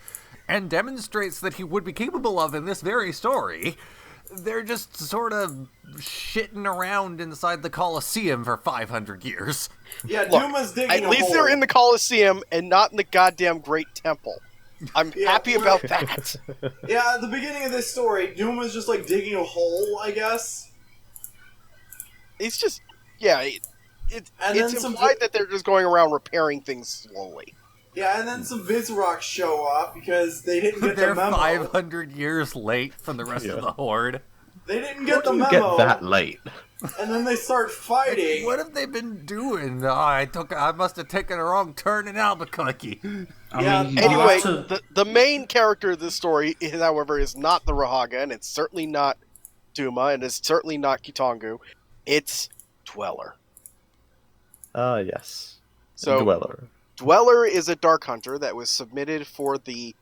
S1: and demonstrates that he would be capable of in this very story, they're just sort of shitting around inside the Colosseum for 500 years.
S2: Yeah,
S4: Look,
S2: Duma's digging
S4: at
S2: a
S4: least
S2: hole.
S4: they're in the Colosseum and not in the goddamn Great Temple. I'm
S2: Yeah,
S4: happy about that.
S2: Yeah, at the beginning of this story, Duma's just like digging a hole, I guess.
S4: It's just, yeah, it's
S2: And then some-
S4: implied that they're just going around repairing things slowly.
S2: Yeah, and then some Vizrock show up because they didn't get
S1: They're
S2: the memo.
S1: 500 years late from the rest of the Horde.
S2: They didn't
S3: How
S2: get the
S3: do you
S2: memo.
S3: get that late?
S2: And then they start fighting.
S1: What have they been doing? I must have taken a wrong turn in Albuquerque.
S5: I mean, you
S4: Anyway,
S5: have to-
S4: the main character of this story, however, is not the Rahaga, and it's certainly not Duma, and it's certainly not Kitongu. It's Dweller.
S3: Yes.
S4: So,
S3: Dweller.
S4: Dweller is a Dark Hunter that was submitted for the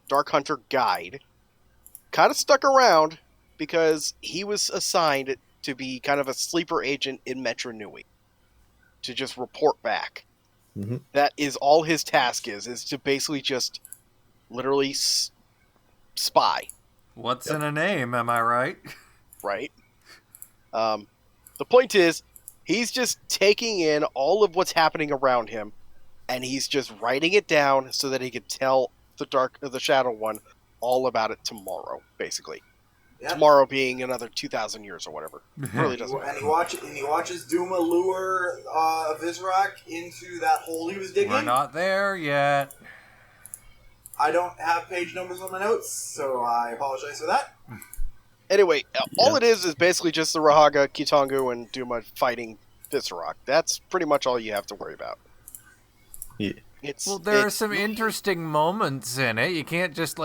S4: Dark Hunter Guide. Kind of stuck around because he was assigned to be kind of a sleeper agent in Metro Nui. To just report back.
S3: Mhm.
S4: That is all his task is to basically just literally spy,
S1: What's in a name, am I right?
S4: right? The point is, he's just taking in all of what's happening around him, and he's just writing it down so that he can tell the Shadow One all about it tomorrow, basically.
S2: Yep.
S4: Tomorrow being another 2,000 years or whatever. It really doesn't matter.
S2: And he watches Duma lure Vizrock into that hole he was digging.
S1: We're not there yet.
S2: I don't have page numbers on my notes, so I apologize for that.
S4: Anyway, all it is basically just the Rahaga, Kitongu, and Duma fighting Viscerock. That's pretty much all you have to worry about.
S3: Yeah.
S1: There are some interesting moments in it. You can't just,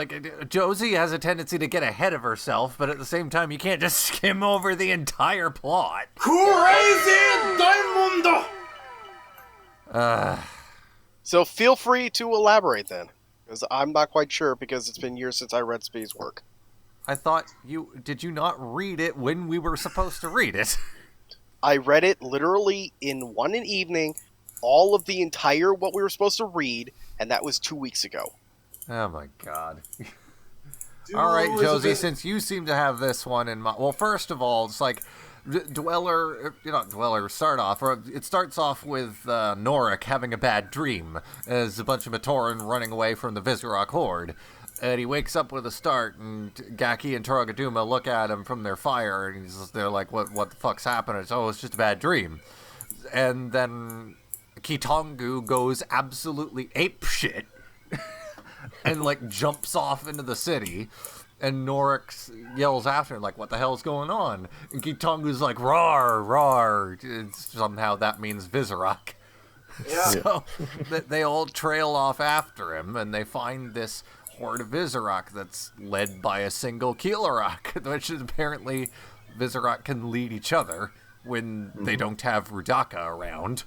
S1: Josie has a tendency to get ahead of herself, but at the same time, you can't just skim over the entire plot.
S2: Crazy Diamond!
S4: So feel free to elaborate then, because I'm not quite sure, because it's been years since I read Speed's work.
S1: I thought did you not read it when we were supposed to read it?
S4: I read it literally in one evening, all of the entire what we were supposed to read, and that was 2 weeks ago.
S1: Oh my god. All right, Josie, since you seem to have this one in mind. Well, first of all, it's like it starts off with Norik having a bad dream as a bunch of Matoran running away from the Viscerock horde. And he wakes up with a start, and Gaki and TuragaNuva look at him from their fire, and they're like, what the fuck's happening? It's just a bad dream. And then Kitongu goes absolutely apeshit and, jumps off into the city. And Norik yells after him, what the hell's going on? And Kitongu's like, roar, roar. Somehow that means Viscerock.
S2: Yeah.
S1: So they all trail off after him, and they find this horde of Viscerock that's led by a single Keelerok, which is apparently Viscerock can lead each other when they don't have Rudaka around.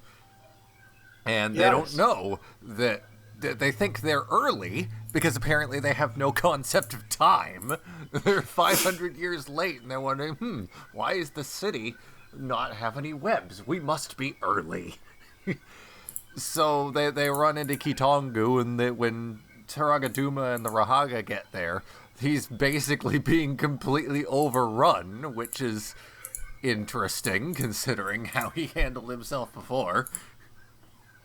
S1: And they don't know that they think they're early because apparently they have no concept of time. They're 500 years late, and they're wondering, why is the city not have any webs? We must be early. So they run into Kitongu, and when TuragaNuva and the Rahaga get there, he's basically being completely overrun, which is interesting considering how he handled himself before.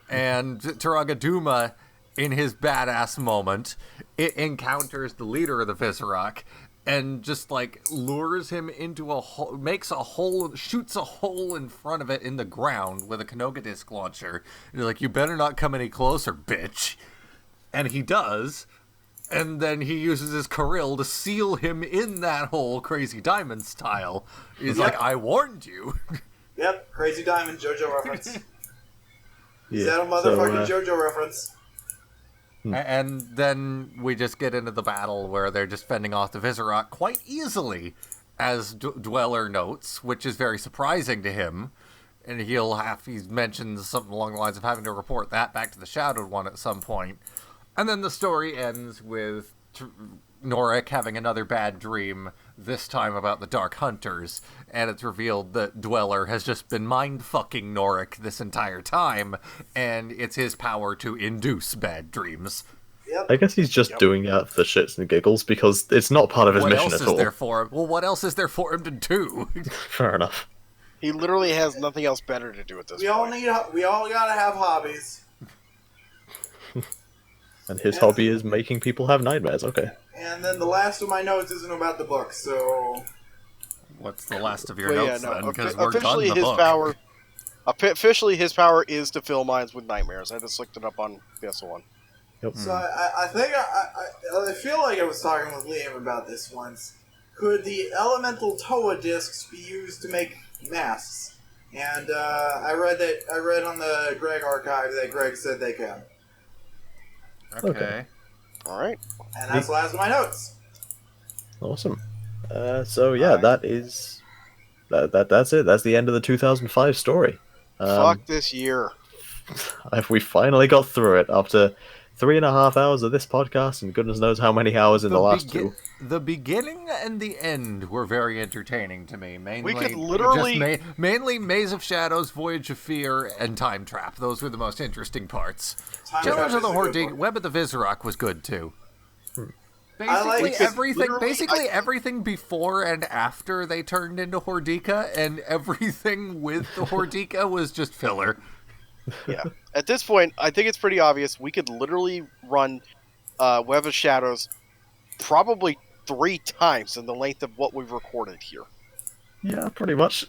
S1: And TuragaNuva, in his badass moment, it encounters the leader of the Viscerock and just lures him into a hole, shoots a hole in front of it in the ground with a Kanoga disc launcher. And you're like, you better not come any closer, bitch. And he does, and then he uses his Kirill to seal him in that hole, Crazy Diamond style. He's like, I warned you.
S2: Yep, Crazy Diamond, JoJo reference.
S3: Yeah.
S2: Is that a motherfucking JoJo reference?
S1: And then we just get into the battle where they're just fending off the Viscerock quite easily, as Dweller notes, which is very surprising to him. And he mentions something along the lines of having to report that back to the Shadowed One at some point. And then the story ends with Norik having another bad dream, this time about the Dark Hunters, and it's revealed that Dweller has just been mind-fucking Norik this entire time, and it's his power to induce bad dreams.
S2: Yep.
S3: I guess he's just doing that for the shits and giggles, because it's not part of his mission at all.
S1: What else is there for him? Well, what else is there for him to do?
S3: Fair enough.
S4: He literally has nothing else better to do at this point.
S2: We all gotta have hobbies.
S3: And his hobby is making people have nightmares, okay.
S2: And then the last of my notes isn't about the book, so...
S1: What's the last of your notes, then? Because we're
S4: officially
S1: done the book.
S4: Officially, his power is to fill minds with nightmares. I just looked it up on the one.
S3: Yep.
S2: So I think I feel like I was talking with Liam about this once. Could the elemental Toa discs be used to make masks? And I read on the Greg archive that Greg said they can.
S1: Okay.
S4: All right.
S2: And that's the last of my notes.
S3: Awesome. So yeah, that is that's it. That's the end of the 2005 story.
S4: Fuck this year.
S3: We finally got through it after 3.5 hours of this podcast, and goodness knows how many hours in the last two.
S1: The beginning and the end were very entertaining to me. Mainly,
S4: we could literally...
S1: mainly Maze of Shadows, Voyage of Fear, and Time Trap. Those were the most interesting parts. Challenge of the Horde, Web of the Viscerock was good too. Basically everything before and after they turned into Hordika, and everything with the Hordika was just filler.
S4: Yeah. At this point, I think it's pretty obvious we could literally run Web of Shadows probably 3 times in the length of what we've recorded here.
S3: Yeah, pretty much.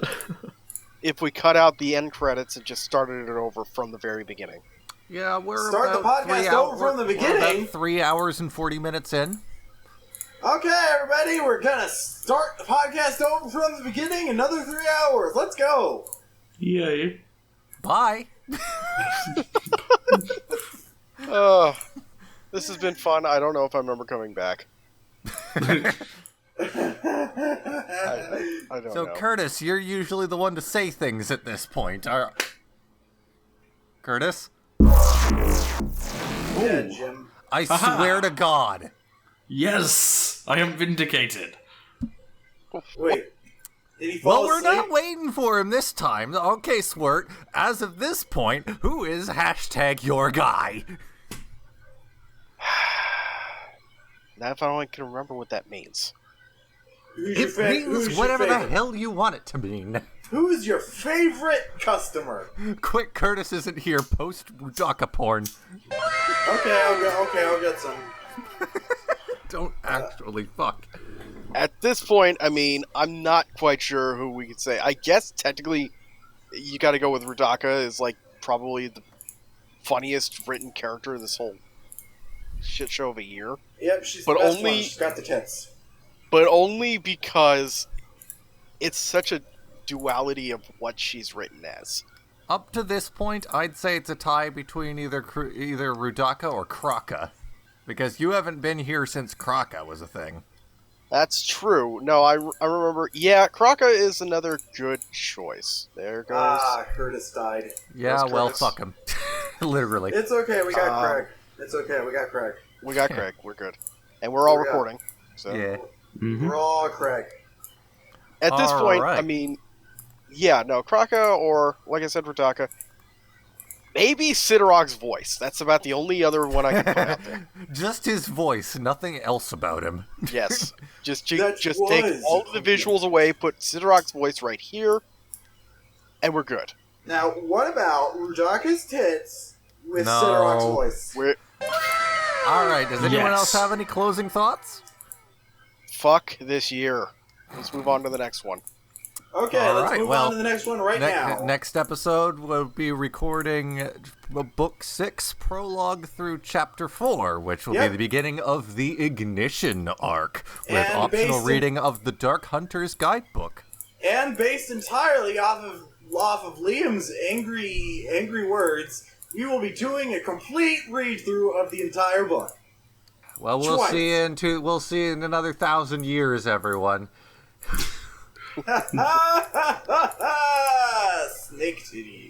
S4: If we cut out the end credits and just started it over from the very beginning.
S1: Yeah, we're
S2: Start the podcast over from the beginning.
S1: We're about 3 hours and 40 minutes in.
S2: Okay, everybody, we're gonna start the podcast over from the beginning. Another 3 hours. Let's go.
S5: Yay.
S1: Bye.
S4: This has been fun. I don't know if I remember coming back. I don't
S1: So,
S4: know.
S1: Curtis, you're usually the one to say things at this point. Curtis?
S2: Yeah, Jim.
S1: I swear to God.
S5: Yes, I am vindicated.
S2: Wait. Did he fall
S1: Well, we're
S2: asleep?
S1: not waiting for him this time. Okay, Swert, as of this point, who is #your guy?
S4: Now if I only can remember what that means.
S2: Who's
S1: It
S2: who's
S1: means
S2: your
S1: whatever the
S2: favorite?
S1: hell you want it to mean.
S2: Who's your favorite customer?
S1: Quick, Curtis isn't here. Post Rudaka porn.
S2: Okay, I'll get some.
S1: Don't actually fuck.
S4: At this point, I mean, I'm not quite sure who we could say. I guess technically, you got to go with Rudaka is like probably the funniest written character in this whole shit show of a year.
S2: Yep, she's
S4: But
S2: the best
S4: only-
S2: one. She's got the tits.
S4: But only because it's such a duality of what she's written as.
S1: Up to this point, I'd say it's a tie between either Rudaka or Kraka. Because you haven't been here since Kraka was a thing.
S4: That's true. No, I remember. Yeah, Kraka is another good choice. There goes.
S2: Ah, Curtis died.
S1: Yeah,
S4: That's
S1: well,
S4: Curtis.
S1: fuck him. Literally.
S2: It's okay, we got Craig. It's okay, we got Craig.
S4: We got Craig. We're good. And we're all
S2: There we go.
S4: recording. So.
S1: Yeah.
S2: We're all Craig.
S4: At this
S1: All
S4: point,
S1: right.
S4: I mean, yeah, no, Kraka or, like I said, Rudaka. Maybe Sidorog's voice. That's about the only other one I can put out there.
S1: Just his voice, nothing else about him.
S4: Yes. Just
S2: That
S4: take
S2: was-
S4: all of the visuals away, put Sidorog's voice right here, and we're good.
S2: Now, what about Rudaka's tits with
S1: No.
S2: Sidorok's voice?
S4: We're
S1: Alright, does anyone
S5: Yes.
S1: else have any closing thoughts?
S4: fuck this year. Let's move on to the next one.
S2: Okay,
S1: All
S2: let's
S1: right,
S2: move
S1: well,
S2: on to the next one right now.
S1: Next episode, we'll be recording Book 6, Prologue through Chapter 4, which will
S2: Yep.
S1: be the beginning of the Ignition arc, with
S2: And
S1: optional
S2: based in-
S1: reading of the Dark Hunter's Guidebook.
S2: And based entirely off of Liam's angry words, we will be doing a complete read through of the entire book.
S1: Well, we'll
S2: Twice.
S1: see you in another 1,000 years, everyone.
S2: Snake titties.